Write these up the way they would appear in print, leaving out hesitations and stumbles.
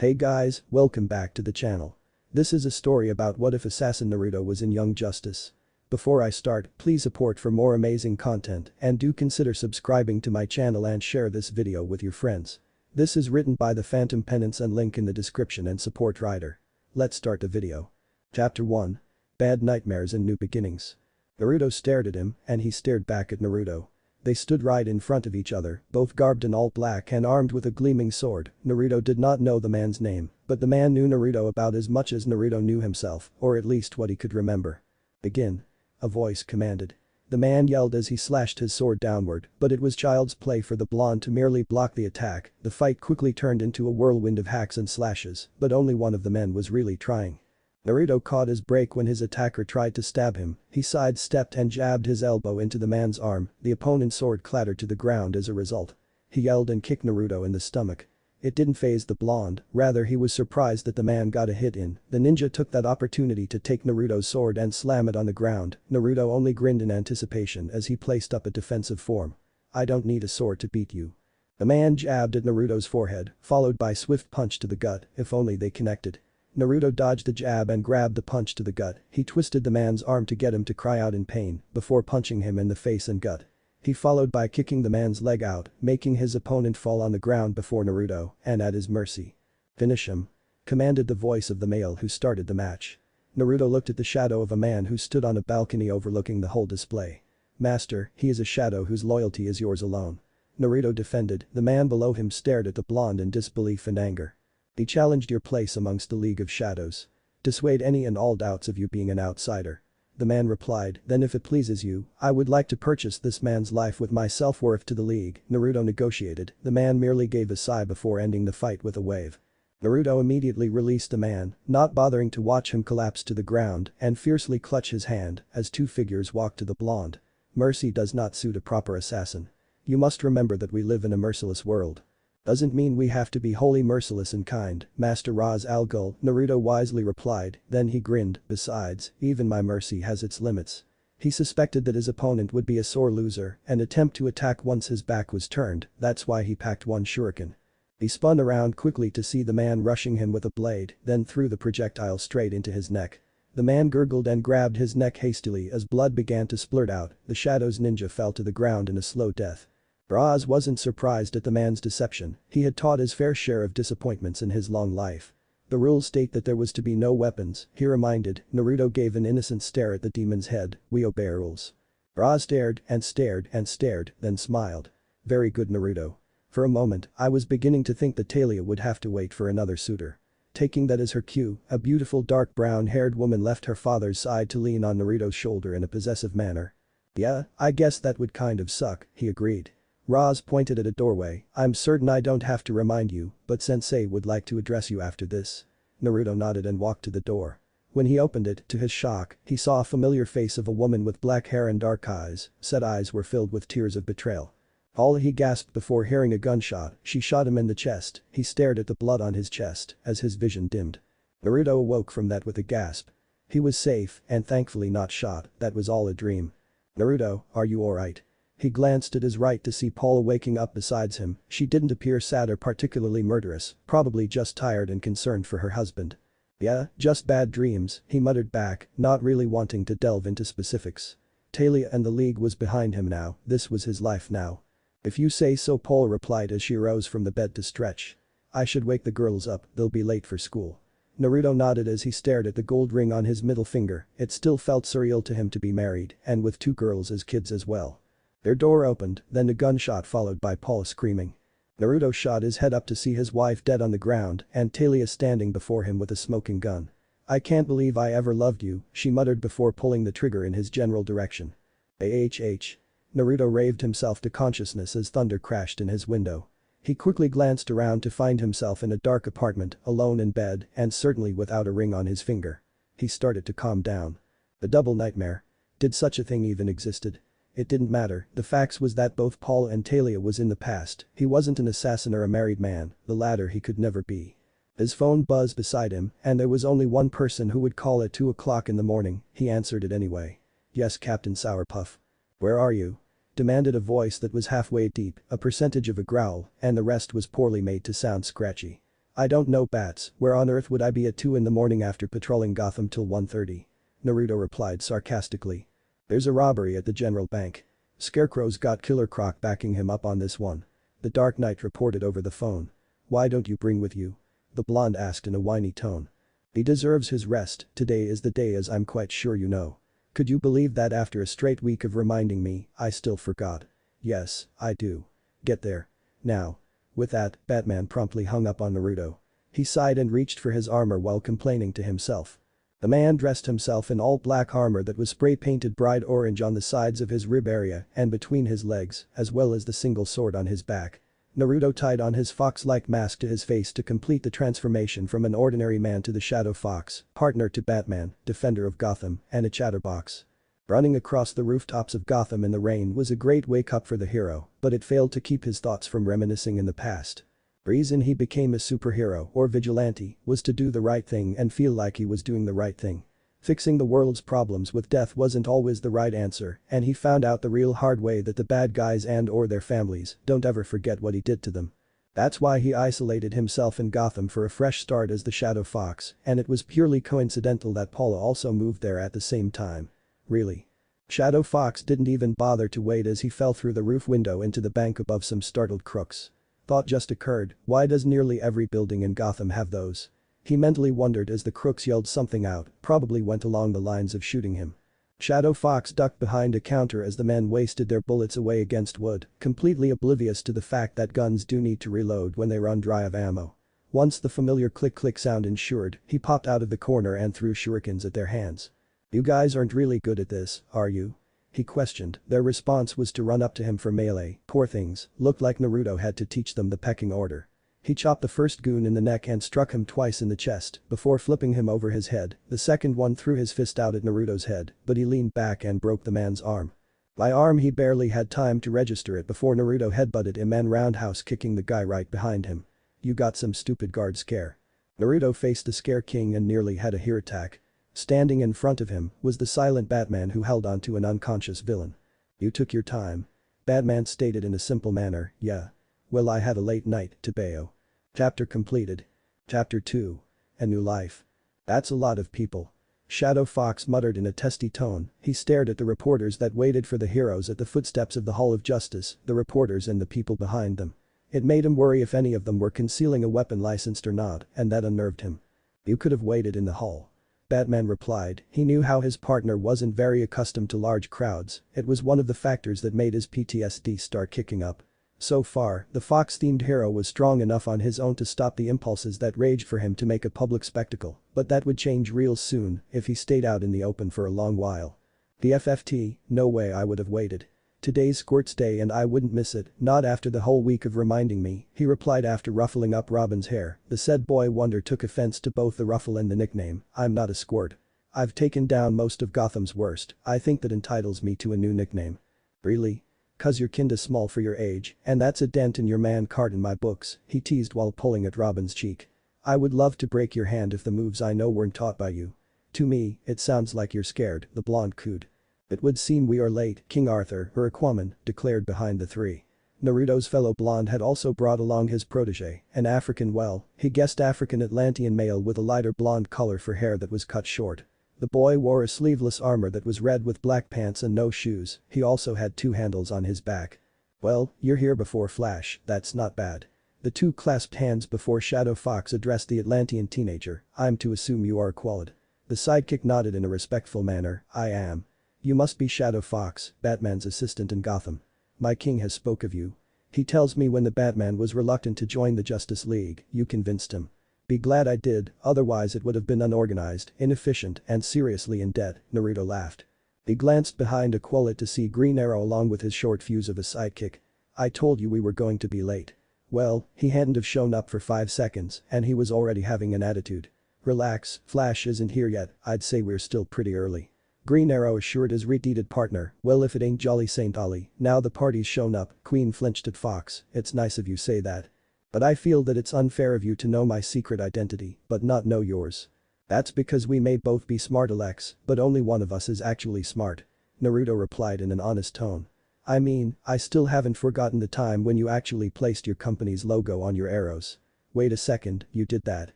Hey guys, welcome back to the channel. This is a story about what if Assassin Naruto was in Young Justice. Before I start, please support for more amazing content and do consider subscribing to my channel and share this video with your friends. This is written by the Phantom Penance and link in the description and support writer. Let's start the video. Chapter 1. Bad Nightmares and New Beginnings. Naruto stared at him and he stared back at Naruto. They stood right in front of each other, both garbed in all black and armed with a gleaming sword. Naruto did not know the man's name, but the man knew Naruto about as much as Naruto knew himself, or at least what he could remember. Begin. A voice commanded. The man yelled as he slashed his sword downward, but it was child's play for the blonde to merely block the attack. The fight quickly turned into a whirlwind of hacks and slashes, but only one of the men was really trying. Naruto caught his break when his attacker tried to stab him. He sidestepped and jabbed his elbow into the man's arm. The opponent's sword clattered to the ground as a result. He yelled and kicked Naruto in the stomach. It didn't faze the blonde, rather he was surprised that the man got a hit in. The ninja took that opportunity to take Naruto's sword and slam it on the ground. Naruto only grinned in anticipation as he placed up a defensive form. I don't need a sword to beat you. The man jabbed at Naruto's forehead, followed by a swift punch to the gut. If only they connected. Naruto dodged the jab and grabbed the punch to the gut. He twisted the man's arm to get him to cry out in pain before punching him in the face and gut. He followed by kicking the man's leg out, making his opponent fall on the ground before Naruto and at his mercy. Finish him. Commanded the voice of the male who started the match. Naruto looked at the shadow of a man who stood on a balcony overlooking the whole display. Master, he is a shadow whose loyalty is yours alone. Naruto defended. The man below him stared at the blonde in disbelief and anger. He challenged your place amongst the League of Shadows. Dissuade any and all doubts of you being an outsider. The man replied, then if it pleases you, I would like to purchase this man's life with my self-worth to the League. Naruto negotiated. The man merely gave a sigh before ending the fight with a wave. Naruto immediately released the man, not bothering to watch him collapse to the ground and fiercely clutch his hand as two figures walked to the blonde. Mercy does not suit a proper assassin. You must remember that we live in a merciless world. Doesn't mean we have to be wholly merciless and kind, Master Raz Al Ghul, Naruto wisely replied, then he grinned, besides, even my mercy has its limits. He suspected that his opponent would be a sore loser and attempt to attack once his back was turned, that's why he packed one shuriken. He spun around quickly to see the man rushing him with a blade, then threw the projectile straight into his neck. The man gurgled and grabbed his neck hastily as blood began to splurt out. The Shadow's ninja fell to the ground in a slow death. Raz wasn't surprised at the man's deception. He had taught his fair share of disappointments in his long life. The rules state that there was to be no weapons, he reminded. Naruto gave an innocent stare at the demon's head. We obey rules. Raz stared and stared and stared, then smiled. Very good, Naruto. For a moment, I was beginning to think that Talia would have to wait for another suitor. Taking that as her cue, a beautiful dark brown-haired woman left her father's side to lean on Naruto's shoulder in a possessive manner. Yeah, I guess that would kind of suck, he agreed. Raz pointed at a doorway. I'm certain I don't have to remind you, but sensei would like to address you after this. Naruto nodded and walked to the door. When he opened it, to his shock, he saw a familiar face of a woman with black hair and dark eyes. Said eyes were filled with tears of betrayal. All he gasped before hearing a gunshot. She shot him in the chest. He stared at the blood on his chest as his vision dimmed. Naruto awoke from that with a gasp. He was safe and thankfully not shot. That was all a dream. Naruto, are you alright? He glanced at his right to see Paula waking up beside him. She didn't appear sad or particularly murderous, probably just tired and concerned for her husband. Yeah, just bad dreams, he muttered back, not really wanting to delve into specifics. Talia and the League was behind him now, this was his life now. If you say so, Paula replied as she rose from the bed to stretch. I should wake the girls up, they'll be late for school. Naruto nodded as he stared at the gold ring on his middle finger. It still felt surreal to him to be married, and with two girls as kids as well. Their door opened, then a gunshot followed by Paula screaming. Naruto shot his head up to see his wife dead on the ground and Talia standing before him with a smoking gun. I can't believe I ever loved you, she muttered before pulling the trigger in his general direction. AHH. Naruto raved himself to consciousness as thunder crashed in his window. He quickly glanced around to find himself in a dark apartment, alone in bed and certainly without a ring on his finger. He started to calm down. A double nightmare. Did such a thing even existed? It didn't matter, the facts was that both Paula and Talia was in the past. He wasn't an assassin or a married man, the latter he could never be. His phone buzzed beside him and there was only one person who would call at 2 o'clock in the morning. He answered it anyway. Yes, Captain Sourpuff. Where are you? demanded a voice that was halfway deep, a percentage of a growl, and the rest was poorly made to sound scratchy. I don't know bats, where on earth would I be at 2 in the morning after patrolling Gotham till 1:30? Naruto replied sarcastically. There's a robbery at the General Bank. Scarecrow's got Killer Croc backing him up on this one. The Dark Knight reported over the phone. Why don't you bring with you? The blonde asked in a whiny tone. He deserves his rest, today is the day as I'm quite sure you know. Could you believe that after a straight week of reminding me, I still forgot? Yes, I do. Get there. Now. With that, Batman promptly hung up on Naruto. He sighed and reached for his armor while complaining to himself. The man dressed himself in all black armor that was spray-painted bright orange on the sides of his rib area and between his legs, as well as the single sword on his back. Naruto tied on his fox-like mask to his face to complete the transformation from an ordinary man to the Shadow Fox, partner to Batman, defender of Gotham, and a chatterbox. Running across the rooftops of Gotham in the rain was a great wake-up for the hero, but it failed to keep his thoughts from reminiscing in the past. The reason he became a superhero or vigilante was to do the right thing and feel like he was doing the right thing. Fixing the world's problems with death wasn't always the right answer, and he found out the real hard way that the bad guys and/or their families don't ever forget what he did to them. That's why he isolated himself in Gotham for a fresh start as the Shadow Fox, and it was purely coincidental that Paula also moved there at the same time. Really. Shadow Fox didn't even bother to wait as he fell through the roof window into the bank above some startled crooks. Thought just occurred, why does nearly every building in Gotham have those? He mentally wondered as the crooks yelled something out, probably went along the lines of shooting him. Shadow Fox ducked behind a counter as the men wasted their bullets away against wood, completely oblivious to the fact that guns do need to reload when they run dry of ammo. Once the familiar click-click sound ensured, he popped out of the corner and threw shurikens at their hands. You guys aren't really good at this, are you? He questioned. Their response was to run up to him for melee. Poor things, looked like Naruto had to teach them the pecking order. He chopped the first goon in the neck and struck him twice in the chest before flipping him over his head. The second one threw his fist out at Naruto's head, but he leaned back and broke the man's arm. By arm he barely had time to register it before Naruto headbutted him and roundhouse kicking the guy right behind him. You got some stupid guard scare. Naruto faced the Scare King and nearly had a heart attack. Standing in front of him was the silent Batman who held on to an unconscious villain. You took your time. Batman stated in a simple manner, yeah. Well, I had a late night, Tebeo. Chapter completed. Chapter 2. A New Life. That's a lot of people. Shadow Fox muttered in a testy tone. He stared at the reporters that waited for the heroes at the footsteps of the Hall of Justice, the reporters and the people behind them. It made him worry if any of them were concealing a weapon licensed or not, and that unnerved him. You could have waited in the hall. Batman replied. He knew how his partner wasn't very accustomed to large crowds, it was one of the factors that made his PTSD start kicking up. So far, the Fox-themed hero was strong enough on his own to stop the impulses that raged for him to make a public spectacle, but that would change real soon if he stayed out in the open for a long while. The FFT, no way I would have waited. Today's Squirt's day and I wouldn't miss it, not after the whole week of reminding me, he replied after ruffling up Robin's hair. The said boy wonder took offense to both the ruffle and the nickname. I'm not a squirt. I've taken down most of Gotham's worst, I think that entitles me to a new nickname. Really? 'Cause you're kinda small for your age, and that's a dent in your man card in my books, he teased while pulling at Robin's cheek. I would love to break your hand if the moves I know weren't taught by you. To me, it sounds like you're scared, the blonde cooed. It would seem we are late, King Arthur, or Aquaman, declared behind the three. Naruto's fellow blonde had also brought along his protege, an African he guessed African Atlantean male with a lighter blonde color for hair that was cut short. The boy wore a sleeveless armor that was red with black pants and no shoes, he also had 2 handles on his back. Well, you're here before Flash, that's not bad. The two clasped hands before Shadow Fox addressed the Atlantean teenager. I'm to assume you are Quallid. The sidekick nodded in a respectful manner. I am. You must be Shadow Fox, Batman's assistant in Gotham. My king has spoke of you. He tells me when the Batman was reluctant to join the Justice League, you convinced him. Be glad I did, otherwise it would have been unorganized, inefficient, and seriously in debt, Naruto laughed. He glanced behind Quallid to see Green Arrow along with his short fuse of a sidekick. I told you we were going to be late. Well, he hadn't have shown up for 5 seconds, and he was already having an attitude. Relax, Flash isn't here yet, I'd say we're still pretty early. Green Arrow assured his redeeted partner, well if it ain't Jolly Saint Ollie, now the party's shown up, Queen flinched at Fox, it's nice of you say that. But I feel that it's unfair of you to know my secret identity, but not know yours. That's because we may both be smart Alex, but only one of us is actually smart. Naruto replied in an honest tone. I mean, I still haven't forgotten the time when you actually placed your company's logo on your arrows. Wait a second, you did that?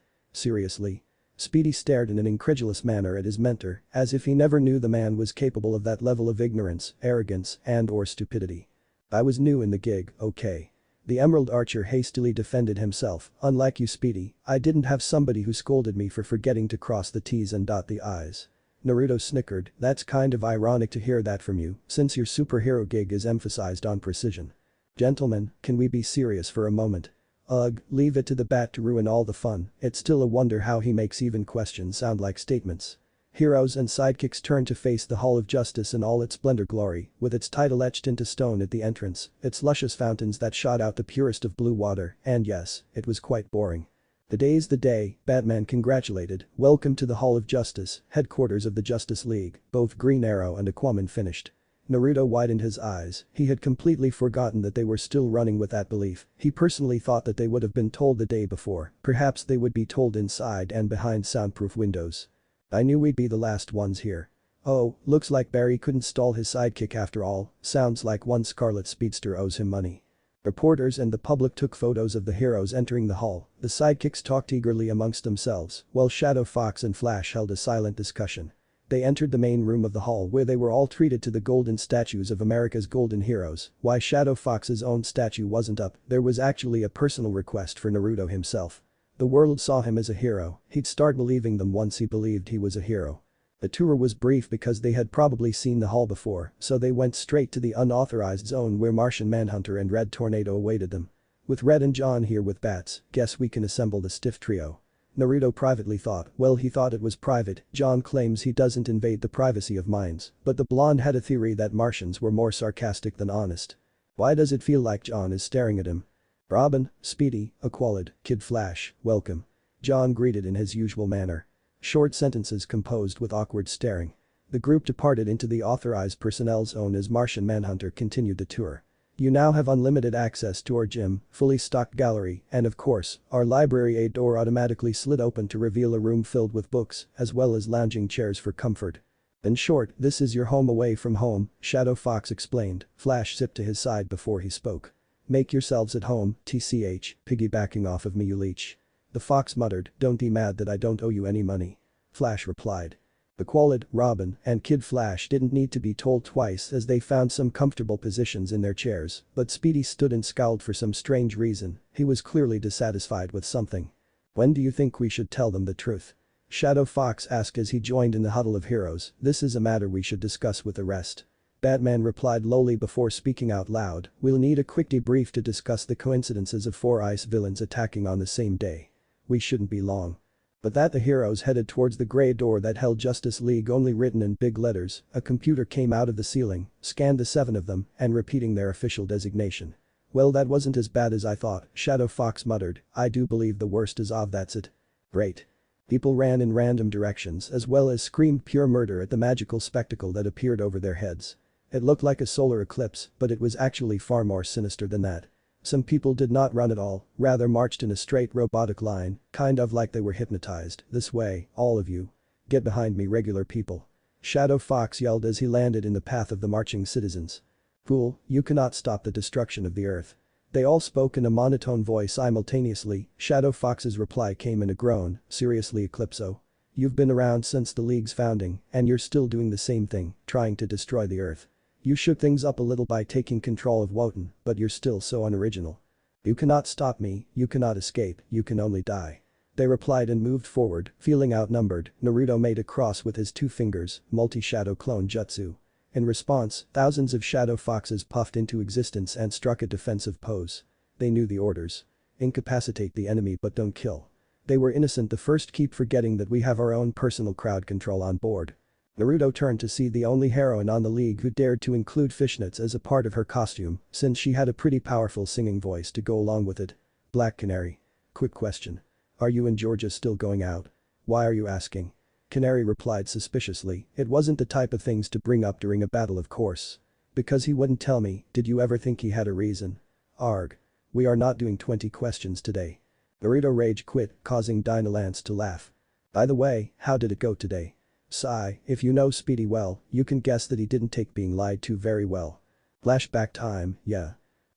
Seriously? Speedy stared in an incredulous manner at his mentor, as if he never knew the man was capable of that level of ignorance, arrogance, and/or stupidity. I was new in the gig, okay. The Emerald Archer hastily defended himself, unlike you Speedy, I didn't have somebody who scolded me for forgetting to cross the T's and dot the I's. Naruto snickered, that's kind of ironic to hear that from you, since your superhero gig is emphasized on precision. Gentlemen, can we be serious for a moment? Ugh, leave it to the bat to ruin all the fun, it's still a wonder how he makes even questions sound like statements. Heroes and sidekicks turned to face the Hall of Justice in all its splendor glory, with its title etched into stone at the entrance, its luscious fountains that shot out the purest of blue water, and yes, it was quite boring. The day's the day, Batman congratulated, welcome to the Hall of Justice, headquarters of the Justice League, both Green Arrow and Aquaman finished. Naruto widened his eyes, he had completely forgotten that they were still running with that belief, he personally thought that they would have been told the day before, perhaps they would be told inside and behind soundproof windows. I knew we'd be the last ones here. Oh, looks like Barry couldn't stall his sidekick after all, sounds like one Scarlet Speedster owes him money. Reporters and the public took photos of the heroes entering the hall, the sidekicks talked eagerly amongst themselves, while Shadow Fox and Flash held a silent discussion. They entered the main room of the hall where they were all treated to the golden statues of America's golden heroes. Why Shadow Fox's own statue wasn't up, there was actually a personal request for Naruto himself. The world saw him as a hero, he'd start believing them once he believed he was a hero. The tour was brief because they had probably seen the hall before, so they went straight to the unauthorized zone where Martian Manhunter and Red Tornado awaited them. With Red and John here with bats, guess we can assemble the stiff trio. Naruto privately thought, well he thought it was private, John claims he doesn't invade the privacy of minds, but the blonde had a theory that Martians were more sarcastic than honest. Why does it feel like John is staring at him? Robin, Speedy, Aqualad, Kid Flash, welcome. John greeted in his usual manner. Short sentences composed with awkward staring. The group departed into the authorized personnel zone as Martian Manhunter continued the tour. You now have unlimited access to our gym, fully stocked gallery, and of course, our library. A door automatically slid open to reveal a room filled with books, as well as lounging chairs for comfort. In short, this is your home away from home, Shadow Fox explained, Flash sipped to his side before he spoke. Make yourselves at home, TCH, piggybacking off of me you leech. The fox muttered, don't be mad that I don't owe you any money. Flash replied. Aqualad, Robin, and Kid Flash didn't need to be told twice as they found some comfortable positions in their chairs, but Speedy stood and scowled for some strange reason, he was clearly dissatisfied with something. When do you think we should tell them the truth? Shadow Fox asked as he joined in the huddle of heroes, this is a matter we should discuss with the rest. Batman replied lowly before speaking out loud, we'll need a quick debrief to discuss the coincidences of 4 ice villains attacking on the same day. We shouldn't be long. But that the heroes headed towards the gray door that held Justice League only written in big letters, a computer came out of the ceiling, scanned the 7 of them, and repeating their official designation. Well that wasn't as bad as I thought, Shadow Fox muttered, I do believe the worst is off that's it. Great. People ran in random directions as well as screamed pure murder at the magical spectacle that appeared over their heads. It looked like a solar eclipse, but it was actually far more sinister than that. Some people did not run at all, rather marched in a straight robotic line, kind of like they were hypnotized, this way, all of you. Get behind me regular people. Shadow Fox yelled as he landed in the path of the marching citizens. Fool, you cannot stop the destruction of the earth. They all spoke in a monotone voice simultaneously, Shadow Fox's reply came in a groan, seriously Eclipso? You've been around since the League's founding, and you're still doing the same thing, trying to destroy the earth. You shook things up a little by taking control of Wotan, but you're still so unoriginal. You cannot stop me, you cannot escape, you can only die. They replied and moved forward, feeling outnumbered, Naruto made a cross with his 2 fingers, multi-shadow clone jutsu. In response, thousands of Shadow Foxes puffed into existence and struck a defensive pose. They knew the orders. Incapacitate the enemy but don't kill. They were innocent the first keep forgetting that we have our own personal crowd control on board. Naruto turned to see the only heroine on the League who dared to include fishnets as a part of her costume, since she had a pretty powerful singing voice to go along with it. Black Canary. Quick question. Are you and Georgia still going out? Why are you asking? Canary replied suspiciously, it wasn't the type of things to bring up during a battle of course. Because he wouldn't tell me, did you ever think he had a reason? Arg. We are not doing 20 questions today. Naruto rage quit, causing Dynalance to laugh. By the way, how did it go today? Sigh, if you know Speedy well, you can guess that he didn't take being lied to very well. Flashback time, yeah.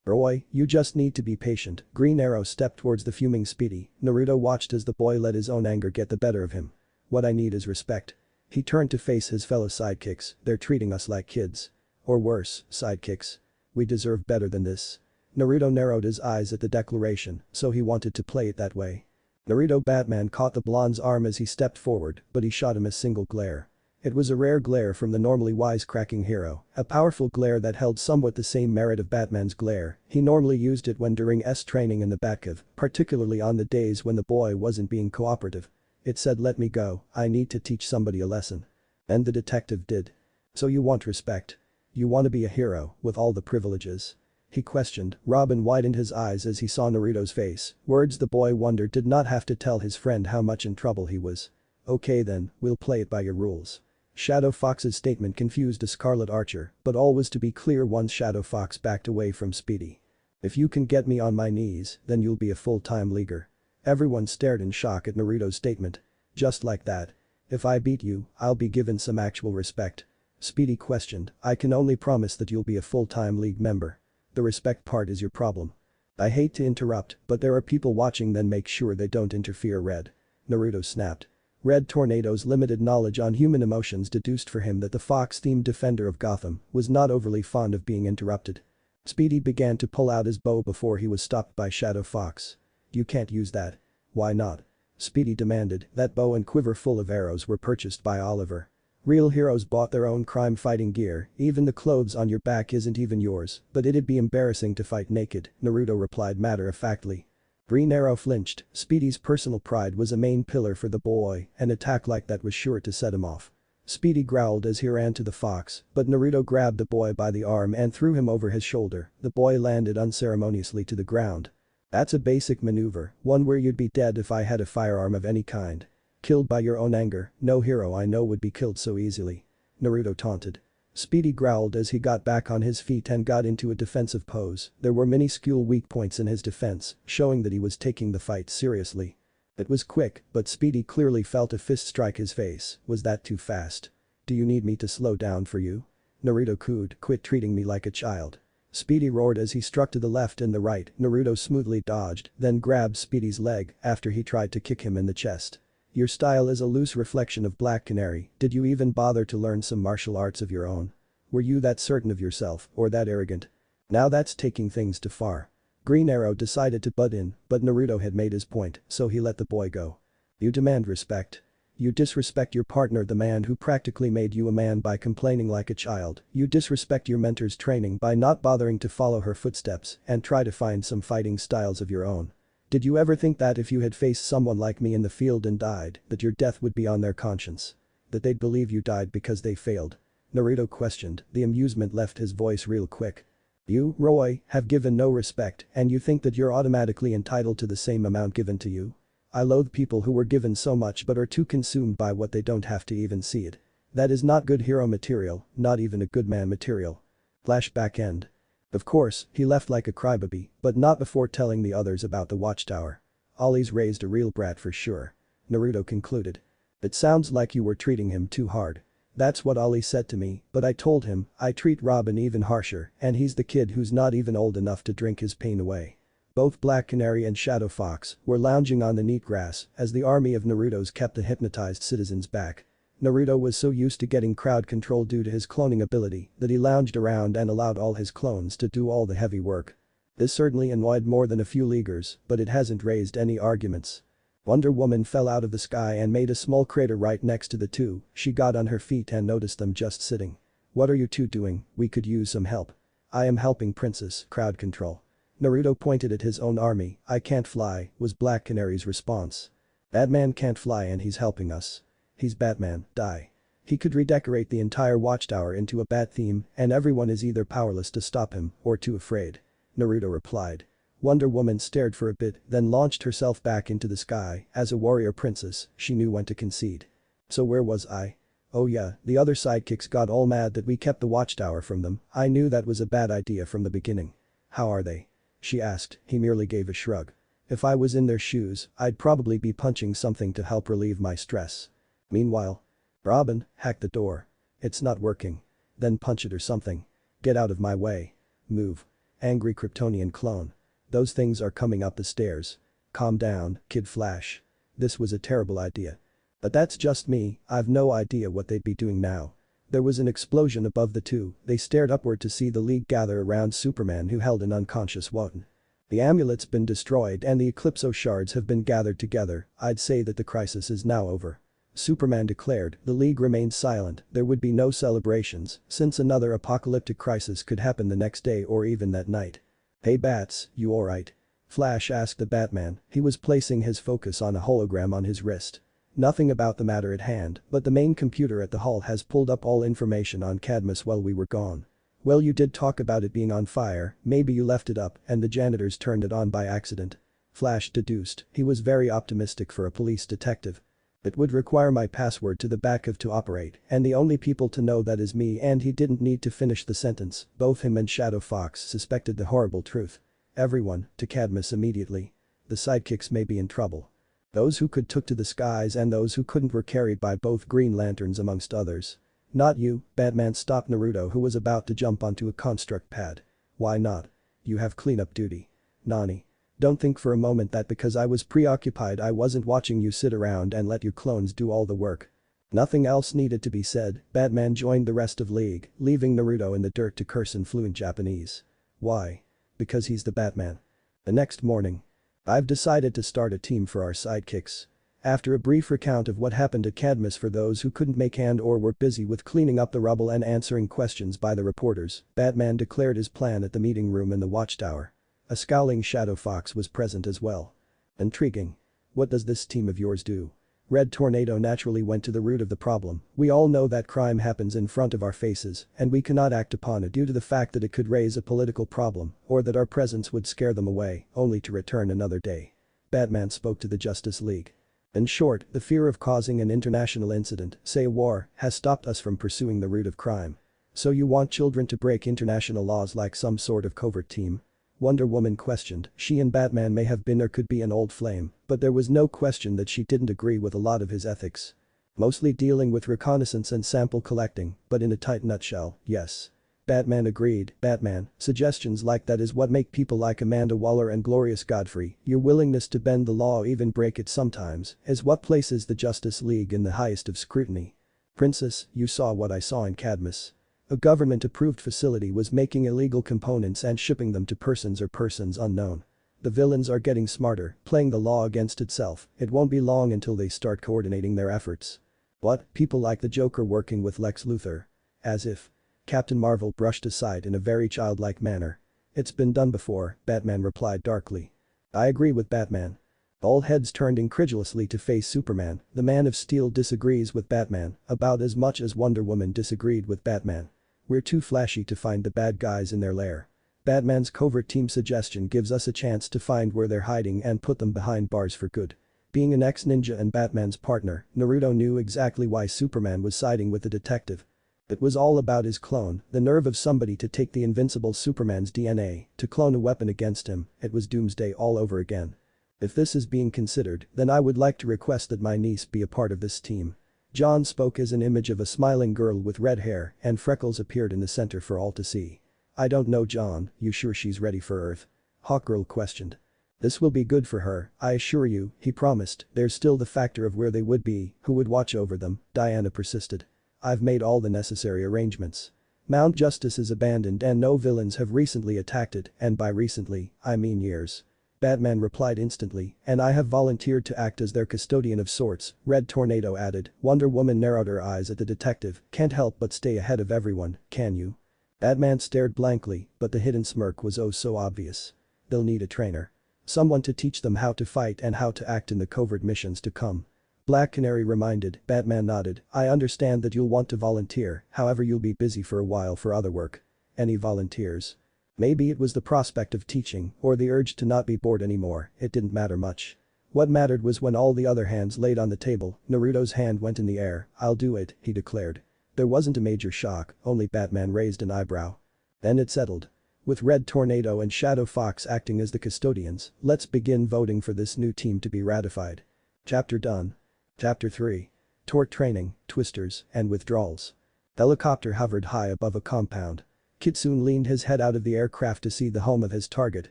Roy, you just need to be patient. Green Arrow stepped towards the fuming Speedy. Naruto watched as the boy let his own anger get the better of him. What I need is respect. He turned to face his fellow sidekicks. They're treating us like kids. Or worse, sidekicks. We deserve better than this. Naruto narrowed his eyes at the declaration, so he wanted to play it that way. Naruto Batman caught the blonde's arm as he stepped forward, but he shot him a single glare. It was a rare glare from the normally wisecracking hero, a powerful glare that held somewhat the same merit of Batman's glare. He normally used it when during training in the Batcave, particularly on the days when the boy wasn't being cooperative. It said, "Let me go, I need to teach somebody a lesson." And the detective did. "So you want respect? You want to be a hero, with all the privileges?" He questioned. Robin widened his eyes as he saw Naruto's face. Words the boy wondered did not have to tell his friend how much in trouble he was. "Okay then, we'll play it by your rules." Shadow Fox's statement confused a Scarlet Archer, but all was to be clear once Shadow Fox backed away from Speedy. "If you can get me on my knees, then you'll be a full-time leaguer." Everyone stared in shock at Naruto's statement. "Just like that? If I beat you, I'll be given some actual respect?" Speedy questioned. "I can only promise that you'll be a full-time league member. The respect part is your problem." "I hate to interrupt, but there are people watching, then make sure they don't interfere." Red. Naruto snapped. Red Tornado's limited knowledge on human emotions deduced for him that the Fox-themed defender of Gotham was not overly fond of being interrupted. Speedy began to pull out his bow before he was stopped by Shadow Fox. "You can't use that." "Why not?" Speedy demanded. "That bow and quiver full of arrows were purchased by Oliver. Real heroes bought their own crime-fighting gear, even the clothes on your back isn't even yours, but it'd be embarrassing to fight naked," Naruto replied matter-of-factly. Green Arrow flinched. Speedy's personal pride was a main pillar for the boy, an attack like that was sure to set him off. Speedy growled as he ran to the fox, but Naruto grabbed the boy by the arm and threw him over his shoulder. The boy landed unceremoniously to the ground. "That's a basic maneuver, one where you'd be dead if I had a firearm of any kind. Killed by your own anger, no hero I know would be killed so easily," Naruto taunted. Speedy growled as he got back on his feet and got into a defensive pose. There were minuscule weak points in his defense, showing that he was taking the fight seriously. It was quick, but Speedy clearly felt a fist strike his face. "Was that too fast? Do you need me to slow down for you?" Naruto cooed. "Quit treating me like a child." Speedy roared as he struck to the left and the right. Naruto smoothly dodged, then grabbed Speedy's leg after he tried to kick him in the chest. "Your style is a loose reflection of Black Canary. Did you even bother to learn some martial arts of your own? Were you that certain of yourself, or that arrogant? Now that's taking things too far." Green Arrow decided to butt in, but Naruto had made his point, so he let the boy go. "You demand respect. You disrespect your partner, the man who practically made you a man by complaining like a child. You disrespect your mentor's training by not bothering to follow her footsteps and try to find some fighting styles of your own. Did you ever think that if you had faced someone like me in the field and died, that your death would be on their conscience? That they'd believe you died because they failed?" Naruto questioned. The amusement left his voice real quick. "You, Roy, have given no respect and you think that you're automatically entitled to the same amount given to you? I loathe people who were given so much but are too consumed by what they don't have to even see it. That is not good hero material, not even a good man material." Flashback end. Of course, he left like a crybaby, but not before telling the others about the watchtower. "Ollie's raised a real brat for sure," Naruto concluded. "It sounds like you were treating him too hard. That's what Ollie said to me, but I told him I treat Robin even harsher and he's the kid who's not even old enough to drink his pain away." Both Black Canary and Shadow Fox were lounging on the neat grass as the army of Narutos kept the hypnotized citizens back. Naruto was so used to getting crowd control due to his cloning ability that he lounged around and allowed all his clones to do all the heavy work. This certainly annoyed more than a few leaguers, but it hasn't raised any arguments. Wonder Woman fell out of the sky and made a small crater right next to the two. She got on her feet and noticed them just sitting. "What are you two doing? We could use some help." "I am helping Princess, crowd control." Naruto pointed at his own army. "I can't fly," was Black Canary's response. "That man can't fly and he's helping us. He's Batman, die." He could redecorate the entire watchtower into a bat theme and everyone is either powerless to stop him or too afraid. Naruto replied. Wonder Woman stared for a bit, then launched herself back into the sky. As a warrior princess, she knew when to concede. "So where was I? Oh yeah, the other sidekicks got all mad that we kept the watchtower from them. I knew that was a bad idea from the beginning." "How are they?" she asked. He merely gave a shrug. "If I was in their shoes, I'd probably be punching something to help relieve my stress." Meanwhile, "Robin, hack the door. It's not working." "Then punch it or something. Get out of my way. Move." Angry Kryptonian clone. Those things are coming up the stairs. Calm down, Kid Flash. This was a terrible idea. But that's just me, I've no idea what they'd be doing now. There was an explosion above the two, they stared upward to see the League gather around Superman who held an unconscious Wotan. The amulet's been destroyed and the Eclipso shards have been gathered together, I'd say that the crisis is now over. Superman declared, the League remained silent, there would be no celebrations, since another apocalyptic crisis could happen the next day or even that night. Hey Bats, you alright? Flash asked the Batman, he was placing his focus on a hologram on his wrist. Nothing about the matter at hand, but the main computer at the hall has pulled up all information on Cadmus while we were gone. Well, you did talk about it being on fire, maybe you left it up and the janitors turned it on by accident. Flash deduced, he was very optimistic for a police detective. It would require my password to the backup to operate, and the only people to know that is me, and he didn't need to finish the sentence, both him and Shadow Fox suspected the horrible truth. Everyone, to Cadmus immediately. The sidekicks may be in trouble. Those who could took to the skies and those who couldn't were carried by both Green Lanterns amongst others. Not you, Batman stopped Naruto who was about to jump onto a construct pad. Why not? You have cleanup duty. Nani. Don't think for a moment that because I was preoccupied I wasn't watching you sit around and let your clones do all the work. Nothing else needed to be said, Batman joined the rest of League, leaving Naruto in the dirt to curse in fluent Japanese. Why? Because he's the Batman. The next morning. I've decided to start a team for our sidekicks. After a brief recount of what happened at Cadmus for those who couldn't make and or were busy with cleaning up the rubble and answering questions by the reporters, Batman declared his plan at the meeting room in the watchtower. A scowling Shadow Fox was present as well. Intriguing. What does this team of yours do? Red Tornado naturally went to the root of the problem. We all know that crime happens in front of our faces, and we cannot act upon it due to the fact that it could raise a political problem, or that our presence would scare them away, only to return another day. Batman spoke to the Justice League. In short, the fear of causing an international incident, say a war, has stopped us from pursuing the root of crime. So you want children to break international laws like some sort of covert team? Wonder Woman questioned, she and Batman may have been or could be an old flame, but there was no question that she didn't agree with a lot of his ethics. Mostly dealing with reconnaissance and sample collecting, but in a tight nutshell, yes. Batman agreed, Batman, suggestions like that is what make people like Amanda Waller and Glorious Godfrey, your willingness to bend the law or even break it sometimes, is what places the Justice League in the highest of scrutiny. Princess, you saw what I saw in Cadmus. A government-approved facility was making illegal components and shipping them to persons or persons unknown. The villains are getting smarter, playing the law against itself, it won't be long until they start coordinating their efforts. What, people like the Joker working with Lex Luthor? As if. Captain Marvel brushed aside in a very childlike manner. It's been done before, Batman replied darkly. I agree with Batman. All heads turned incredulously to face Superman, the Man of Steel disagrees with Batman, about as much as Wonder Woman disagreed with Batman. We're too flashy to find the bad guys in their lair. Batman's covert team suggestion gives us a chance to find where they're hiding and put them behind bars for good. Being an ex-ninja and Batman's partner, Naruto knew exactly why Superman was siding with the detective. It was all about his clone, the nerve of somebody to take the invincible Superman's DNA, to clone a weapon against him, it was doomsday all over again. If this is being considered, then I would like to request that my niece be a part of this team. John spoke as an image of a smiling girl with red hair and freckles appeared in the center for all to see. I don't know John, you sure she's ready for Earth? Hawkgirl questioned. This will be good for her, I assure you, he promised, there's still the factor of where they would be, who would watch over them, Diana persisted. I've made all the necessary arrangements. Mount Justice is abandoned and no villains have recently attacked it, and by recently, I mean years. Batman replied instantly, and I have volunteered to act as their custodian of sorts, Red Tornado added. Wonder Woman narrowed her eyes at the detective, can't help but stay ahead of everyone, can you? Batman stared blankly, but the hidden smirk was oh so obvious. They'll need a trainer. Someone to teach them how to fight and how to act in the covert missions to come. Black Canary reminded, Batman nodded, I understand that you'll want to volunteer, however you'll be busy for a while for other work. Any volunteers? Maybe it was the prospect of teaching or the urge to not be bored anymore, it didn't matter much. What mattered was when all the other hands laid on the table, Naruto's hand went in the air, I'll do it, he declared. There wasn't a major shock, only Batman raised an eyebrow. Then it settled. With Red Tornado and Shadow Fox acting as the custodians, let's begin voting for this new team to be ratified. Chapter done. Chapter 3. Tort training, twisters, and withdrawals. The helicopter hovered high above a compound. Kitsune leaned his head out of the aircraft to see the home of his target,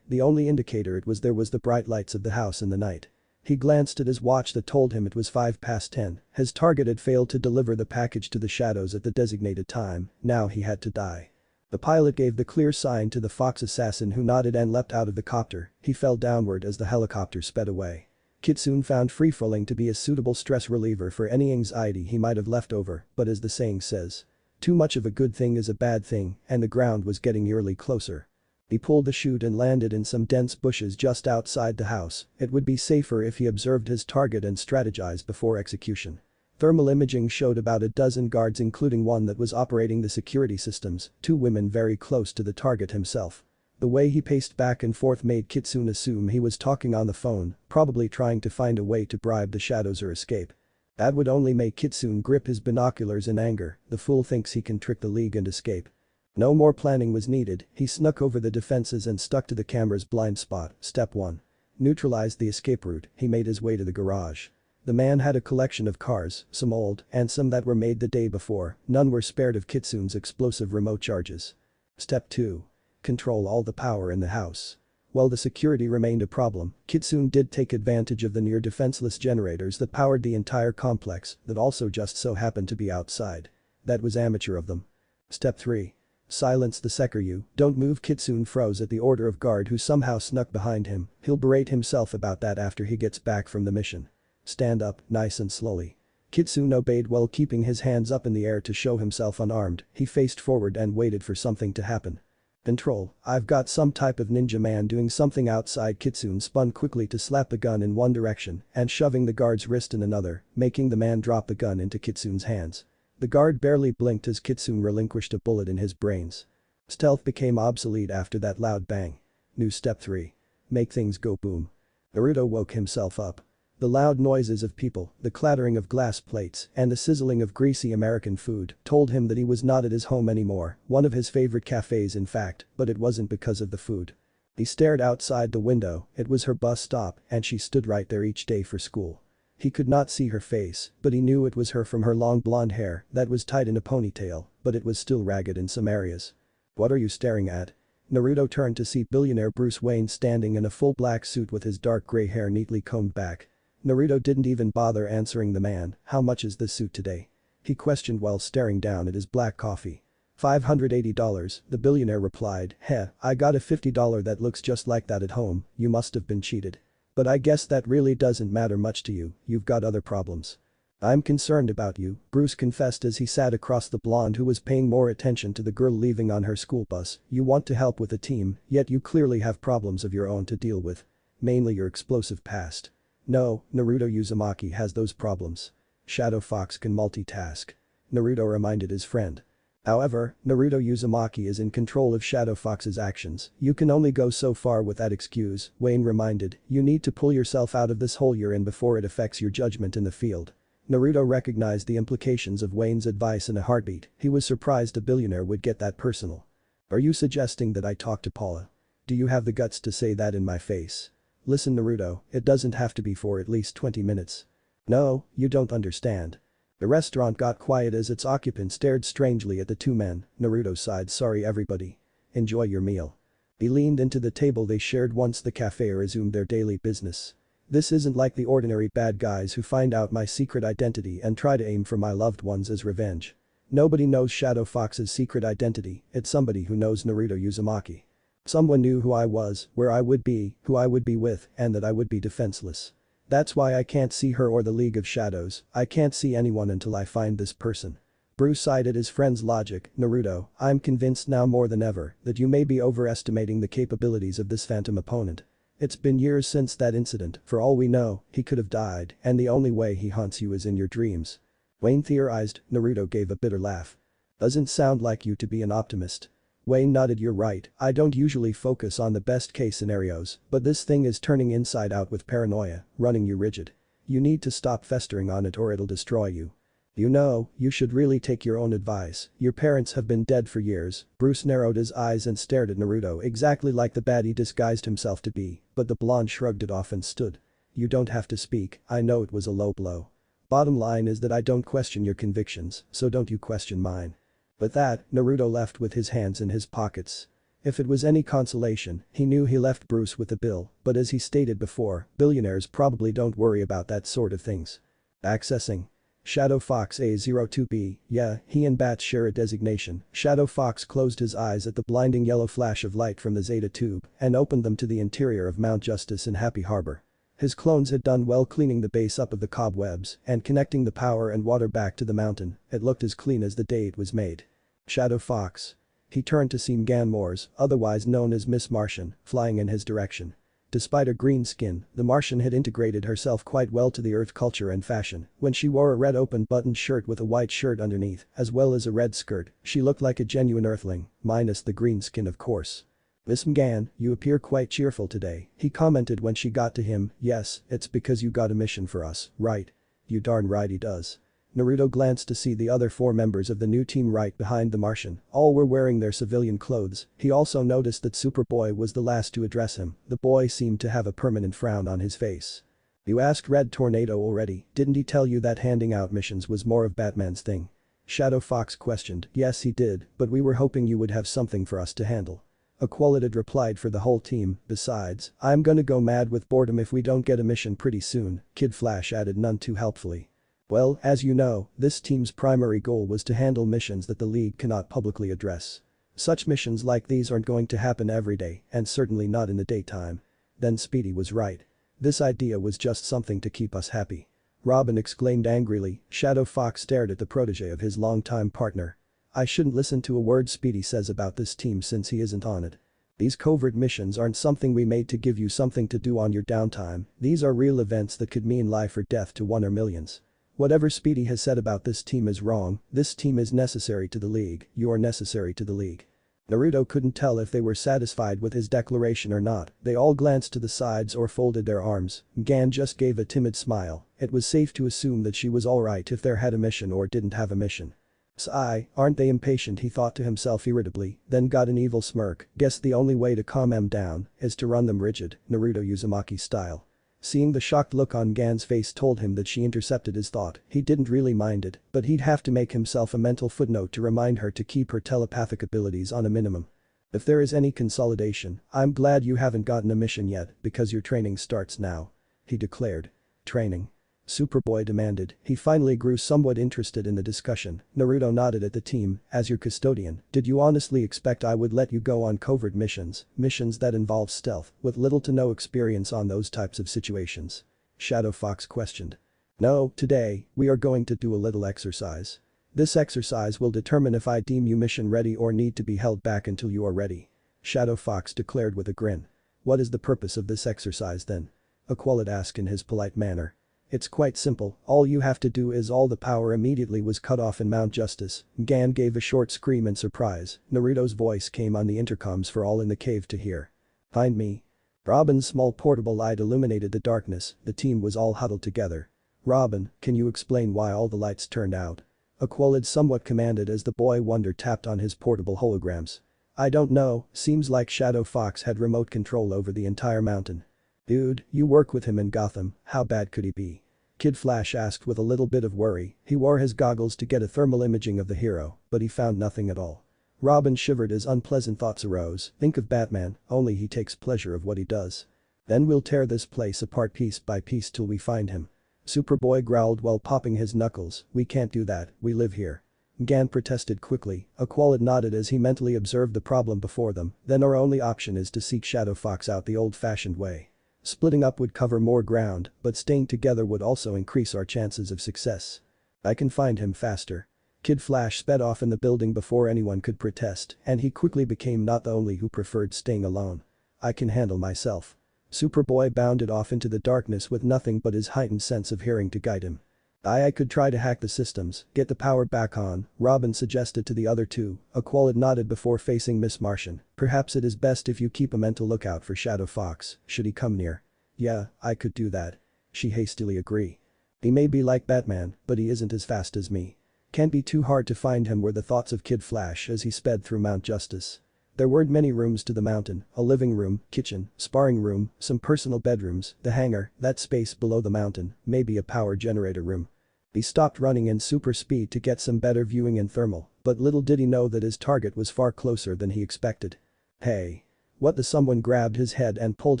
the only indicator it was there was the bright lights of the house in the night. He glanced at his watch that told him it was 10:05. His target had failed to deliver the package to the shadows at the designated time, now he had to die. The pilot gave the clear sign to the fox assassin who nodded and leapt out of the copter. He fell downward as the helicopter sped away. Kitsune found free-falling to be a suitable stress reliever for any anxiety he might have left over, but as the saying says, too much of a good thing is a bad thing, and the ground was getting eerily closer. He pulled the chute and landed in some dense bushes just outside the house. It would be safer if he observed his target and strategized before execution. Thermal imaging showed about a dozen guards including one that was operating the security systems, 2 women very close to the target himself. The way he paced back and forth made Kitsune assume he was talking on the phone, probably trying to find a way to bribe the shadows or escape. That would only make Kitsune grip his binoculars in anger, the fool thinks he can trick the League and escape. No more planning was needed, he snuck over the defenses and stuck to the camera's blind spot. Step 1. Neutralize the escape route. He made his way to the garage. The man had a collection of cars, some old and some that were made the day before, none were spared of Kitsune's explosive remote charges. Step 2. Control all the power in the house. While the security remained a problem, Kitsune did take advantage of the near defenseless generators that powered the entire complex that also just so happened to be outside. That was amateur of them. Step 3. Silence the Sekuryu, don't move. Kitsune froze at the order of guard who somehow snuck behind him, he'll berate himself about that after he gets back from the mission. Stand up, nice and slowly. Kitsune obeyed while keeping his hands up in the air to show himself unarmed, he faced forward and waited for something to happen. Control, I've got some type of ninja man doing something outside. Kitsune spun quickly to slap the gun in one direction and shoving the guard's wrist in another, making the man drop the gun into Kitsune's hands. The guard barely blinked as Kitsune relinquished a bullet in his brains. Stealth became obsolete after that loud bang. New step 3. Make things go boom. Naruto woke himself up. The loud noises of people, the clattering of glass plates, and the sizzling of greasy American food told him that he was not at his home anymore, one of his favorite cafes in fact, but it wasn't because of the food. He stared outside the window, it was her bus stop and she stood right there each day for school. He could not see her face, but he knew it was her from her long blonde hair that was tied in a ponytail, but it was still ragged in some areas. What are you staring at? Naruto turned to see billionaire Bruce Wayne standing in a full black suit with his dark gray hair neatly combed back. Naruto didn't even bother answering the man, how much is this suit today? He questioned while staring down at his black coffee. $580, the billionaire replied, heh, I got a $50 that looks just like that at home, you must have been cheated. But I guess that really doesn't matter much to you, you've got other problems. I'm concerned about you, Bruce confessed as he sat across the blonde who was paying more attention to the girl leaving on her school bus. You want to help with the team, yet you clearly have problems of your own to deal with. Mainly your explosive past. No, Naruto Uzumaki has those problems. Shadow Fox can multitask. Naruto reminded his friend. However, Naruto Uzumaki is in control of Shadow Fox's actions, you can only go so far with that excuse, Wayne reminded, you need to pull yourself out of this hole you're in before it affects your judgment in the field. Naruto recognized the implications of Wayne's advice in a heartbeat, he was surprised a billionaire would get that personal. Are you suggesting that I talk to Paula? Do you have the guts to say that in my face? Listen Naruto, it doesn't have to be for at least 20 minutes. No, you don't understand. The restaurant got quiet as its occupant stared strangely at the two men. Naruto sighed, sorry everybody. Enjoy your meal. He leaned into the table they shared once the cafe resumed their daily business. This isn't like the ordinary bad guys who find out my secret identity and try to aim for my loved ones as revenge. Nobody knows Shadow Fox's secret identity, it's somebody who knows Naruto Uzumaki. Someone knew who I was, where I would be, who I would be with, and that I would be defenseless. That's why I can't see her or the League of Shadows, I can't see anyone until I find this person. Bruce sighed at his friend's logic, Naruto, I'm convinced now more than ever that you may be overestimating the capabilities of this phantom opponent. It's been years since that incident, for all we know, he could have died, and the only way he haunts you is in your dreams. Wayne theorized, Naruto gave a bitter laugh. Doesn't sound like you to be an optimist. Wayne nodded, you're right, I don't usually focus on the best case scenarios, but this thing is turning inside out with paranoia, running you rigid. You need to stop festering on it or it'll destroy you. You know, you should really take your own advice, your parents have been dead for years. Bruce narrowed his eyes and stared at Naruto exactly like the baddie disguised himself to be, but the blonde shrugged it off and stood. You don't have to speak, I know it was a low blow. Bottom line is that I don't question your convictions, so don't you question mine. With that, Naruto left with his hands in his pockets. If it was any consolation, he knew he left Bruce with a bill, but as he stated before, billionaires probably don't worry about that sort of things. Accessing. Shadow Fox A02B, yeah, he and Bats share a designation. Shadow Fox closed his eyes at the blinding yellow flash of light from the Zeta tube and opened them to the interior of Mount Justice in Happy Harbor. His clones had done well cleaning the base up of the cobwebs and connecting the power and water back to the mountain. It looked as clean as the day it was made. Shadow Fox. He turned to see Gan Moores, otherwise known as Miss Martian, flying in his direction. Despite her green skin, the Martian had integrated herself quite well to the Earth culture and fashion. When she wore a red open-buttoned shirt with a white shirt underneath, as well as a red skirt, she looked like a genuine Earthling, minus the green skin of course. "Miss Gan, you appear quite cheerful today," he commented when she got to him. "Yes, it's because you got a mission for us, right?" "You darn right he does." Naruto glanced to see the other 4 members of the new team right behind the Martian. All were wearing their civilian clothes. He also noticed that Superboy was the last to address him. The boy seemed to have a permanent frown on his face. "You asked Red Tornado already, didn't he tell you that handing out missions was more of Batman's thing?" Shadow Fox questioned. "Yes he did, but we were hoping you would have something for us to handle." Aqualid replied for the whole team. "Besides, I'm gonna go mad with boredom if we don't get a mission pretty soon," Kid Flash added none too helpfully. "Well, as you know, this team's primary goal was to handle missions that the League cannot publicly address. Such missions like these aren't going to happen every day, and certainly not in the daytime." Then Speedy was right. This idea was just something to keep us happy. Robin exclaimed angrily. Shadow Fox stared at the protege of his longtime partner. "I shouldn't listen to a word Speedy says about this team since he isn't on it. These covert missions aren't something we made to give you something to do on your downtime, these are real events that could mean life or death to one or millions. Whatever Speedy has said about this team is wrong, this team is necessary to the League, you are necessary to the League." Naruto couldn't tell if they were satisfied with his declaration or not. They all glanced to the sides or folded their arms. Gan just gave a timid smile. It was safe to assume that she was alright if there had a mission or didn't have a mission. "Sigh, aren't they impatient," he thought to himself irritably, then got an evil smirk. "Guess the only way to calm them down is to run them rigid, Naruto Uzumaki style." Seeing the shocked look on Gan's face told him that she intercepted his thought. He didn't really mind it, but he'd have to make himself a mental footnote to remind her to keep her telepathic abilities on a minimum. "If there is any consolidation, I'm glad you haven't gotten a mission yet because your training starts now," he declared. "Training?" Superboy demanded. He finally grew somewhat interested in the discussion. Naruto nodded at the team. "As your custodian, did you honestly expect I would let you go on covert missions that involve stealth, with little to no experience on those types of situations?" Shadow Fox questioned. "No, today, we are going to do a little exercise. This exercise will determine if I deem you mission ready or need to be held back until you are ready," Shadow Fox declared with a grin. "What is the purpose of this exercise then?" Aqualid asked in his polite manner. "It's quite simple, all you have to do is." All the power immediately was cut off in Mount Justice. Gan gave a short scream in surprise. Naruto's voice came on the intercoms for all in the cave to hear. "Find me." Robin's small portable light illuminated the darkness, the team was all huddled together. "Robin, can you explain why all the lights turned out?" Aqualid somewhat commanded as the boy wonder tapped on his portable holograms. "I don't know, seems like Shadow Fox had remote control over the entire mountain." "Dude, you work with him in Gotham, how bad could he be?" Kid Flash asked with a little bit of worry. He wore his goggles to get a thermal imaging of the hero, but he found nothing at all. Robin shivered as unpleasant thoughts arose. "Think of Batman, only he takes pleasure of what he does. Then we'll tear this place apart piece by piece till we find him." Superboy growled while popping his knuckles. "We can't do that, we live here." Gan protested quickly. Aqualid nodded as he mentally observed the problem before them. "Then our only option is to seek Shadow Fox out the old-fashioned way. Splitting up would cover more ground, but staying together would also increase our chances of success. I can find him faster." Kid Flash sped off in the building before anyone could protest, and he quickly became not the only who preferred staying alone. "I can handle myself." Superboy bounded off into the darkness with nothing but his heightened sense of hearing to guide him. I could try to hack the systems, get the power back on," Robin suggested to the other two. Aqualid nodded before facing Miss Martian. "Perhaps it is best if you keep a mental lookout for Shadow Fox, should he come near." "Yeah, I could do that," she hastily agreed. "He may be like Batman, but he isn't as fast as me. Can't be too hard to find him," were the thoughts of Kid Flash as he sped through Mount Justice. There weren't many rooms to the mountain, a living room, kitchen, sparring room, some personal bedrooms, the hangar, that space below the mountain, maybe a power generator room. He stopped running in super speed to get some better viewing in thermal, but little did he know that his target was far closer than he expected. Hey. What the someone grabbed his head and pulled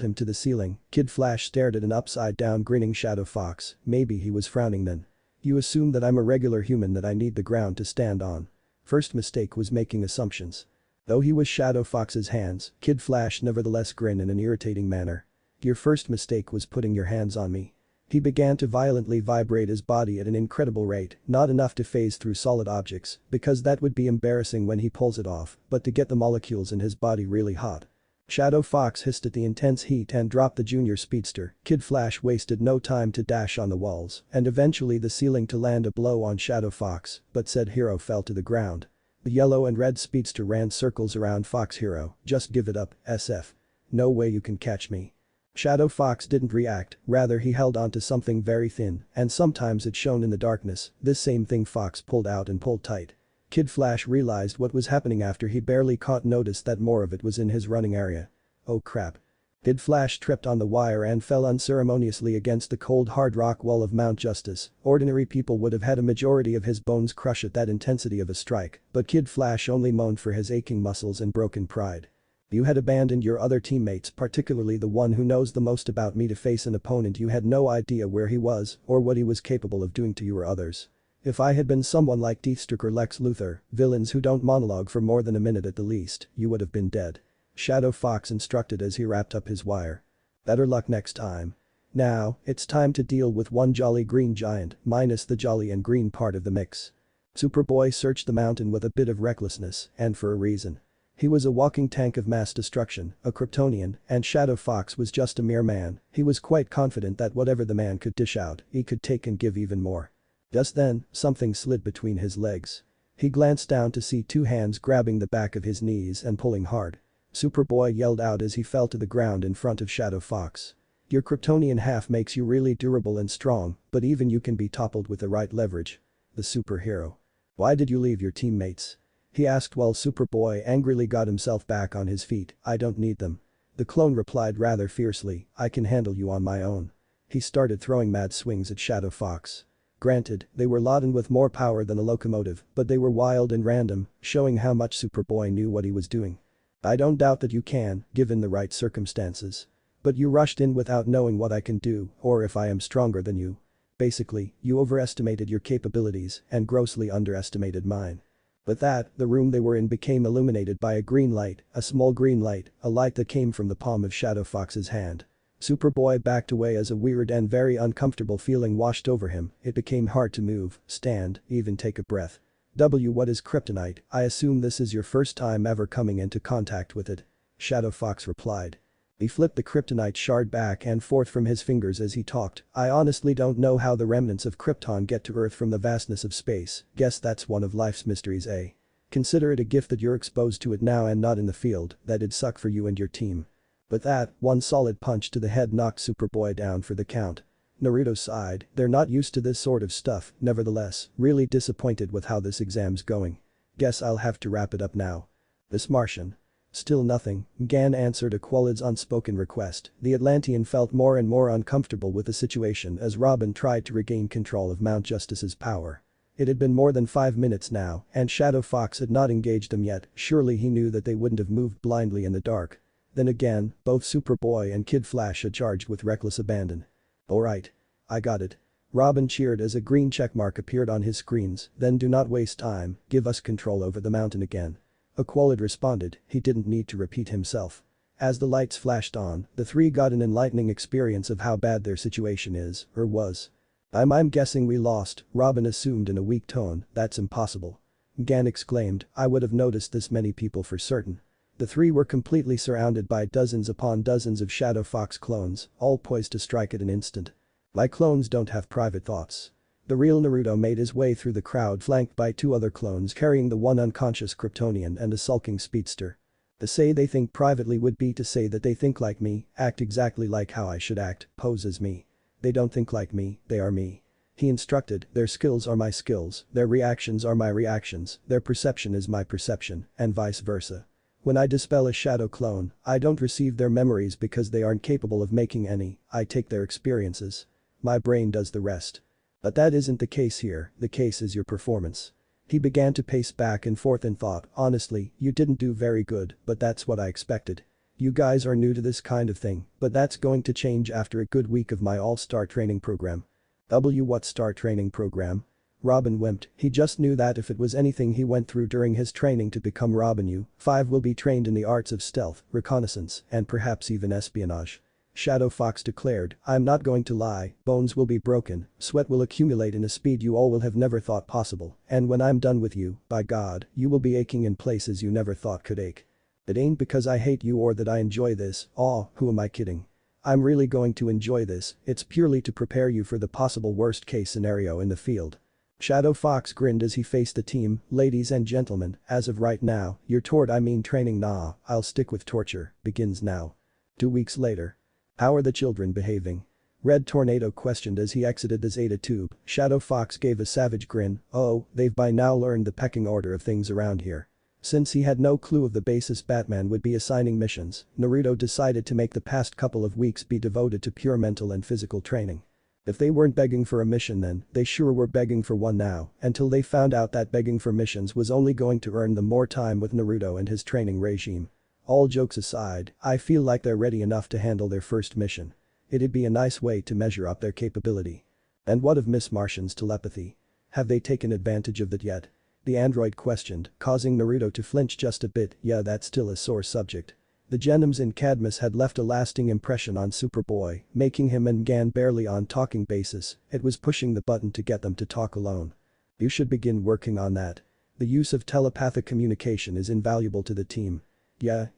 him to the ceiling. Kid Flash stared at an upside-down grinning Shadow Fox. Maybe he was frowning then. You assume that I'm a regular human, that I need the ground to stand on. First mistake was making assumptions. Though he was Shadow Fox's hands, Kid Flash nevertheless grinned in an irritating manner. Your first mistake was putting your hands on me. He began to violently vibrate his body at an incredible rate, not enough to phase through solid objects, because that would be embarrassing when he pulls it off, but to get the molecules in his body really hot. Shadow Fox hissed at the intense heat and dropped the junior speedster. Kid Flash wasted no time to dash on the walls and eventually the ceiling to land a blow on Shadow Fox, but said hero fell to the ground. The yellow and red speedster ran circles around Fox Hero. Just give it up, SF. No way you can catch me. Shadow Fox didn't react, rather he held onto something very thin, and sometimes it shone in the darkness. This same thing Fox pulled out and pulled tight. Kid Flash realized what was happening after he barely caught notice that more of it was in his running area. Oh crap. Kid Flash tripped on the wire and fell unceremoniously against the cold hard rock wall of Mount Justice. Ordinary people would have had a majority of his bones crush at that intensity of a strike, but Kid Flash only moaned for his aching muscles and broken pride. You had abandoned your other teammates, particularly the one who knows the most about me, to face an opponent you had no idea where he was or what he was capable of doing to you or others. If I had been someone like Deathstroke or Lex Luthor, villains who don't monologue for more than a minute at the least, you would have been dead. Shadow Fox instructed as he wrapped up his wire. Better luck next time. Now, it's time to deal with one jolly green giant, minus the jolly and green part of the mix. Superboy searched the mountain with a bit of recklessness, and for a reason. He was a walking tank of mass destruction, a Kryptonian, and Shadow Fox was just a mere man. He was quite confident that whatever the man could dish out, he could take and give even more. Just then, something slid between his legs. He glanced down to see two hands grabbing the back of his knees and pulling hard. Superboy yelled out as he fell to the ground in front of Shadow Fox. Your Kryptonian half makes you really durable and strong, but even you can be toppled with the right leverage. The superhero. Why did you leave your teammates? He asked while Superboy angrily got himself back on his feet. I don't need them. The clone replied rather fiercely, I can handle you on my own. He started throwing mad swings at Shadow Fox. Granted, they were laden with more power than a locomotive, but they were wild and random, showing how much Superboy knew what he was doing. I don't doubt that you can, given the right circumstances. But you rushed in without knowing what I can do, or if I am stronger than you. Basically, you overestimated your capabilities and grossly underestimated mine. With that, the room they were in became illuminated by a green light, a small green light, a light that came from the palm of Shadow Fox's hand. Superboy backed away as a weird and very uncomfortable feeling washed over him. It became hard to move, stand, even take a breath. What is kryptonite? I assume this is your first time ever coming into contact with it. Shadow Fox replied. He flipped the kryptonite shard back and forth from his fingers as he talked. I honestly don't know how the remnants of Krypton get to Earth from the vastness of space. Guess that's one of life's mysteries, eh? Consider it a gift that you're exposed to it now and not in the field. That'd suck for you and your team. But that, one solid punch to the head knocked Superboy down for the count. Naruto sighed, they're not used to this sort of stuff, nevertheless, really disappointed with how this exam's going. Guess I'll have to wrap it up now. This Martian. Still nothing, Gan answered Aqualid's unspoken request. The Atlantean felt more and more uncomfortable with the situation as Robin tried to regain control of Mount Justice's power. It had been more than 5 minutes now, and Shadow Fox had not engaged them yet. Surely he knew that they wouldn't have moved blindly in the dark. Then again, both Superboy and Kid Flash had charged with reckless abandon. Alright. I got it. Robin cheered as a green checkmark appeared on his screens. Then do not waste time, give us control over the mountain again. Aqualid responded, he didn't need to repeat himself. As the lights flashed on, the three got an enlightening experience of how bad their situation is, or was. I'm guessing we lost, Robin assumed in a weak tone, that's impossible. Gan exclaimed, I would have noticed this many people for certain. The three were completely surrounded by dozens upon dozens of Shadow Fox clones, all poised to strike at an instant. My clones don't have private thoughts. The real Naruto made his way through the crowd flanked by two other clones carrying the one unconscious Kryptonian and a sulking speedster. To say they think privately would be to say that they think like me, act exactly like how I should act, pose as me. They don't think like me, they are me. He instructed, their skills are my skills, their reactions are my reactions, their perception is my perception, and vice versa. When I dispel a shadow clone, I don't receive their memories because they aren't capable of making any, I take their experiences. My brain does the rest. But that isn't the case here, the case is your performance. He began to pace back and forth and thought, honestly, you didn't do very good, but that's what I expected. You guys are new to this kind of thing, but that's going to change after a good week of my all-star training program. What star training program? Robin wimped, he just knew that if it was anything he went through during his training to become Robin U5 will be trained in the arts of stealth, reconnaissance, and perhaps even espionage. Shadow Fox declared, I'm not going to lie, bones will be broken, sweat will accumulate in a speed you all will have never thought possible, and when I'm done with you, by God, you will be aching in places you never thought could ache. It ain't because I hate you or that I enjoy this, who am I kidding? I'm really going to enjoy this, it's purely to prepare you for the possible worst case scenario in the field. Shadow Fox grinned as he faced the team, ladies and gentlemen, as of right now, your training I'll stick with torture, begins now. 2 weeks later. How are the children behaving? Red Tornado questioned as he exited the Zeta tube. Shadow Fox gave a savage grin, oh, they've by now learned the pecking order of things around here. Since he had no clue of the basis Batman would be assigning missions, Naruto decided to make the past couple of weeks be devoted to pure mental and physical training. If they weren't begging for a mission then, they sure were begging for one now, until they found out that begging for missions was only going to earn them more time with Naruto and his training regime. All jokes aside, I feel like they're ready enough to handle their first mission. It'd be a nice way to measure up their capability. And what of Miss Martian's telepathy? Have they taken advantage of that yet? The android questioned, causing Naruto to flinch just a bit. Yeah, that's still a sore subject. The genomes in Cadmus had left a lasting impression on Superboy, making him and Gan barely on talking basis, it was pushing the button to get them to talk alone. You should begin working on that. The use of telepathic communication is invaluable to the team. Yeah,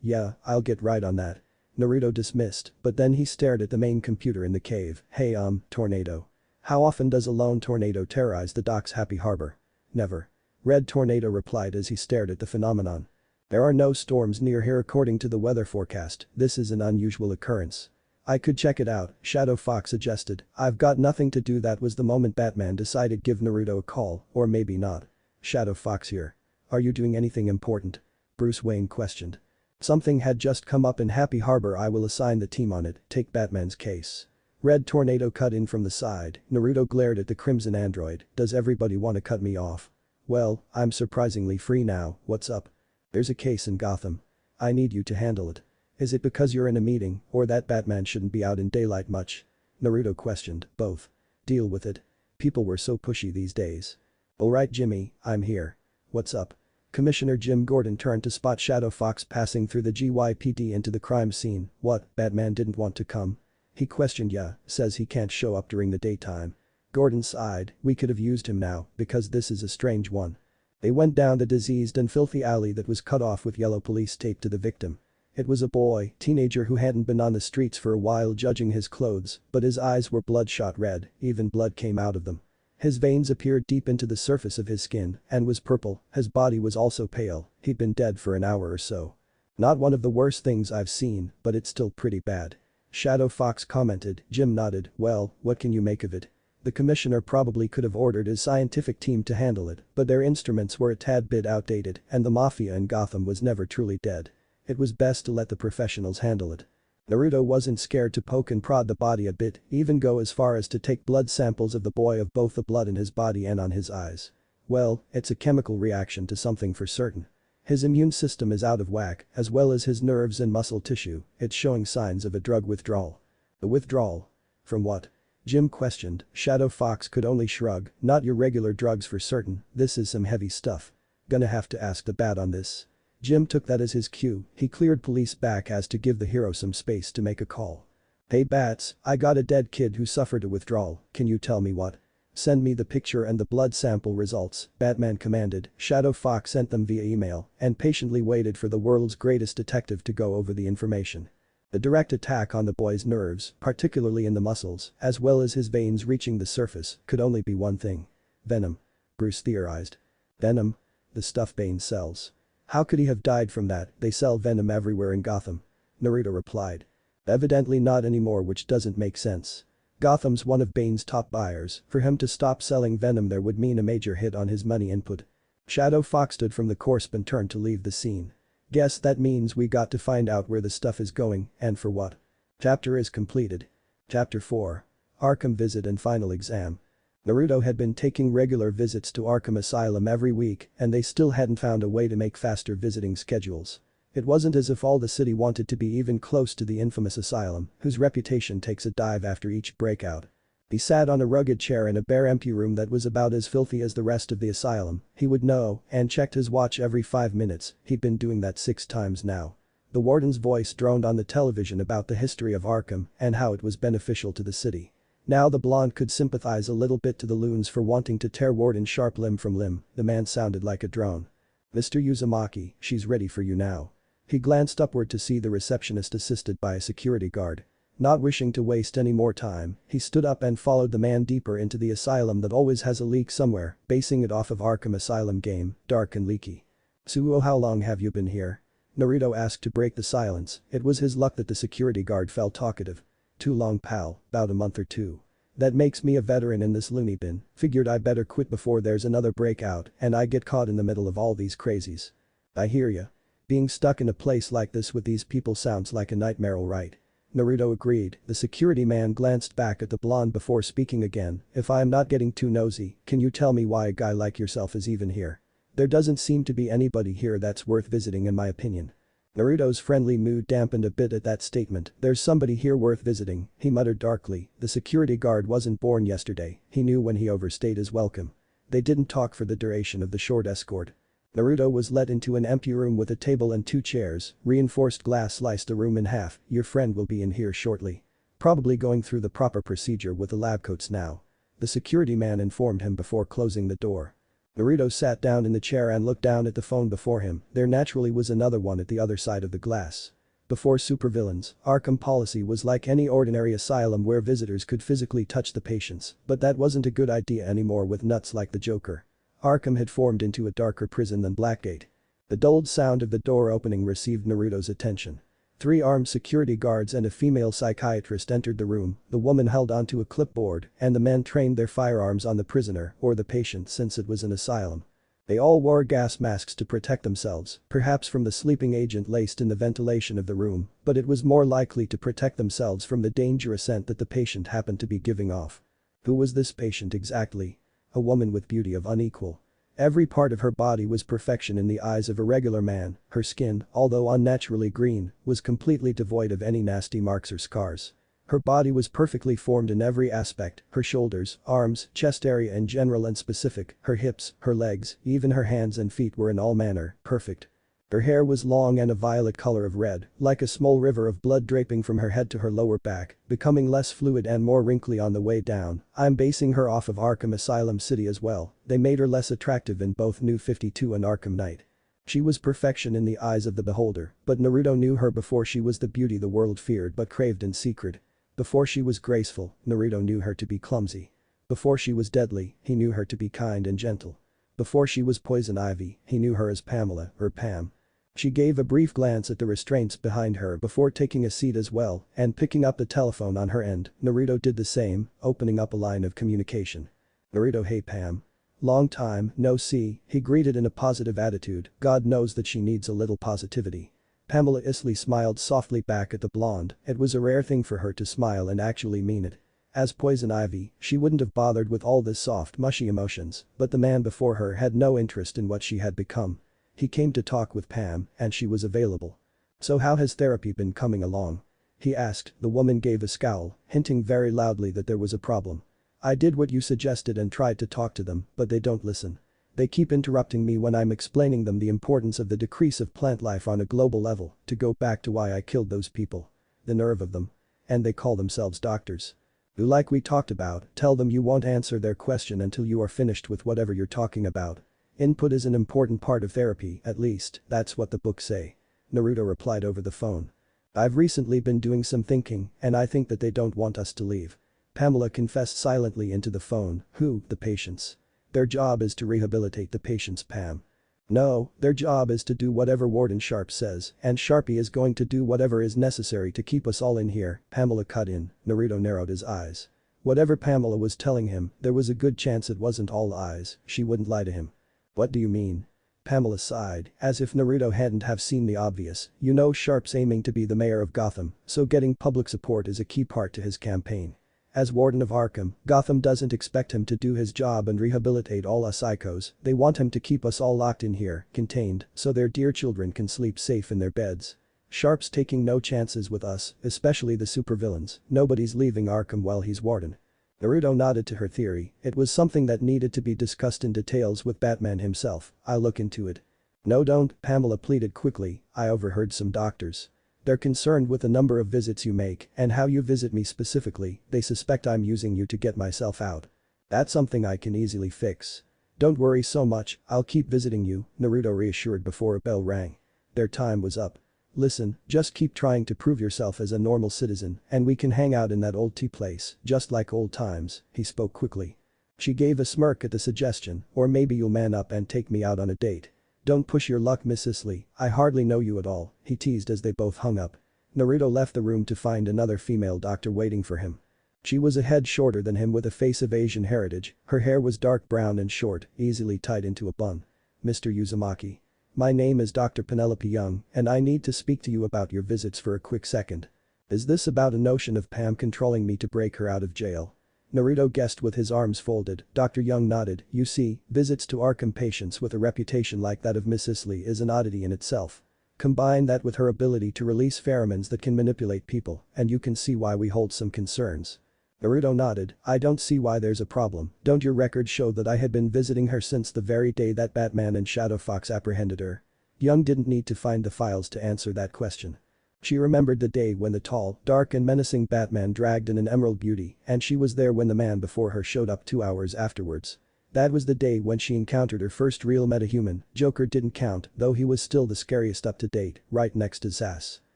I'll get right on that. Naruto dismissed, but then he stared at the main computer in the cave. Hey Tornado. How often does a lone tornado terrorize the dock's happy harbor? Never. Red Tornado replied as he stared at the phenomenon. There are no storms near here according to the weather forecast, this is an unusual occurrence. I could check it out, Shadow Fox suggested. I've got nothing to do. That was the moment Batman decided give Naruto a call, or maybe not. Shadow Fox here. Are you doing anything important? Bruce Wayne questioned. Something had just come up in Happy Harbor. I will assign the team on it, take Batman's case. Red Tornado cut in from the side. Naruto glared at the crimson android. Does everybody want to cut me off? Well, I'm surprisingly free now, what's up? There's a case in Gotham. I need you to handle it. Is it because you're in a meeting, or that Batman shouldn't be out in daylight much? Naruto questioned, both. Deal with it. People were so pushy these days. Alright Jimmy, I'm here. What's up? Commissioner Jim Gordon turned to spot Shadow Fox passing through the GYPD into the crime scene. What, Batman didn't want to come? He questioned. Yeah, says he can't show up during the daytime. Gordon sighed, we could have used him now, because this is a strange one. They went down the diseased and filthy alley that was cut off with yellow police tape to the victim. It was a boy, teenager who hadn't been on the streets for a while judging his clothes, but his eyes were bloodshot red, even blood came out of them. His veins appeared deep into the surface of his skin and was purple, his body was also pale, he'd been dead for an hour or so. Not one of the worst things I've seen, but it's still pretty bad. Shadow Fox commented. Jim nodded, well, what can you make of it? The commissioner probably could have ordered his scientific team to handle it, but their instruments were a tad bit outdated and the mafia in Gotham was never truly dead. It was best to let the professionals handle it. Naruto wasn't scared to poke and prod the body a bit, even go as far as to take blood samples of the boy of both the blood in his body and on his eyes. Well, it's a chemical reaction to something for certain. His immune system is out of whack, as well as his nerves and muscle tissue, it's showing signs of a drug withdrawal. A withdrawal? From what? Jim questioned. Shadow Fox could only shrug, not your regular drugs for certain, this is some heavy stuff. Gonna have to ask the Bat on this. Jim took that as his cue, he cleared police back as to give the hero some space to make a call. Hey Bats, I got a dead kid who suffered a withdrawal, can you tell me what? Send me the picture and the blood sample results, Batman commanded. Shadow Fox sent them via email and patiently waited for the world's greatest detective to go over the information. The direct attack on the boy's nerves, particularly in the muscles, as well as his veins reaching the surface, could only be one thing. Venom. Bruce theorized. Venom? The stuff Bane sells. How could he have died from that? They sell venom everywhere in Gotham. Naruto replied. Evidently not anymore, which doesn't make sense. Gotham's one of Bane's top buyers, for him to stop selling venom there would mean a major hit on his money input. Shadow Fox stood from the corpse and turned to leave the scene. Guess that means we got to find out where the stuff is going and for what. Chapter is completed. Chapter 4. Arkham Visit and Final Exam. Naruto had been taking regular visits to Arkham Asylum every week and they still hadn't found a way to make faster visiting schedules. It wasn't as if all the city wanted to be even close to the infamous asylum, whose reputation takes a dive after each breakout. He sat on a rugged chair in a bare empty room that was about as filthy as the rest of the asylum, he would know, and checked his watch every 5 minutes, he'd been doing that 6 times now. The warden's voice droned on the television about the history of Arkham and how it was beneficial to the city. Now the blonde could sympathize a little bit to the loons for wanting to tear Warden Sharp limb from limb, the man sounded like a drone. "Mr. Uzumaki, she's ready for you now." He glanced upward to see the receptionist assisted by a security guard. Not wishing to waste any more time, he stood up and followed the man deeper into the asylum that always has a leak somewhere, basing it off of Arkham Asylum game, dark and leaky. "Suo, how long have you been here?" Naruto asked to break the silence, it was his luck that the security guard felt talkative. "Too long, pal, about a month or two. That makes me a veteran in this loony bin, figured I better quit before there's another breakout and I get caught in the middle of all these crazies." "I hear ya. Being stuck in a place like this with these people sounds like a nightmare, alright." Naruto agreed, the security man glanced back at the blonde before speaking again, "If I'm not getting too nosy, can you tell me why a guy like yourself is even here? There doesn't seem to be anybody here that's worth visiting in my opinion." Naruto's friendly mood dampened a bit at that statement, "There's somebody here worth visiting," he muttered darkly, the security guard wasn't born yesterday, he knew when he overstayed his welcome. They didn't talk for the duration of the short escort. Naruto was led into an empty room with a table and 2 chairs, reinforced glass sliced the room in half, "Your friend will be in here shortly. Probably going through the proper procedure with the lab coats now." The security man informed him before closing the door. Naruto sat down in the chair and looked down at the phone before him, there naturally was another one at the other side of the glass. Before supervillains, Arkham policy was like any ordinary asylum where visitors could physically touch the patients, but that wasn't a good idea anymore with nuts like the Joker. Arkham had formed into a darker prison than Blackgate. The dulled sound of the door opening received Naruto's attention. 3 armed security guards and a female psychiatrist entered the room, the woman held onto a clipboard and the men trained their firearms on the prisoner or the patient since it was an asylum. They all wore gas masks to protect themselves, perhaps from the sleeping agent laced in the ventilation of the room, but it was more likely to protect themselves from the dangerous scent that the patient happened to be giving off. Who was this patient exactly? A woman with beauty of unequal. Every part of her body was perfection in the eyes of a regular man, her skin, although unnaturally green, was completely devoid of any nasty marks or scars. Her body was perfectly formed in every aspect, her shoulders, arms, chest area in general and specific, her hips, her legs, even her hands and feet were in all manner, perfect. Her hair was long and a violet color of red, like a small river of blood draping from her head to her lower back, becoming less fluid and more wrinkly on the way down. I'm basing her off of Arkham Asylum City as well, they made her less attractive in both New 52 and Arkham Knight. She was perfection in the eyes of the beholder, but Naruto knew her before she was the beauty the world feared but craved in secret. Before she was graceful, Naruto knew her to be clumsy. Before she was deadly, he knew her to be kind and gentle. Before she was poison ivy, he knew her as Pamela, or Pam. She gave a brief glance at the restraints behind her before taking a seat as well and picking up the telephone on her end. Naruto did the same, opening up a line of communication. "Naruto, hey Pam. Long time, no see," he greeted in a positive attitude, God knows that she needs a little positivity. Pamela Isley smiled softly back at the blonde, it was a rare thing for her to smile and actually mean it. As Poison Ivy, she wouldn't have bothered with all this soft mushy emotions, but the man before her had no interest in what she had become. He came to talk with Pam, and she was available. "So how has therapy been coming along?" he asked, the woman gave a scowl, hinting very loudly that there was a problem. "I did what you suggested and tried to talk to them, but they don't listen. They keep interrupting me when I'm explaining them the importance of the decrease of plant life on a global level, to go back to why I killed those people. The nerve of them. And they call themselves doctors. Like we talked about, tell them you won't answer their question until you are finished with whatever you're talking about. Input is an important part of therapy, at least, that's what the books say." Naruto replied over the phone. "I've recently been doing some thinking, and I think that they don't want us to leave." Pamela confessed silently into the phone, "Who, the patients? Their job is to rehabilitate the patients, Pam. No, their job is to do whatever Warden Sharp says, and Sharpie is going to do whatever is necessary to keep us all in here," Pamela cut in. Naruto narrowed his eyes. Whatever Pamela was telling him, there was a good chance it wasn't all lies, she wouldn't lie to him. "What do you mean?" Pamela sighed, as if Naruto hadn't have seen the obvious, "You know Sharp's aiming to be the mayor of Gotham, so getting public support is a key part to his campaign. As Warden of Arkham, Gotham doesn't expect him to do his job and rehabilitate all us psychos, they want him to keep us all locked in here, contained, so their dear children can sleep safe in their beds. Sharp's taking no chances with us, especially the supervillains, nobody's leaving Arkham while he's Warden. Naruto nodded to her theory, it was something that needed to be discussed in details with Batman himself, I'll look into it. No don't, Pamela pleaded quickly, I overheard some doctors. They're concerned with the number of visits you make and how you visit me specifically, they suspect I'm using you to get myself out. That's something I can easily fix. Don't worry so much, I'll keep visiting you, Naruto reassured before a bell rang. Their time was up. Listen, just keep trying to prove yourself as a normal citizen and we can hang out in that old tea place, just like old times, he spoke quickly. She gave a smirk at the suggestion, or maybe you'll man up and take me out on a date. Don't push your luck Miss Cicely, I hardly know you at all, he teased as they both hung up. Naruto left the room to find another female doctor waiting for him. She was a head shorter than him with a face of Asian heritage, her hair was dark brown and short, easily tied into a bun. Mr. Uzumaki. My name is Dr. Penelope Young and I need to speak to you about your visits for a quick second. Is this about a notion of Pam controlling me to break her out of jail? Naruto guessed with his arms folded, Dr. Young nodded, you see, visits to Arkham patients with a reputation like that of Miss Cicely is an oddity in itself. Combine that with her ability to release pheromones that can manipulate people, and you can see why we hold some concerns. Naruto nodded, I don't see why there's a problem, don't your records show that I had been visiting her since the very day that Batman and Shadow Fox apprehended her? Young didn't need to find the files to answer that question. She remembered the day when the tall, dark and menacing Batman dragged in an Emerald Beauty and she was there when the man before her showed up 2 hours afterwards. That was the day when she encountered her first real metahuman, Joker didn't count though he was still the scariest up to date, right next to Sass.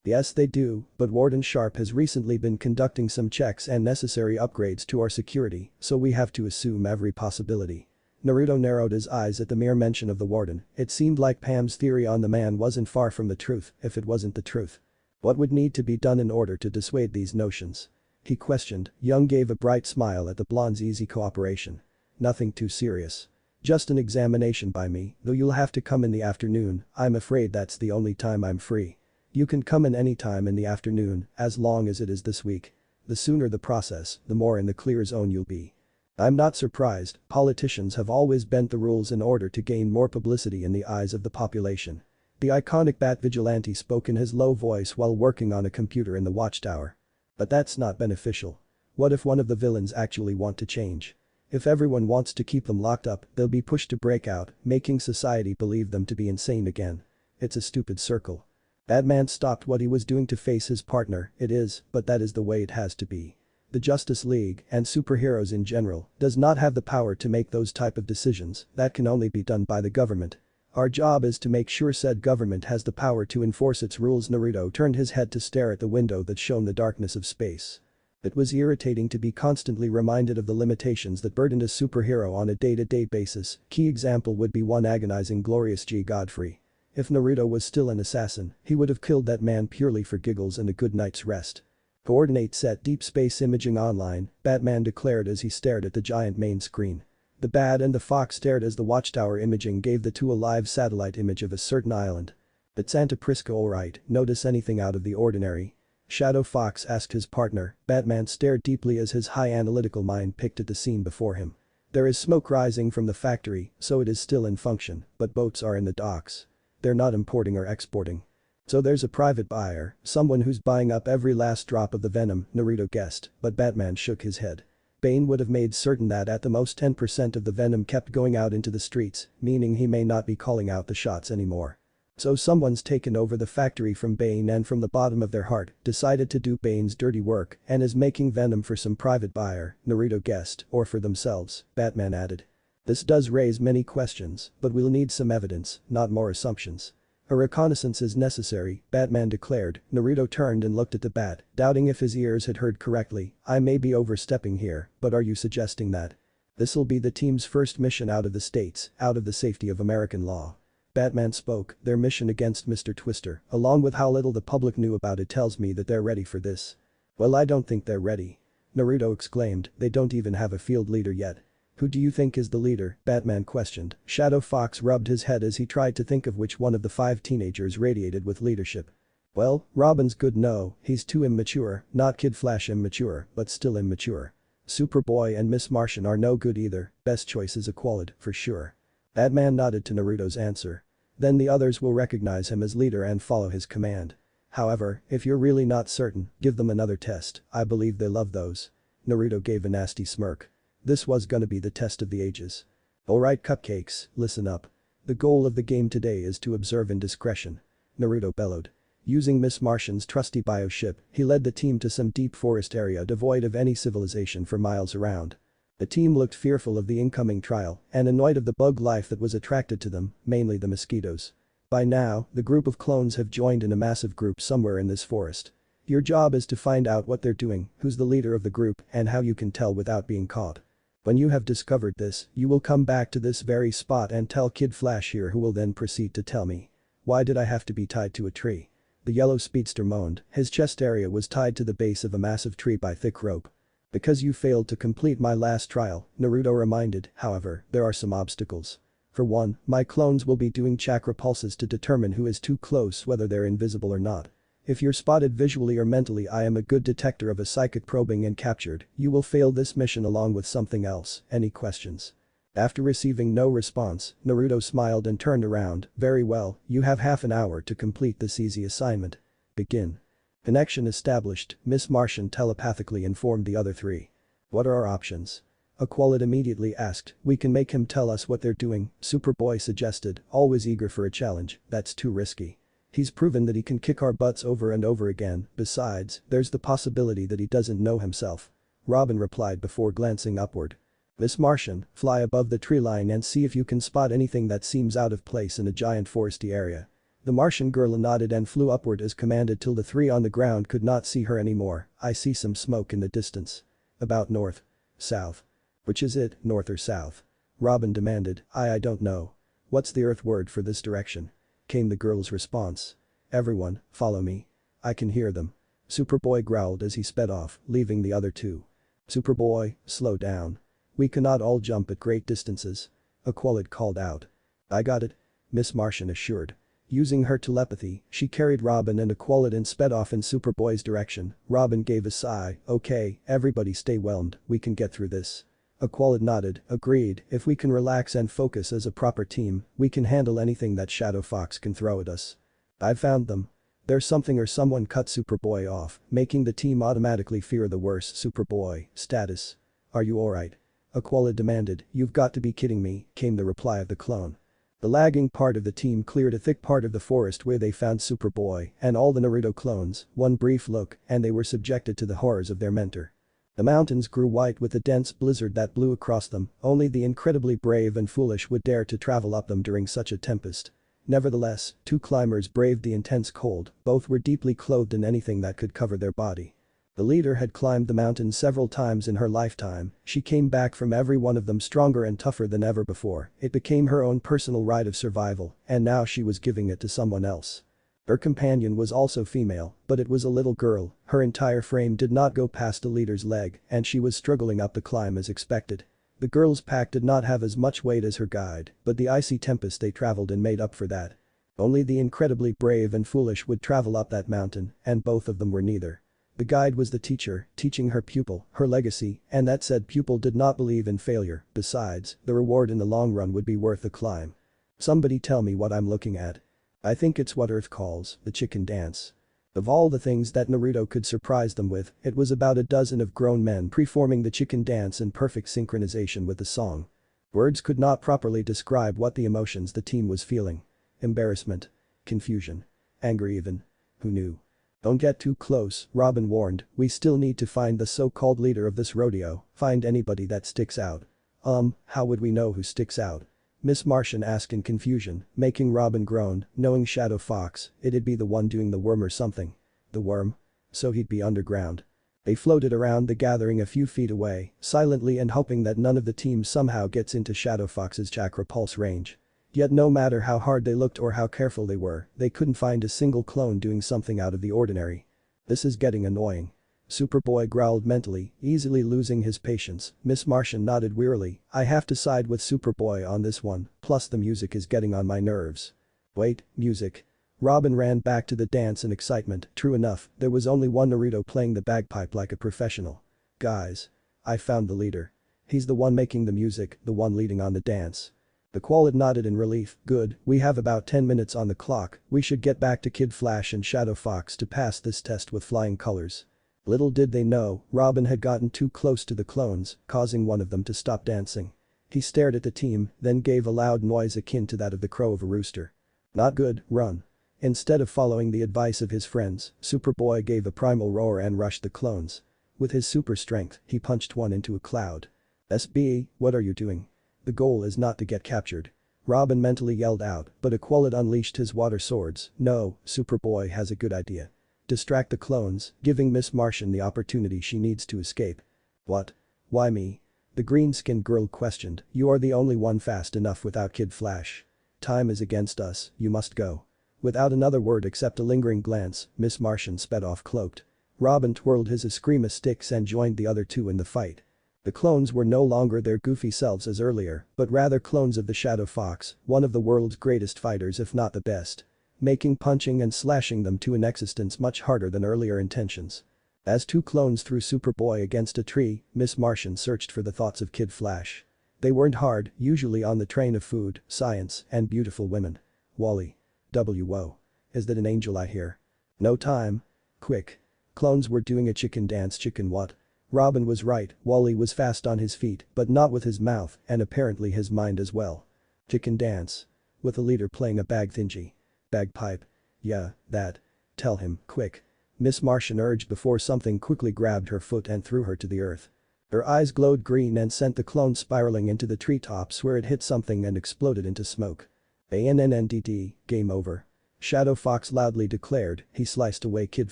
Yes they do, but Warden Sharp has recently been conducting some checks and necessary upgrades to our security, so we have to assume every possibility. Naruto narrowed his eyes at the mere mention of the Warden, it seemed like Pam's theory on the man wasn't far from the truth if it wasn't the truth. What would need to be done in order to dissuade these notions? He questioned. Young gave a bright smile at the blonde's easy cooperation. Nothing too serious. Just an examination by me, though you'll have to come in the afternoon, I'm afraid that's the only time I'm free. You can come in any time in the afternoon, as long as it is this week. The sooner the process, the more in the clear zone you'll be. I'm not surprised, politicians have always bent the rules in order to gain more publicity in the eyes of the population. The iconic Bat vigilante spoke in his low voice while working on a computer in the watchtower. But that's not beneficial. What if one of the villains actually want to change? If everyone wants to keep them locked up, they'll be pushed to break out, making society believe them to be insane again. It's a stupid circle. Batman stopped what he was doing to face his partner, it is, but that is the way it has to be. The Justice League, and superheroes in general, does not have the power to make those type of decisions, that can only be done by the government. Our job is to make sure said government has the power to enforce its rules. Naruto turned his head to stare at the window that shone the darkness of space. It was irritating to be constantly reminded of the limitations that burdened a superhero on a day-to-day basis, key example would be one agonizing Glorious G. Godfrey. If Naruto was still an assassin, he would have killed that man purely for giggles and a good night's rest. Coordinate set Deep Space Imaging Online, Batman declared as he stared at the giant main screen. The Bat and the Fox stared as the watchtower imaging gave the two a live satellite image of a certain island. But Santa Prisca alright, notice anything out of the ordinary? Shadow Fox asked his partner. Batman stared deeply as his high analytical mind picked at the scene before him. There is smoke rising from the factory, so it is still in function, but boats are in the docks. They're not importing or exporting. So there's a private buyer, someone who's buying up every last drop of the venom, Naruto guessed, but Batman shook his head. Bane would have made certain that at the most 10% of the venom kept going out into the streets, meaning he may not be calling out the shots anymore. So someone's taken over the factory from Bane and from the bottom of their heart, decided to do Bane's dirty work and is making venom for some private buyer, Naruto guessed, or for themselves, Batman added. This does raise many questions, but we'll need some evidence, not more assumptions. A reconnaissance is necessary, Batman declared. Naruto turned and looked at the Bat, doubting if his ears had heard correctly. I may be overstepping here, but are you suggesting that this'll be the team's first mission out of the States, out of the safety of American law? Batman spoke, their mission against Mr. Twister, along with how little the public knew about it tells me that they're ready for this. Well I don't think they're ready. Naruto exclaimed, they don't even have a field leader yet. Who do you think is the leader? Batman questioned. Shadow Fox rubbed his head as he tried to think of which one of the 5 teenagers radiated with leadership. Well, Robin's good no, he's too immature, not Kid Flash immature, but still immature. Superboy and Miss Martian are no good either, best choice is Aqualid, for sure. That man nodded to Naruto's answer. Then the others will recognize him as leader and follow his command. However, if you're really not certain, give them another test, I believe they love those. Naruto gave a nasty smirk. This was gonna be the test of the ages. Alright cupcakes, listen up. The goal of the game today is to observe indiscretion. Naruto bellowed. Using Miss Martian's trusty bioship, he led the team to some deep forest area devoid of any civilization for miles around. The team looked fearful of the incoming trial and annoyed of the bug life that was attracted to them, mainly the mosquitoes. By now, the group of clones have joined in a massive group somewhere in this forest. Your job is to find out what they're doing, who's the leader of the group, and how you can tell without being caught. When you have discovered this, you will come back to this very spot and tell Kid Flash here, who will then proceed to tell me. Why did I have to be tied to a tree? The yellow speedster moaned, his chest area was tied to the base of a massive tree by thick rope. Because you failed to complete my last trial, Naruto reminded, however, there are some obstacles. For one, my clones will be doing chakra pulses to determine who is too close, whether they're invisible or not. If you're spotted visually or mentally, I am a good detector of a psychic probing and captured, you will fail this mission along with something else. Any questions? After receiving no response, Naruto smiled and turned around. Very well, you have half an hour to complete this easy assignment. Begin. Connection established, Miss Martian telepathically informed the other three. What are our options? Aqualid immediately asked, we can make him tell us what they're doing, Superboy suggested, always eager for a challenge, that's too risky. He's proven that he can kick our butts over and over again, besides, there's the possibility that he doesn't know himself. Robin replied before glancing upward. Miss Martian, fly above the tree line and see if you can spot anything that seems out of place in a giant foresty area. The Martian girl nodded and flew upward as commanded till the three on the ground could not see her anymore. I see some smoke in the distance. About north. South. Which is it, north or south? Robin demanded, I don't know. What's the Earth word for this direction? Came the girl's response. Everyone, follow me. I can hear them. Superboy growled as he sped off, leaving the other two. Superboy, slow down. We cannot all jump at great distances. Aqualid called out. I got it. Miss Martian assured. Using her telepathy, she carried Robin and Aqualid and sped off in Superboy's direction. Robin gave a sigh, okay, everybody stay whelmed, we can get through this. Aqualid nodded, agreed, if we can relax and focus as a proper team, we can handle anything that Shadow Fox can throw at us. I've found them. There's something or someone cut Superboy off, making the team automatically fear the worst. Superboy, status. Are you alright? Aqualid demanded, you've got to be kidding me, came the reply of the clone. The lagging part of the team cleared a thick part of the forest where they found Superboy and all the Naruto clones, one brief look, and they were subjected to the horrors of their mentor. The mountains grew white with a dense blizzard that blew across them, only the incredibly brave and foolish would dare to travel up them during such a tempest. Nevertheless, two climbers braved the intense cold, both were deeply clothed in anything that could cover their body. The leader had climbed the mountain several times in her lifetime, she came back from every one of them stronger and tougher than ever before, it became her own personal rite of survival, and now she was giving it to someone else. Her companion was also female, but it was a little girl, her entire frame did not go past the leader's leg, and she was struggling up the climb as expected. The girl's pack did not have as much weight as her guide, but the icy tempest they traveled in made up for that. Only the incredibly brave and foolish would travel up that mountain, and both of them were neither. The guide was the teacher, teaching her pupil, her legacy, and that said pupil did not believe in failure, besides, the reward in the long run would be worth the climb. Somebody tell me what I'm looking at. I think it's what Earth calls the chicken dance. Of all the things that Naruto could surprise them with, it was about a dozen of grown men performing the chicken dance in perfect synchronization with the song. Words could not properly describe what the emotions the team was feeling. Embarrassment. Confusion. Anger even. Who knew? Don't get too close, Robin warned, we still need to find the so-called leader of this rodeo, find anybody that sticks out. How would we know who sticks out? Miss Martian asked in confusion, making Robin groan, knowing Shadow Fox, it'd be the one doing the worm or something. The worm? So he'd be underground. They floated around the gathering a few feet away, silently and hoping that none of the team somehow gets into Shadow Fox's chakra pulse range. Yet no matter how hard they looked or how careful they were, they couldn't find a single clone doing something out of the ordinary. This is getting annoying. Superboy growled mentally, easily losing his patience. Miss Martian nodded wearily, I have to side with Superboy on this one, plus the music is getting on my nerves. Wait, music? Robin ran back to the dance in excitement. True enough, there was only one Naruto playing the bagpipe like a professional. Guys. I found the leader. He's the one making the music, the one leading on the dance. The Qualid nodded in relief. Good, we have about 10 minutes on the clock, we should get back to Kid Flash and Shadow Fox to pass this test with flying colors. Little did they know, Robin had gotten too close to the clones, causing one of them to stop dancing. He stared at the team, then gave a loud noise akin to that of the crow of a rooster. Not good, run. Instead of following the advice of his friends, Superboy gave a primal roar and rushed the clones. With his super strength, he punched one into a cloud. SB, what are you doing? The goal is not to get captured. Robin mentally yelled out, but Aqualid unleashed his water swords. No, Superboy has a good idea. Distract the clones, giving Miss Martian the opportunity she needs to escape. What? Why me? The green-skinned girl questioned. You are the only one fast enough without Kid Flash. Time is against us, you must go. Without another word except a lingering glance, Miss Martian sped off cloaked. Robin twirled his Eskrima sticks and joined the other two in the fight. The clones were no longer their goofy selves as earlier, but rather clones of the Shadow Fox, one of the world's greatest fighters if not the best. Making punching and slashing them to an existence much harder than earlier intentions. As two clones threw Superboy against a tree, Miss Martian searched for the thoughts of Kid Flash. They weren't hard, usually on the train of food, science, and beautiful women. Wally. W.O. Is that an angel I hear? No time. Quick. Clones were doing a chicken dance. Chicken what? Robin was right, Wally was fast on his feet, but not with his mouth, and apparently his mind as well. Chicken dance. With a leader playing a bagthingy. Bagpipe. Yeah, that. Tell him, quick. Miss Martian urged before something quickly grabbed her foot and threw her to the earth. Her eyes glowed green and sent the clone spiraling into the treetops where it hit something and exploded into smoke. ANNNDD, game over. Shadow Fox loudly declared, he sliced away Kid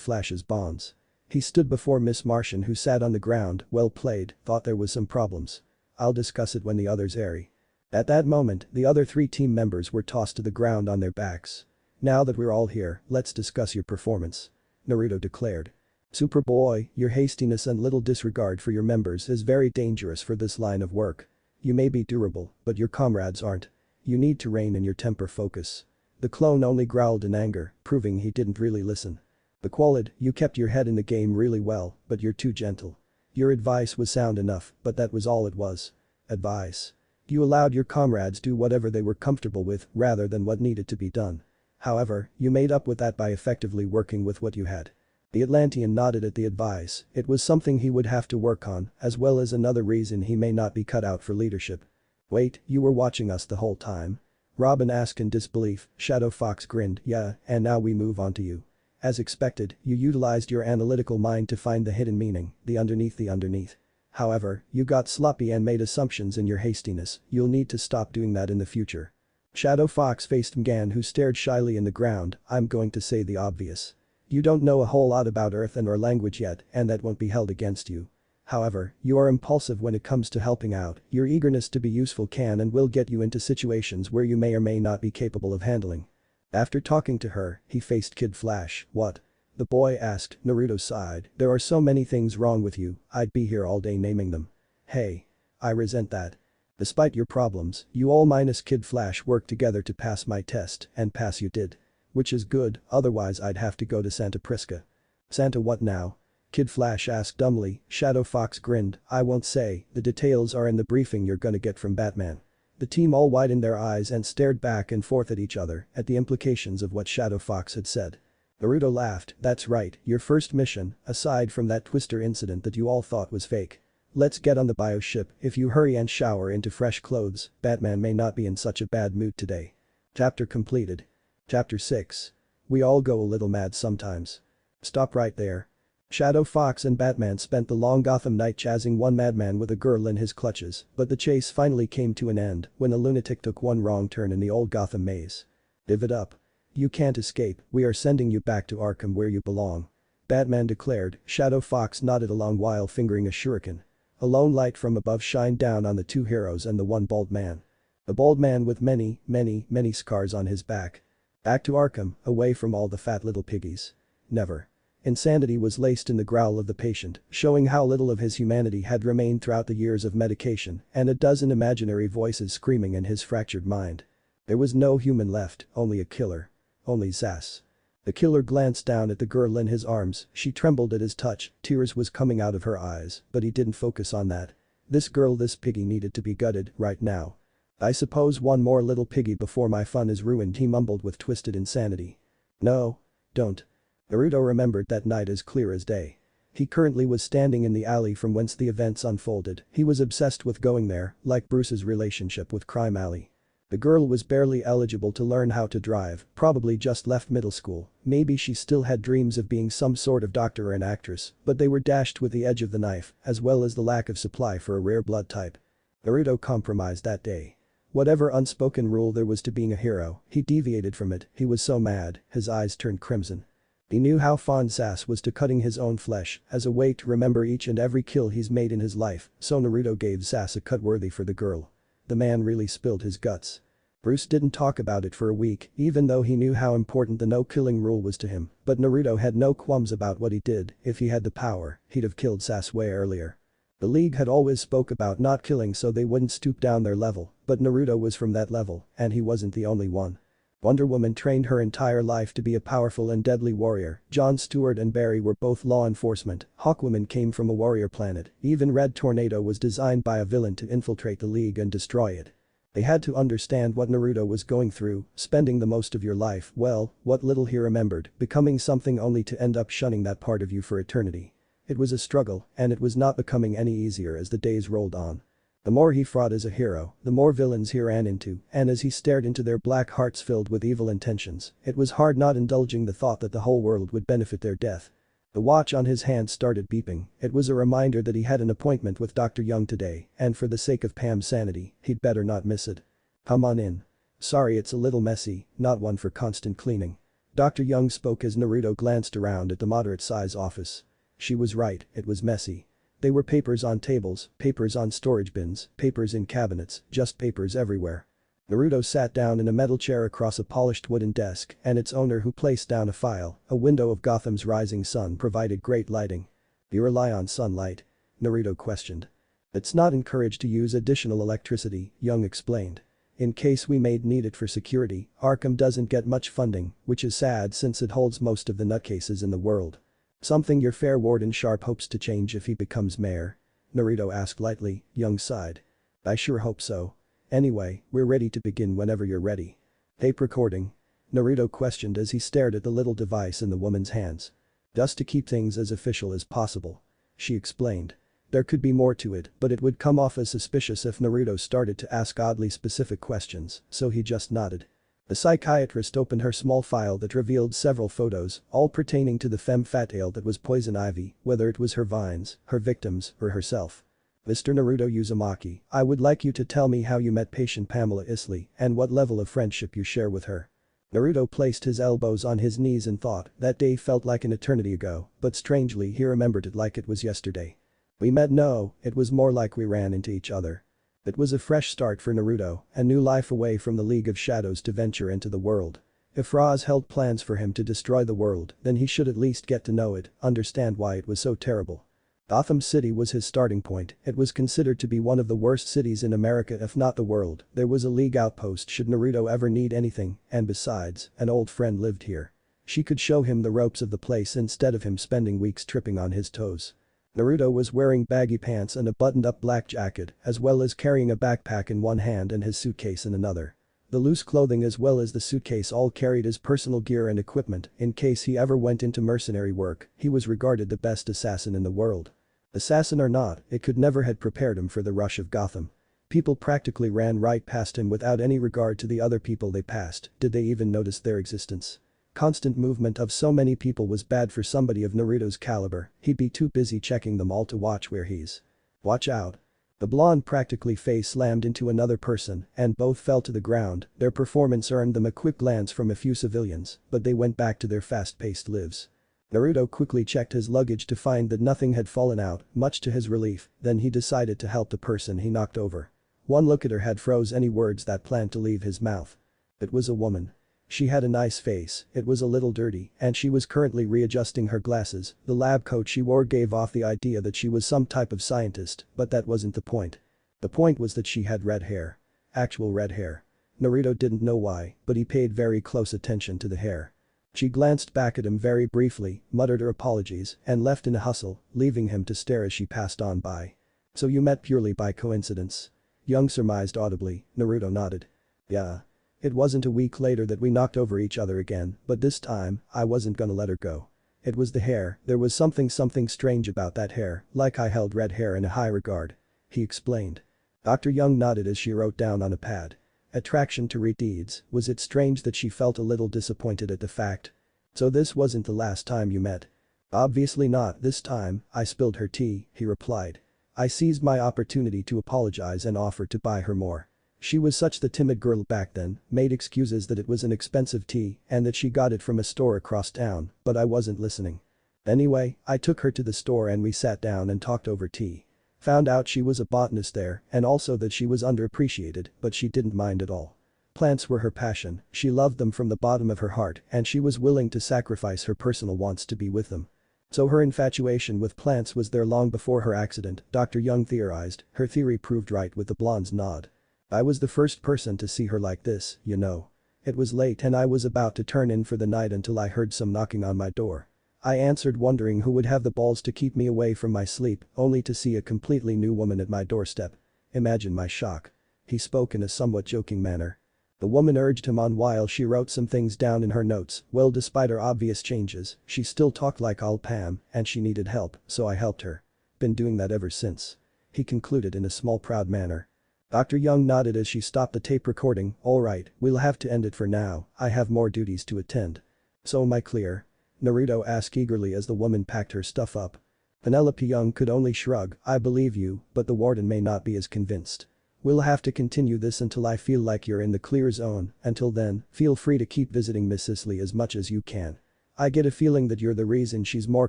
Flash's bonds. He stood before Miss Martian who sat on the ground, well played, thought there was some problems. I'll discuss it when the others airy. At that moment, the other three team members were tossed to the ground on their backs. Now that we're all here, let's discuss your performance. Naruto declared. Superboy, your hastiness and little disregard for your members is very dangerous for this line of work. You may be durable, but your comrades aren't. You need to rein in your temper focus. The clone only growled in anger, proving he didn't really listen. The Qualid, you kept your head in the game really well, but you're too gentle. Your advice was sound enough, but that was all it was. Advice. You allowed your comrades do whatever they were comfortable with rather than what needed to be done. However, you made up with that by effectively working with what you had. The Atlantean nodded at the advice, it was something he would have to work on, as well as another reason he may not be cut out for leadership. Wait, you were watching us the whole time? Robin asked in disbelief. Shadow Fox grinned. Yeah, and now we move on to you. As expected, you utilized your analytical mind to find the hidden meaning, the underneath. However, you got sloppy and made assumptions in your hastiness, you'll need to stop doing that in the future. Shadow Fox faced Mgan who stared shyly in the ground. I'm going to say the obvious. You don't know a whole lot about Earth and our language yet, and that won't be held against you. However, you are impulsive when it comes to helping out, your eagerness to be useful can and will get you into situations where you may or may not be capable of handling. After talking to her, he faced Kid Flash. What? The boy asked. Naruto sighed. There are so many things wrong with you, I'd be here all day naming them. Hey. I resent that. Despite your problems, you all minus Kid Flash worked together to pass my test, and pass you did. Which is good, otherwise I'd have to go to Santa Prisca. Santa what now? Kid Flash asked dumbly. Shadow Fox grinned. I won't say, the details are in the briefing you're gonna get from Batman. The team all widened their eyes and stared back and forth at each other at the implications of what Shadow Fox had said. Naruto laughed. That's right, your first mission, aside from that Twister incident that you all thought was fake. Let's get on the bio ship. If you hurry and shower into fresh clothes, Batman may not be in such a bad mood today. Chapter completed. Chapter 6. We all go a little mad sometimes. Stop right there. Shadow Fox and Batman spent the long Gotham night chasing one madman with a girl in his clutches, but the chase finally came to an end when a lunatic took one wrong turn in the old Gotham maze. Give it up. You can't escape, we are sending you back to Arkham where you belong. Batman declared. Shadow Fox nodded along while fingering a shuriken. A lone light from above shined down on the two heroes and the one bald man. A bald man with many scars on his back. Back to Arkham, away from all the fat little piggies. Never. Insanity was laced in the growl of the patient, showing how little of his humanity had remained throughout the years of medication, and a dozen imaginary voices screaming in his fractured mind. There was no human left, only a killer. only sass. The killer glanced down at the girl in his arms, she trembled at his touch, tears was coming out of her eyes, but he didn't focus on that. This girl, this piggy needed to be gutted, right now. I suppose one more little piggy before my fun is ruined, he mumbled with twisted insanity. No. Don't. Naruto remembered that night as clear as day. He currently was standing in the alley from whence the events unfolded, he was obsessed with going there, like Bruce's relationship with Crime Alley. The girl was barely eligible to learn how to drive, probably just left middle school, maybe she still had dreams of being some sort of doctor or an actress, but they were dashed with the edge of the knife, as well as the lack of supply for a rare blood type. Naruto compromised that day. Whatever unspoken rule there was to being a hero, he deviated from it, he was so mad, his eyes turned crimson. He knew how fond Sas was to cutting his own flesh as a way to remember each and every kill he's made in his life, so Naruto gave Sas a cut worthy for the girl. The man really spilled his guts. Bruce didn't talk about it for a week, even though he knew how important the no-killing rule was to him, but Naruto had no qualms about what he did, if he had the power, he'd have killed Sas way earlier. The League had always spoke about not killing so they wouldn't stoop down their level, but Naruto was from that level, and he wasn't the only one. Wonder Woman trained her entire life to be a powerful and deadly warrior, Jon Stewart and Barry were both law enforcement, Hawkwoman came from a warrior planet, even Red Tornado was designed by a villain to infiltrate the League and destroy it. They had to understand what Naruto was going through, spending the most of your life, well, what little he remembered, becoming something only to end up shunning that part of you for eternity. It was a struggle, and it was not becoming any easier as the days rolled on. The more he fought as a hero, the more villains he ran into, and as he stared into their black hearts filled with evil intentions, it was hard not indulging the thought that the whole world would benefit their death. The watch on his hand started beeping, it was a reminder that he had an appointment with Dr. Young today, and for the sake of Pam's sanity, he'd better not miss it. Come on in. Sorry it's a little messy, not one for constant cleaning. Dr. Young spoke as Naruto glanced around at the moderate-size office. She was right, it was messy. There were papers on tables, papers on storage bins, papers in cabinets, just papers everywhere. Naruto sat down in a metal chair across a polished wooden desk and its owner who placed down a file, a window of Gotham's rising sun provided great lighting. You rely on sunlight? Naruto questioned. It's not encouraged to use additional electricity, Young explained. In case we may need it for security, Arkham doesn't get much funding, which is sad since it holds most of the nutcases in the world. Something your fair Warden Sharp hopes to change if he becomes mayor? Naruto asked lightly, Young sighed. I sure hope so. Anyway, we're ready to begin whenever you're ready. Tape recording? Naruto questioned as he stared at the little device in the woman's hands. Just to keep things as official as possible. She explained. There could be more to it, but it would come off as suspicious if Naruto started to ask oddly specific questions, so he just nodded. The psychiatrist opened her small file that revealed several photos, all pertaining to the femme fatale that was Poison Ivy, whether it was her vines, her victims, or herself. Mr. Naruto Uzumaki, I would like you to tell me how you met patient Pamela Isley and what level of friendship you share with her. Naruto placed his elbows on his knees and thought that day felt like an eternity ago, but strangely he remembered it like it was yesterday. We met? No, it was more like we ran into each other. It was a fresh start for Naruto, a new life away from the League of Shadows to venture into the world. If Roz held plans for him to destroy the world, then he should at least get to know it, understand why it was so terrible. Gotham City was his starting point, it was considered to be one of the worst cities in America if not the world, there was a League outpost should Naruto ever need anything, and besides, an old friend lived here. She could show him the ropes of the place instead of him spending weeks tripping on his toes. Naruto was wearing baggy pants and a buttoned-up black jacket, as well as carrying a backpack in one hand and his suitcase in another. The loose clothing as well as the suitcase all carried his personal gear and equipment in case he ever went into mercenary work, he was regarded the best assassin in the world. Assassin or not, it could never had prepared him for the rush of Gotham. People practically ran right past him without any regard to the other people they passed, did they even notice their existence? Constant movement of so many people was bad for somebody of Naruto's caliber, he'd be too busy checking them all to watch where he's. Watch out. The blonde practically face slammed into another person and both fell to the ground, their performance earned them a quick glance from a few civilians, but they went back to their fast-paced lives. Naruto quickly checked his luggage to find that nothing had fallen out, much to his relief, then he decided to help the person he knocked over. One look at her had froze any words that planned to leave his mouth. It was a woman. She had a nice face, it was a little dirty, and she was currently readjusting her glasses, the lab coat she wore gave off the idea that she was some type of scientist, but that wasn't the point. The point was that she had red hair. Actual red hair. Naruto didn't know why, but he paid very close attention to the hair. She glanced back at him very briefly, muttered her apologies, and left in a hustle, leaving him to stare as she passed on by. "So you met purely by coincidence?" Young surmised audibly. Naruto nodded. "Yeah. It wasn't a week later that we knocked over each other again, but this time, I wasn't gonna let her go. It was the hair, there was something strange about that hair, like I held red hair in a high regard." He explained. Dr. Young nodded as she wrote down on a pad. Attraction to deeds, was it strange that she felt a little disappointed at the fact? "So this wasn't the last time you met?" "Obviously not this time, I spilled her tea," he replied. "I seized my opportunity to apologize and offered to buy her more. She was such the timid girl back then, made excuses that it was an expensive tea and that she got it from a store across town, but I wasn't listening. Anyway, I took her to the store and we sat down and talked over tea. Found out she was a botanist there and also that she was underappreciated, but she didn't mind at all. Plants were her passion, she loved them from the bottom of her heart and she was willing to sacrifice her personal wants to be with them. So her infatuation with plants was there long before her accident," Dr. Young theorized, her theory proved right with the blonde's nod. "I was the first person to see her like this, you know. It was late and I was about to turn in for the night until I heard some knocking on my door. I answered wondering who would have the balls to keep me away from my sleep, only to see a completely new woman at my doorstep. Imagine my shock." He spoke in a somewhat joking manner. The woman urged him on while she wrote some things down in her notes. Well, despite her obvious changes, she still talked like old Pam and she needed help, so I helped her. Been doing that ever since. He concluded in a small proud manner. Dr. Young nodded as she stopped the tape recording. "Alright, we'll have to end it for now, I have more duties to attend." "So am I clear?" Naruto asked eagerly as the woman packed her stuff up. Penelope Young could only shrug. "I believe you, but the warden may not be as convinced. We'll have to continue this until I feel like you're in the clear zone. Until then, feel free to keep visiting Miss Cicely as much as you can. I get a feeling that you're the reason she's more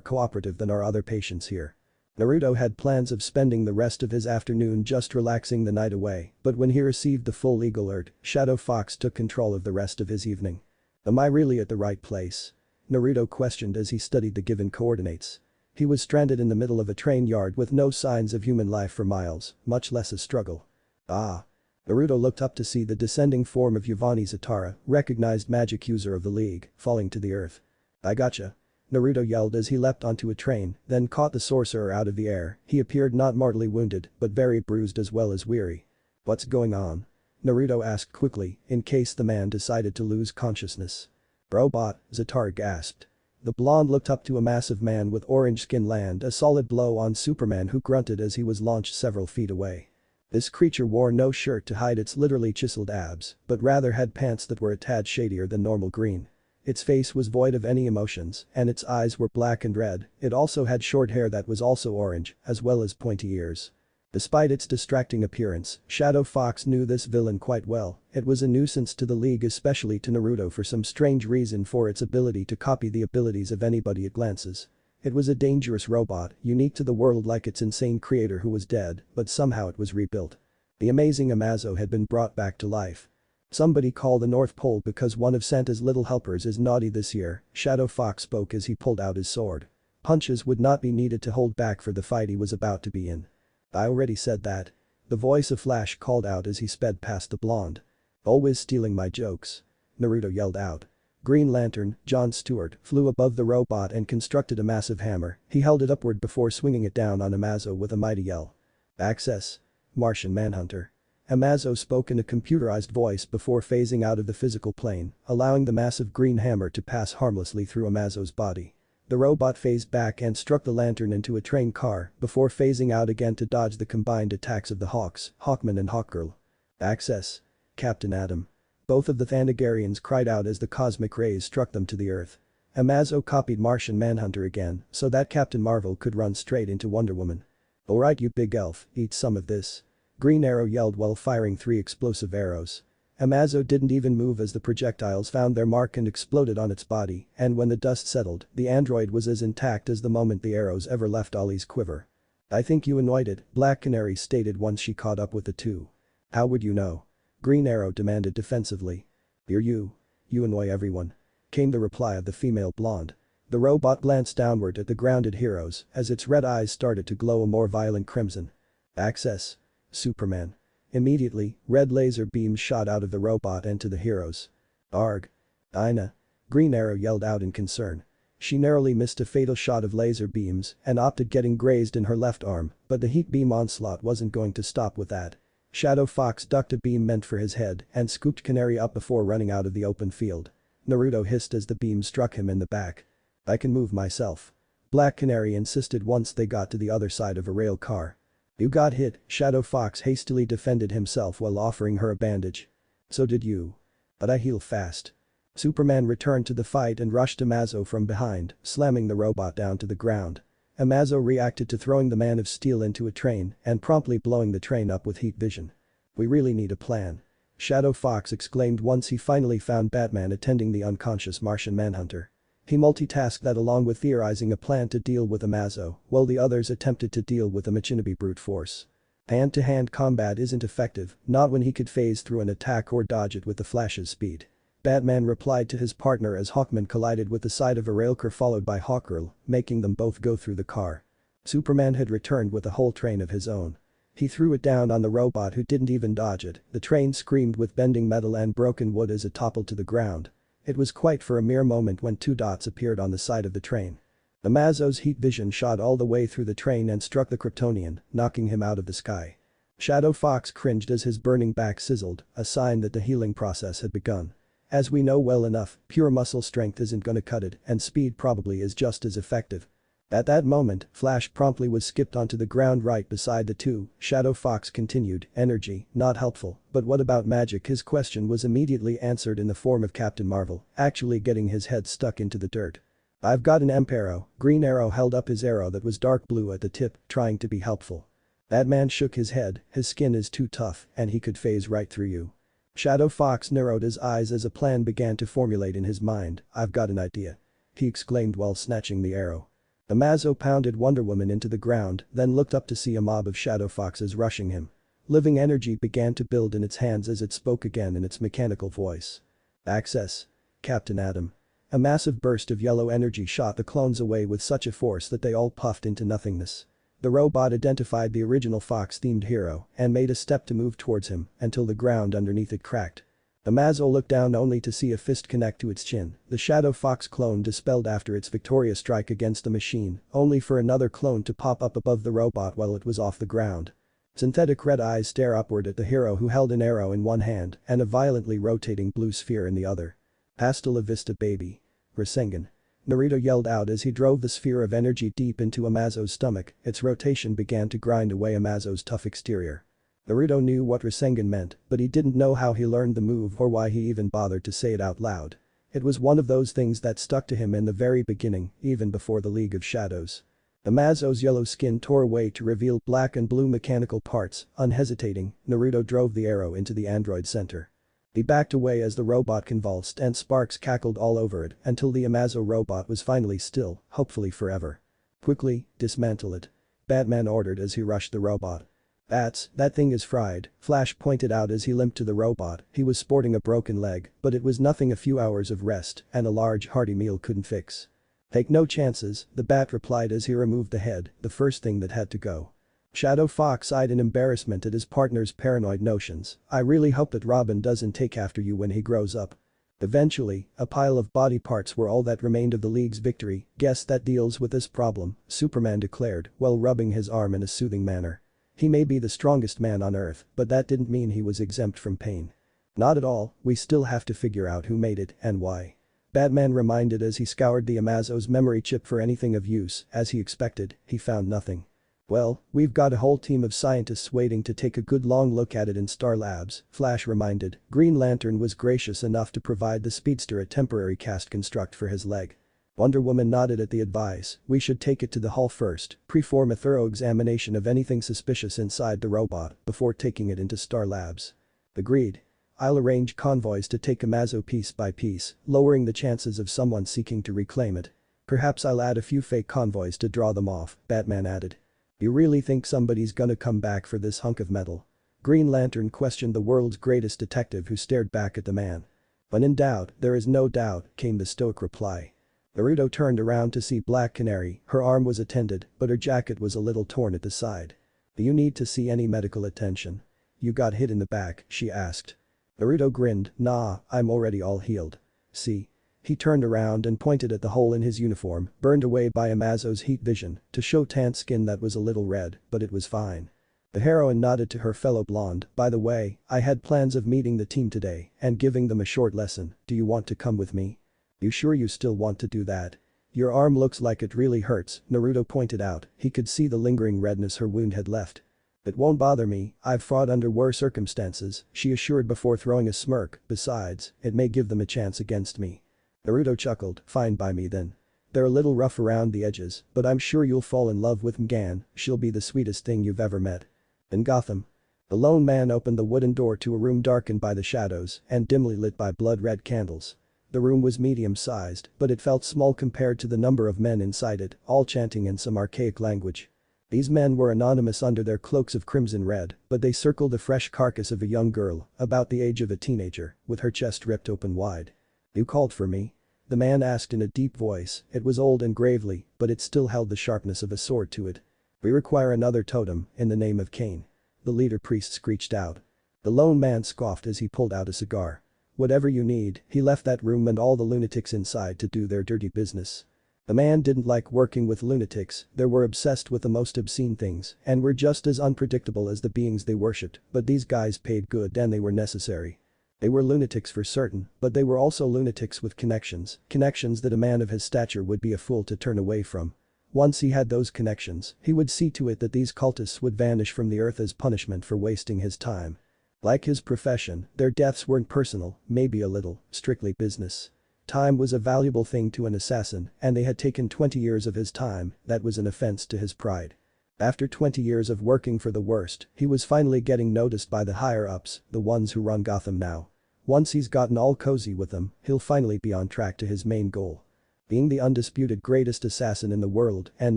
cooperative than our other patients here." Naruto had plans of spending the rest of his afternoon just relaxing the night away, but when he received the full league alert, Shadow Fox took control of the rest of his evening. "Am I really at the right place?" Naruto questioned as he studied the given coordinates. He was stranded in the middle of a train yard with no signs of human life for miles, much less a struggle. "Ah." Naruto looked up to see the descending form of Yavani Zatara, recognized magic user of the league, falling to the earth. "I gotcha." Naruto yelled as he leapt onto a train, then caught the sorcerer out of the air. He appeared not mortally wounded, but very bruised as well as weary. "What's going on?" Naruto asked quickly, in case the man decided to lose consciousness. "Robot," Zatara gasped. The blonde looked up to a massive man with orange skin land a solid blow on Superman who grunted as he was launched several feet away. This creature wore no shirt to hide its literally chiseled abs, but rather had pants that were a tad shadier than normal green. Its face was void of any emotions and its eyes were black and red. It also had short hair that was also orange, as well as pointy ears. Despite its distracting appearance, Shadow Fox knew this villain quite well. It was a nuisance to the league, especially to Naruto for some strange reason, for its ability to copy the abilities of anybody it glances. It was a dangerous robot, unique to the world like its insane creator who was dead, but somehow it was rebuilt. The amazing Amazo had been brought back to life. "Somebody call the North Pole because one of Santa's little helpers is naughty this year," Shadow Fox spoke as he pulled out his sword. Punches would not be needed to hold back for the fight he was about to be in. "I already said that." The voice of Flash called out as he sped past the blonde. "Always stealing my jokes," Naruto yelled out. Green Lantern, John Stewart, flew above the robot and constructed a massive hammer. He held it upward before swinging it down on Amazo with a mighty yell. "Access." Martian Manhunter. Amazo spoke in a computerized voice before phasing out of the physical plane, allowing the massive green hammer to pass harmlessly through Amazo's body. The robot phased back and struck the lantern into a train car before phasing out again to dodge the combined attacks of the Hawks, Hawkman and Hawkgirl. "Access." Captain Atom. Both of the Thanagarians cried out as the cosmic rays struck them to the earth. Amazo copied Martian Manhunter again so that Captain Marvel could run straight into Wonder Woman. "Alright you big elf, eat some of this." Green Arrow yelled while firing 3 explosive arrows. Amazo didn't even move as the projectiles found their mark and exploded on its body, and when the dust settled, the android was as intact as the moment the arrows ever left Ollie's quiver. "I think you annoyed it," Black Canary stated once she caught up with the two. "How would you know?" Green Arrow demanded defensively. "You're you. You annoy everyone," came the reply of the female blonde. The robot glanced downward at the grounded heroes as its red eyes started to glow a more violent crimson. "Access." Superman. Immediately, red laser beams shot out of the robot and to the heroes. Arg. Ina. Green Arrow yelled out in concern. She narrowly missed a fatal shot of laser beams and opted getting grazed in her left arm, but the heat beam onslaught wasn't going to stop with that. Shadow Fox ducked a beam meant for his head and scooped Canary up before running out of the open field. Naruto hissed as the beam struck him in the back. I can move myself. Black Canary insisted once they got to the other side of a rail car. You got hit, Shadow Fox hastily defended himself while offering her a bandage. So did you. But I heal fast. Superman returned to the fight and rushed Amazo from behind, slamming the robot down to the ground. Amazo reacted to throwing the Man of Steel into a train and promptly blowing the train up with heat vision. We really need a plan. Shadow Fox exclaimed once he finally found Batman attending the unconscious Martian Manhunter. He multitasked that along with theorizing a plan to deal with Amazo, while the others attempted to deal with the Michinobu brute force. Hand-to-hand combat isn't effective, not when he could phase through an attack or dodge it with the Flash's speed. Batman replied to his partner as Hawkman collided with the side of a railcar followed by Hawkgirl, making them both go through the car. Superman had returned with a whole train of his own. He threw it down on the robot who didn't even dodge it. The train screamed with bending metal and broken wood as it toppled to the ground. It was quiet for a mere moment when two dots appeared on the side of the train. Amazo's heat vision shot all the way through the train and struck the Kryptonian, knocking him out of the sky. Shadow Fox cringed as his burning back sizzled, a sign that the healing process had begun. As we know well enough, pure muscle strength isn't gonna cut it, and speed probably is just as effective. At that moment, Flash promptly was skipped onto the ground right beside the two. Shadow Fox continued, energy, not helpful, but what about magic? His question was immediately answered in the form of Captain Marvel, actually getting his head stuck into the dirt. I've got an Emp arrow. Green Arrow held up his arrow that was dark blue at the tip, trying to be helpful. That man shook his head, his skin is too tough and he could phase right through you. Shadow Fox narrowed his eyes as a plan began to formulate in his mind. I've got an idea. He exclaimed while snatching the arrow. Amazo pounded Wonder Woman into the ground, then looked up to see a mob of Shadow Foxes rushing him. Living energy began to build in its hands as it spoke again in its mechanical voice. Access. Captain Atom. A massive burst of yellow energy shot the clones away with such a force that they all puffed into nothingness. The robot identified the original Fox-themed hero and made a step to move towards him until the ground underneath it cracked. Amazo looked down only to see a fist connect to its chin. The Shadow Fox clone dispelled after its victorious strike against the machine, only for another clone to pop up above the robot while it was off the ground. Synthetic red eyes stare upward at the hero who held an arrow in one hand and a violently rotating blue sphere in the other. Hasta la vista baby. Rasengan. Naruto yelled out as he drove the sphere of energy deep into Amazo's stomach. Its rotation began to grind away Amazo's tough exterior. Naruto knew what Rasengan meant, but he didn't know how he learned the move or why he even bothered to say it out loud. It was one of those things that stuck to him in the very beginning, even before the League of Shadows. Amazo's yellow skin tore away to reveal black and blue mechanical parts. Unhesitating, Naruto drove the arrow into the android center. He backed away as the robot convulsed and sparks cackled all over it until the Amazo robot was finally still, hopefully forever. Quickly, dismantle it. Batman ordered as he rushed the robot. That thing is fried, Flash pointed out as he limped to the robot. He was sporting a broken leg, but it was nothing a few hours of rest and a large hearty meal couldn't fix. Take no chances, the Bat replied as he removed the head, the first thing that had to go. Shadow Fox sighed in embarrassment at his partner's paranoid notions. I really hope that Robin doesn't take after you when he grows up. Eventually, a pile of body parts were all that remained of the League's victory. Guess that deals with this problem, Superman declared while rubbing his arm in a soothing manner. He may be the strongest man on Earth, but that didn't mean he was exempt from pain. Not at all, we still have to figure out who made it and why. Batman reminded as he scoured the Amazo's memory chip for anything of use. As he expected, he found nothing. Well, we've got a whole team of scientists waiting to take a good long look at it in Star Labs, Flash reminded. Green Lantern was gracious enough to provide the speedster a temporary cast construct for his leg. Wonder Woman nodded at the advice. We should take it to the hall first, perform a thorough examination of anything suspicious inside the robot before taking it into Star Labs. Agreed. I'll arrange convoys to take Amazo piece by piece, lowering the chances of someone seeking to reclaim it. Perhaps I'll add a few fake convoys to draw them off, Batman added. You really think somebody's gonna come back for this hunk of metal? Green Lantern questioned the world's greatest detective who stared back at the man. When in doubt, there is no doubt, came the stoic reply. Naruto turned around to see Black Canary. Her arm was attended, but her jacket was a little torn at the side. Do you need to see any medical attention? you got hit in the back?" she asked. Naruto grinned, "Nah, I'm already all healed. See?" He turned around and pointed at the hole in his uniform, burned away by Amazo's heat vision, to show tanned skin that was a little red, but it was fine. The heroine nodded to her fellow blonde, "By the way, I had plans of meeting the team today and giving them a short lesson. Do you want to come with me?" "You sure you still want to do that? Your arm looks like it really hurts," Naruto pointed out. He could see the lingering redness her wound had left. "It won't bother me, I've fought under worse circumstances," she assured before throwing a smirk. "Besides, it may give them a chance against me." Naruto chuckled, "Fine by me then. They're a little rough around the edges, but I'm sure you'll fall in love with Mgan, she'll be the sweetest thing you've ever met." In Gotham. The lone man opened the wooden door to a room darkened by the shadows and dimly lit by blood-red candles. The room was medium-sized, but it felt small compared to the number of men inside it, all chanting in some archaic language. These men were anonymous under their cloaks of crimson red, but they circled the fresh carcass of a young girl, about the age of a teenager, with her chest ripped open wide. "You called for me?" The man asked in a deep voice. It was old and gravely, but it still held the sharpness of a sword to it. "We require another totem, in the name of Cain," the leader priest screeched out. The lone man scoffed as he pulled out a cigar. "Whatever you need." He left that room and all the lunatics inside to do their dirty business. The man didn't like working with lunatics, they were obsessed with the most obscene things and were just as unpredictable as the beings they worshipped, but these guys paid good and they were necessary. They were lunatics for certain, but they were also lunatics with connections that a man of his stature would be a fool to turn away from. Once he had those connections, he would see to it that these cultists would vanish from the earth as punishment for wasting his time. Like his profession, their deaths weren't personal, maybe a little, strictly business. Time was a valuable thing to an assassin, and they had taken 20 years of his time. That was an offense to his pride. After 20 years of working for the worst, he was finally getting noticed by the higher-ups, the ones who run Gotham now. Once he's gotten all cozy with them, he'll finally be on track to his main goal. Being the undisputed greatest assassin in the world and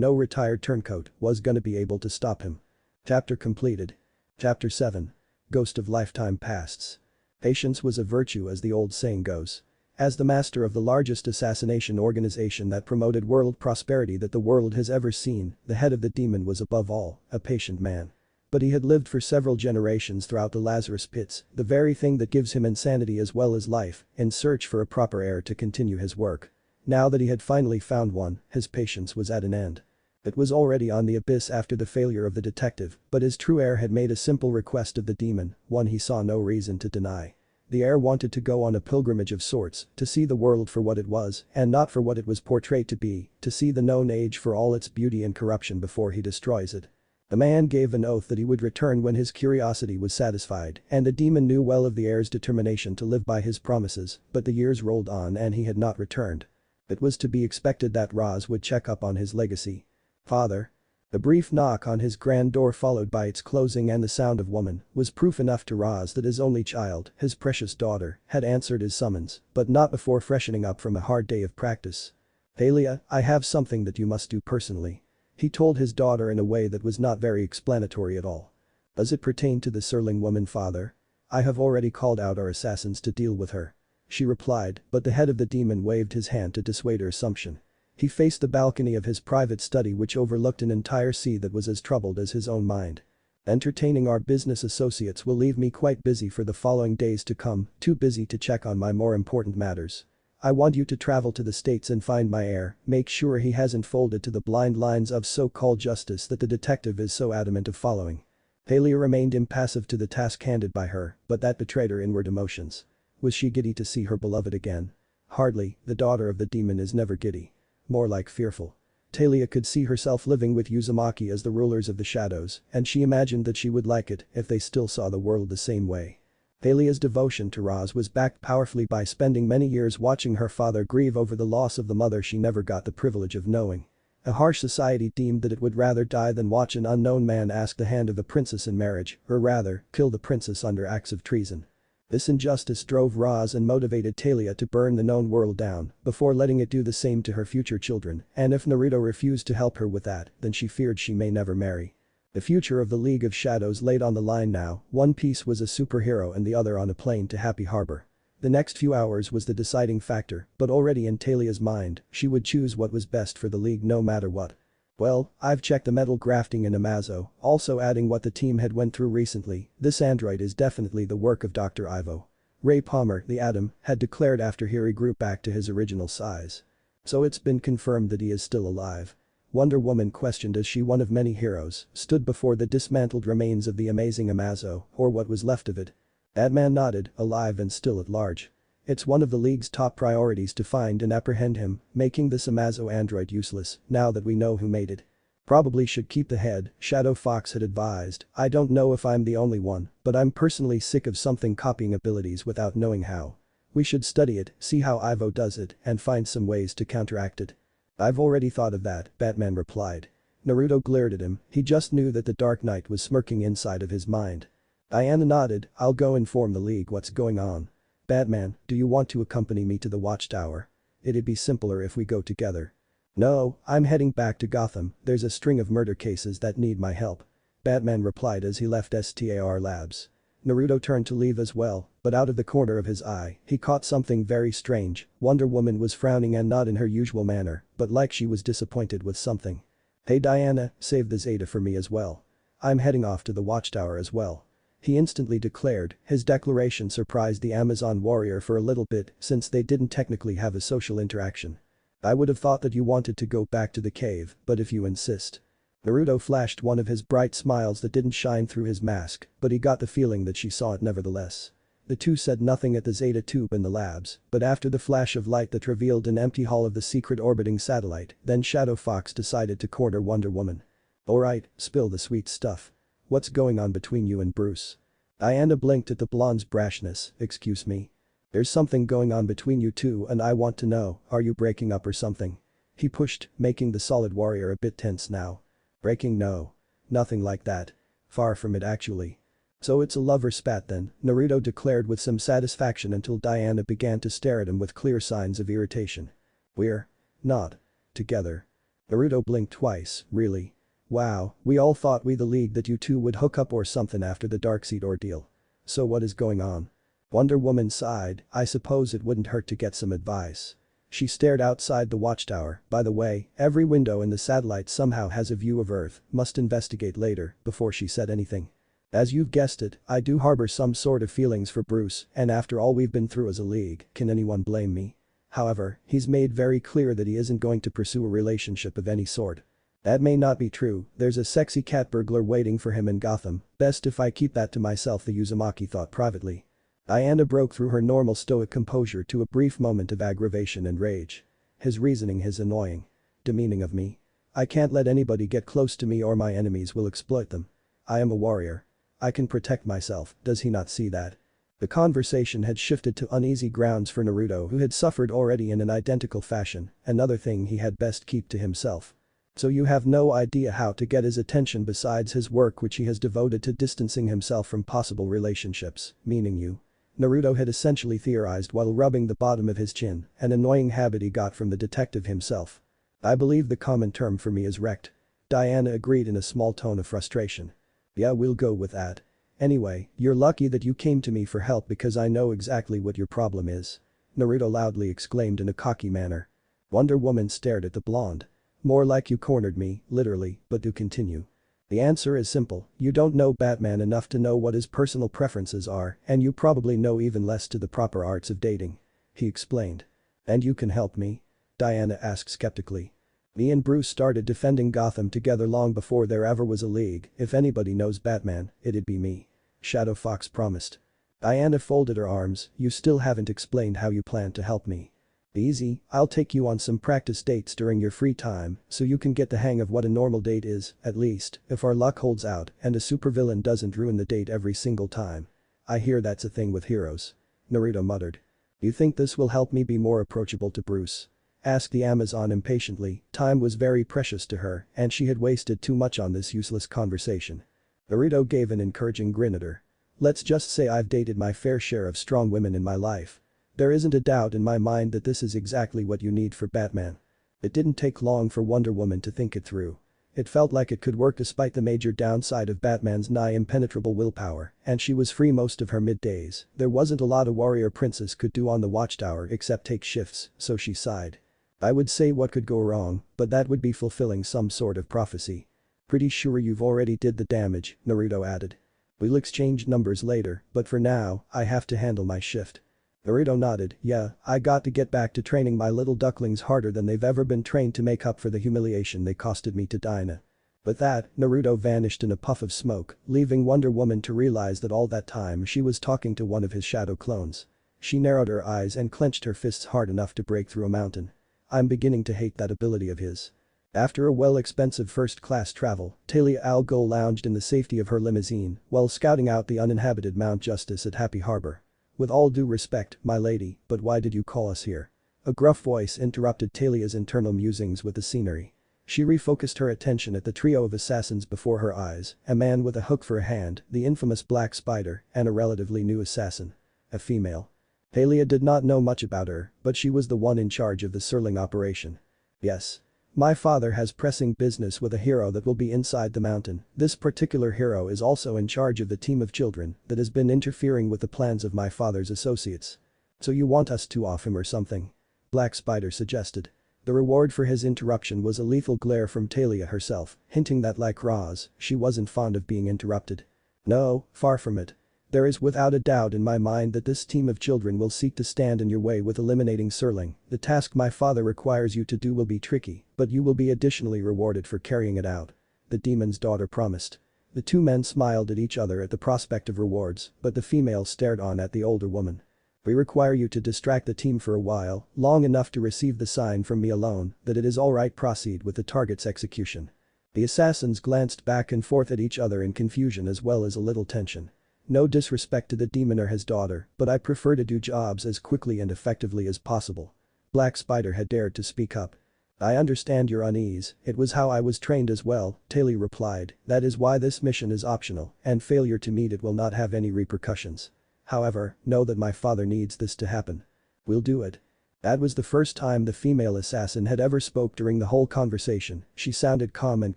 no retired turncoat was gonna be able to stop him. Chapter completed. Chapter 7. Ghost of Lifetime Pasts. Patience was a virtue as the old saying goes. As the master of the largest assassination organization that promoted world prosperity that the world has ever seen, the head of the demon was above all, a patient man. But he had lived for several generations throughout the Lazarus pits, the very thing that gives him insanity as well as life, in search for a proper heir to continue his work. Now that he had finally found one, his patience was at an end. It was already on the abyss after the failure of the detective, but his true heir had made a simple request of the demon, one he saw no reason to deny. The heir wanted to go on a pilgrimage of sorts, to see the world for what it was, and not for what it was portrayed to be, to see the known age for all its beauty and corruption before he destroys it. The man gave an oath that he would return when his curiosity was satisfied, and the demon knew well of the heir's determination to live by his promises, but the years rolled on and he had not returned. It was to be expected that Roz would check up on his legacy. "Father?" A brief knock on his grand door followed by its closing and the sound of woman was proof enough to Roz that his only child, his precious daughter, had answered his summons, but not before freshening up from a hard day of practice. "Thalia, I have something that you must do personally." He told his daughter in a way that was not very explanatory at all. "Does it pertain to the Serling woman, father?" "I have already called out our assassins to deal with her," she replied, but the head of the demon waved his hand to dissuade her assumption. He faced the balcony of his private study which overlooked an entire sea that was as troubled as his own mind. "Entertaining our business associates will leave me quite busy for the following days to come, too busy to check on my more important matters. I want you to travel to the States and find my heir, make sure he hasn't folded to the blind lines of so-called justice that the detective is so adamant of following." Thalia remained impassive to the task handed by her, but that betrayed her inward emotions. Was she giddy to see her beloved again? Hardly, the daughter of the demon is never giddy. More like fearful. Thalia could see herself living with Uzumaki as the rulers of the shadows, and she imagined that she would like it if they still saw the world the same way. Thalia's devotion to Roz was backed powerfully by spending many years watching her father grieve over the loss of the mother she never got the privilege of knowing. A harsh society deemed that it would rather die than watch an unknown man ask the hand of a princess in marriage, or rather, kill the princess under acts of treason. This injustice drove Roz and motivated Thalia to burn the known world down before letting it do the same to her future children, and if Naruto refused to help her with that, then she feared she may never marry. The future of the League of Shadows laid on the line now, one piece was a superhero and the other on a plane to Happy Harbor. The next few hours was the deciding factor, but already in Thalia's mind, she would choose what was best for the League no matter what. Well, I've checked the metal grafting in Amazo, also adding what the team had went through recently. This android is definitely the work of Dr. Ivo. Ray Palmer, the Atom, had declared after he regrew back to his original size. So it's been confirmed that he is still alive. Wonder Woman questioned as she, one of many heroes, stood before the dismantled remains of the amazing Amazo, or what was left of it. Batman nodded, alive and still at large. It's one of the League's top priorities to find and apprehend him, making this Amazo android useless, now that we know who made it. Probably should keep the head, Shadow Fox had advised. I don't know if I'm the only one, but I'm personally sick of something copying abilities without knowing how. We should study it, see how Ivo does it, and find some ways to counteract it. I've already thought of that, Batman replied. Naruto glared at him, he just knew that the Dark Knight was smirking inside of his mind. Diana nodded, I'll go inform the League what's going on. Batman, do you want to accompany me to the Watchtower? It'd be simpler if we go together. No, I'm heading back to Gotham, there's a string of murder cases that need my help. Batman replied as he left STAR Labs. Naruto turned to leave as well, but out of the corner of his eye, he caught something very strange. Wonder Woman was frowning and not in her usual manner, but like she was disappointed with something. Hey Diana, save the Zeta for me as well. I'm heading off to the Watchtower as well. He instantly declared. His declaration surprised the Amazon warrior for a little bit since they didn't technically have a social interaction. I would have thought that you wanted to go back to the cave, but if you insist. Naruto flashed one of his bright smiles that didn't shine through his mask, but he got the feeling that she saw it nevertheless. The two said nothing at the Zeta tube in the labs, but after the flash of light that revealed an empty hull of the secret orbiting satellite, then Shadow Fox decided to corner Wonder Woman. Alright, spill the sweet stuff. What's going on between you and Bruce? Diana blinked at the blonde's brashness, excuse me. There's something going on between you two and I want to know, are you breaking up or something? He pushed, making the solid warrior a bit tense now. Breaking no. Nothing like that. Far from it actually. So it's a lover spat then, Naruto declared with some satisfaction until Diana began to stare at him with clear signs of irritation. We're not together. Naruto blinked twice, really? Wow, we all thought we the League that you two would hook up or something after the Darkseid ordeal. So what is going on? Wonder Woman sighed, I suppose it wouldn't hurt to get some advice. She stared outside the Watchtower, by the way, every window in the satellite somehow has a view of Earth, must investigate later, before she said anything. As you've guessed it, I do harbor some sort of feelings for Bruce, and after all we've been through as a League, can anyone blame me? However, he's made very clear that he isn't going to pursue a relationship of any sort. That may not be true, there's a sexy cat burglar waiting for him in Gotham, best if I keep that to myself, the Uzumaki thought privately. Diana broke through her normal stoic composure to a brief moment of aggravation and rage. His reasoning is annoying. Demeaning of me. I can't let anybody get close to me or my enemies will exploit them. I am a warrior. I can protect myself, does he not see that? The conversation had shifted to uneasy grounds for Naruto, who had suffered already in an identical fashion, another thing he had best keep to himself. So you have no idea how to get his attention besides his work which he has devoted to distancing himself from possible relationships, meaning you. Naruto had essentially theorized while rubbing the bottom of his chin, an annoying habit he got from the detective himself. I believe the common term for me is wrecked. Diana agreed in a small tone of frustration. Yeah, we'll go with that. Anyway, you're lucky that you came to me for help because I know exactly what your problem is. Naruto loudly exclaimed in a cocky manner. Wonder Woman stared at the blonde. More like you cornered me, literally, but do continue. The answer is simple, you don't know Batman enough to know what his personal preferences are and you probably know even less to the proper arts of dating. He explained. And you can help me? Diana asked skeptically. Me and Bruce started defending Gotham together long before there ever was a League, if anybody knows Batman, it'd be me. Shadow Fox promised. Diana folded her arms, you still haven't explained how you plan to help me. Easy, I'll take you on some practice dates during your free time so you can get the hang of what a normal date is, at least, if our luck holds out and a supervillain doesn't ruin the date every single time. I hear that's a thing with heroes. Naruto muttered. You think this will help me be more approachable to Bruce? Asked the Amazon impatiently, time was very precious to her and she had wasted too much on this useless conversation. Naruto gave an encouraging grin at her. Let's just say I've dated my fair share of strong women in my life. There isn't a doubt in my mind that this is exactly what you need for Batman. It didn't take long for Wonder Woman to think it through. It felt like it could work despite the major downside of Batman's nigh impenetrable willpower, and she was free most of her middays. There wasn't a lot a warrior princess could do on the Watchtower except take shifts, so she sighed. I would say what could go wrong, but that would be fulfilling some sort of prophecy. Pretty sure you've already did the damage, Naruto added. We'll exchange numbers later, but for now, I have to handle my shift. Naruto nodded, yeah, I got to get back to training my little ducklings harder than they've ever been trained to make up for the humiliation they costed me to Dinah. With that, Naruto vanished in a puff of smoke, leaving Wonder Woman to realize that all that time she was talking to one of his shadow clones. She narrowed her eyes and clenched her fists hard enough to break through a mountain. I'm beginning to hate that ability of his. After a well-expensive first-class travel, Talia al Ghul lounged in the safety of her limousine while scouting out the uninhabited Mount Justice at Happy Harbor. With all due respect, my lady, but why did you call us here? A gruff voice interrupted Talia's internal musings with the scenery. She refocused her attention at the trio of assassins before her eyes, a man with a hook for a hand, the infamous Black Spider, and a relatively new assassin. A female. Talia did not know much about her, but she was the one in charge of the Serling operation. Yes. My father has pressing business with a hero that will be inside the mountain. This particular hero is also in charge of the team of children that has been interfering with the plans of my father's associates. So you want us to off him or something? Black Spider suggested. The reward for his interruption was a lethal glare from Talia herself, hinting that like Roz, she wasn't fond of being interrupted. No, far from it. There is without a doubt in my mind that this team of children will seek to stand in your way with eliminating Serling. The task my father requires you to do will be tricky, but you will be additionally rewarded for carrying it out. The demon's daughter promised. The two men smiled at each other at the prospect of rewards, but the female stared on at the older woman. We require you to distract the team for a while, long enough to receive the sign from me alone that it is alright. Proceed with the target's execution. The assassins glanced back and forth at each other in confusion as well as a little tension. No disrespect to the demon or his daughter, but I prefer to do jobs as quickly and effectively as possible. Black Spider had dared to speak up. I understand your unease, it was how I was trained as well, Talia replied, that is why this mission is optional, and failure to meet it will not have any repercussions. However, know that my father needs this to happen. We'll do it. That was the first time the female assassin had ever spoke during the whole conversation. She sounded calm and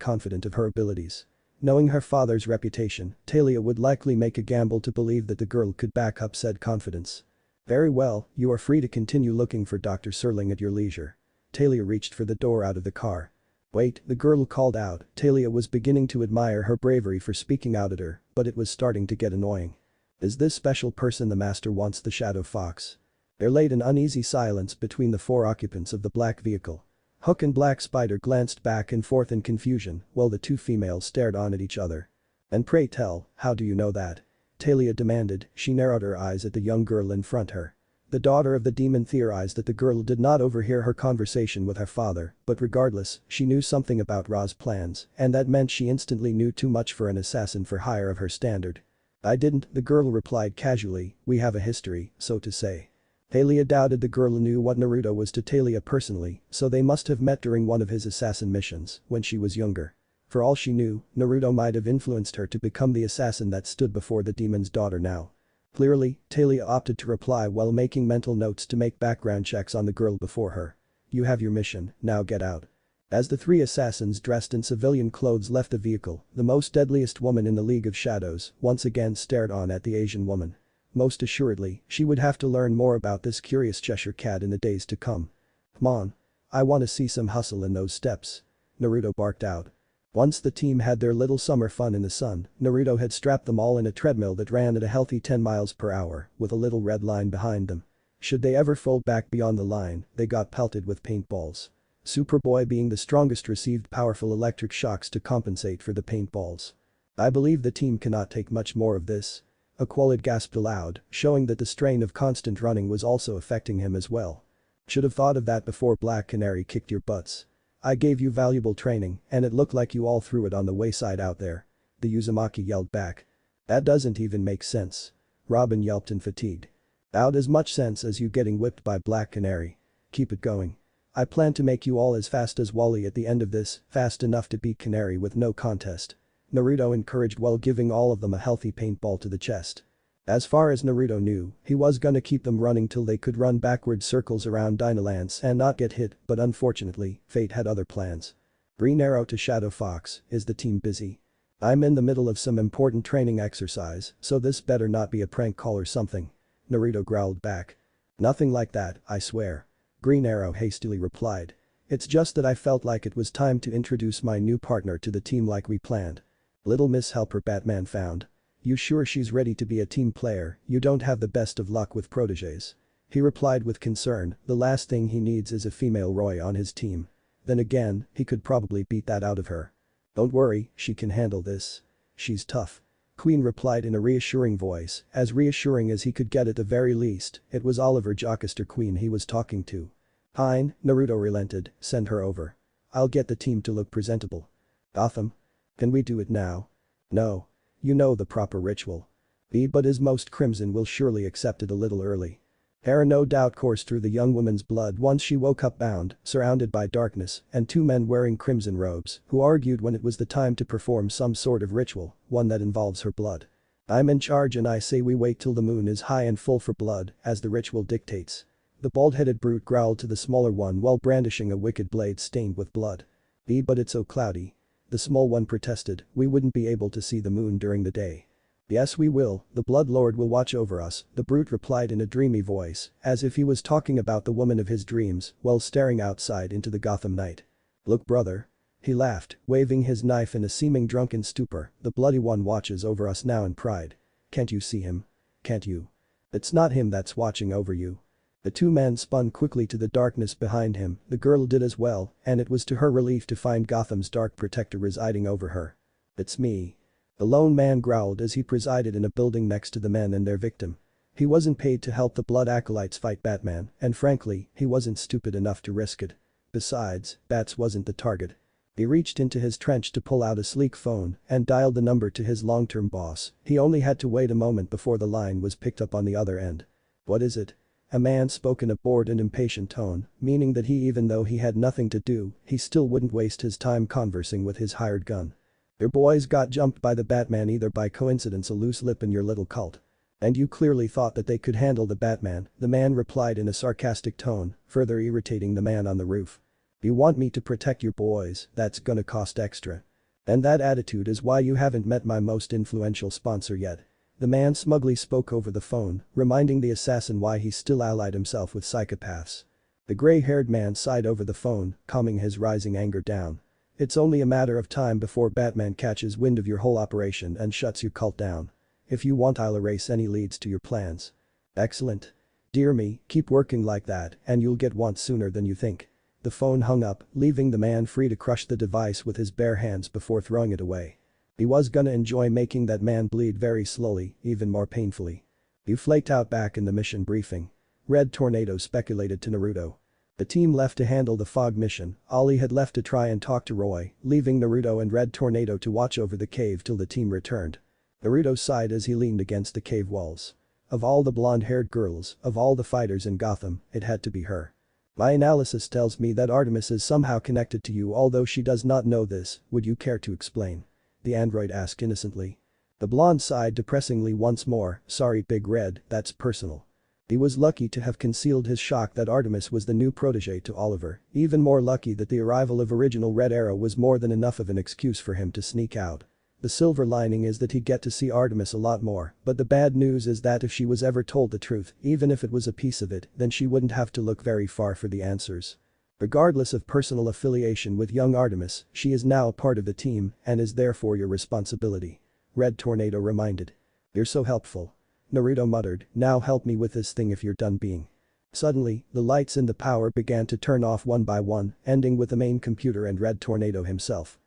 confident of her abilities. Knowing her father's reputation, Talia would likely make a gamble to believe that the girl could back up said confidence. Very well, you are free to continue looking for Dr. Serling at your leisure. Talia reached for the door out of the car. Wait, the girl called out. Talia was beginning to admire her bravery for speaking out at her, but it was starting to get annoying. Is this special person the master wants the Shadow Fox? There lay an uneasy silence between the four occupants of the black vehicle. Hook and Black Spider glanced back and forth in confusion while the two females stared on at each other. And pray tell, how do you know that? Talia demanded, she narrowed her eyes at the young girl in front her. The daughter of the demon theorized that the girl did not overhear her conversation with her father, but regardless, she knew something about Ra's plans, and that meant she instantly knew too much for an assassin for hire of her standard. I didn't, the girl replied casually, we have a history, so to say. Talia doubted the girl knew what Naruto was to Talia personally, so they must have met during one of his assassin missions when she was younger. For all she knew, Naruto might have influenced her to become the assassin that stood before the demon's daughter now. Clearly, Talia opted to reply while making mental notes to make background checks on the girl before her. You have your mission, now get out. As the three assassins dressed in civilian clothes left the vehicle, the most deadliest woman in the League of Shadows once again stared on at the Asian woman. Most assuredly, she would have to learn more about this curious Cheshire cat in the days to come. Come on. I want to see some hustle in those steps. Naruto barked out. Once the team had their little summer fun in the sun, Naruto had strapped them all in a treadmill that ran at a healthy 10 miles per hour, with a little red line behind them. Should they ever fold back beyond the line, they got pelted with paintballs. Superboy being the strongest received powerful electric shocks to compensate for the paintballs. I believe the team cannot take much more of this. Aqualid gasped aloud, showing that the strain of constant running was also affecting him as well. Should have thought of that before Black Canary kicked your butts. I gave you valuable training, and it looked like you all threw it on the wayside out there. The Uzumaki yelled back. That doesn't even make sense. Robin yelped in fatigue. Out as much sense as you getting whipped by Black Canary. Keep it going. I plan to make you all as fast as Wally at the end of this, fast enough to beat Canary with no contest. Naruto encouraged while giving all of them a healthy paintball to the chest. As far as Naruto knew, he was gonna keep them running till they could run backward circles around Dynalands and not get hit, but unfortunately, fate had other plans. Green Arrow to Shadow Fox, is the team busy? I'm in the middle of some important training exercise, so this better not be a prank call or something. Naruto growled back. Nothing like that, I swear. Green Arrow hastily replied. It's just that I felt like it was time to introduce my new partner to the team like we planned. Little Miss Helper Batman found. You sure she's ready to be a team player? You don't have the best of luck with proteges. He replied with concern, the last thing he needs is a female Roy on his team. Then again, he could probably beat that out of her. Don't worry, she can handle this. She's tough. Queen replied in a reassuring voice, as reassuring as he could get at the very least. It was Oliver Jocaster Queen he was talking to. Fine, Naruto relented, send her over. I'll get the team to look presentable. Gotham? Can we do it now? No. You know the proper ritual. But his most crimson will surely accept it a little early. Terror no doubt coursed through the young woman's blood once she woke up bound, surrounded by darkness, and two men wearing crimson robes, who argued when it was the time to perform some sort of ritual, one that involves her blood. I'm in charge and I say we wait till the moon is high and full for blood, as the ritual dictates. The bald-headed brute growled to the smaller one while brandishing a wicked blade stained with blood. But it's so cloudy. The small one protested, we wouldn't be able to see the moon during the day. Yes we will, the Blood Lord will watch over us, the brute replied in a dreamy voice, as if he was talking about the woman of his dreams, while staring outside into the Gotham night. Look brother. He laughed, waving his knife in a seeming drunken stupor, the bloody one watches over us now in pride. Can't you see him? Can't you? It's not him that's watching over you. The two men spun quickly to the darkness behind him, the girl did as well, and it was to her relief to find Gotham's dark protector residing over her. It's me. The lone man growled as he presided in a building next to the men and their victim. He wasn't paid to help the Blood Acolytes fight Batman, and frankly, he wasn't stupid enough to risk it. Besides, Bats wasn't the target. He reached into his trench to pull out a sleek phone and dialed the number to his long-term boss. He only had to wait a moment before the line was picked up on the other end. What is it? A man spoke in a bored and impatient tone, meaning that even though he had nothing to do, he still wouldn't waste his time conversing with his hired gun. Your boys got jumped by the Batman either by coincidence a loose lip in your little cult. And you clearly thought that they could handle the Batman, the man replied in a sarcastic tone, further irritating the man on the roof. You want me to protect your boys, that's gonna cost extra. And that attitude is why you haven't met my most influential sponsor yet. The man smugly spoke over the phone, reminding the assassin why he still allied himself with psychopaths. The gray-haired man sighed over the phone, calming his rising anger down. It's only a matter of time before Batman catches wind of your whole operation and shuts your cult down. If you want, I'll erase any leads to your plans. Excellent. Dear me, keep working like that and you'll get one sooner than you think. The phone hung up, leaving the man free to crush the device with his bare hands before throwing it away. He was gonna enjoy making that man bleed very slowly, even more painfully. You flaked out back in the mission briefing. Red Tornado speculated to Naruto. The team left to handle the fog mission, Ollie had left to try and talk to Roy, leaving Naruto and Red Tornado to watch over the cave till the team returned. Naruto sighed as he leaned against the cave walls. Of all the blonde-haired girls, of all the fighters in Gotham, it had to be her. My analysis tells me that Artemis is somehow connected to you, although she does not know this, would you care to explain? The android asked innocently. The blonde sighed depressingly once more, sorry Big Red, that's personal. He was lucky to have concealed his shock that Artemis was the new protege to Oliver, even more lucky that the arrival of original Red Arrow was more than enough of an excuse for him to sneak out. The silver lining is that he'd get to see Artemis a lot more, but the bad news is that if she was ever told the truth, even if it was a piece of it, then she wouldn't have to look very far for the answers. Regardless of personal affiliation with young Artemis, she is now a part of the team and is therefore your responsibility. Red Tornado reminded. You're so helpful. Naruto muttered, now help me with this thing if you're done being. Suddenly, the lights in the power began to turn off one by one, ending with the main computer and Red Tornado himself.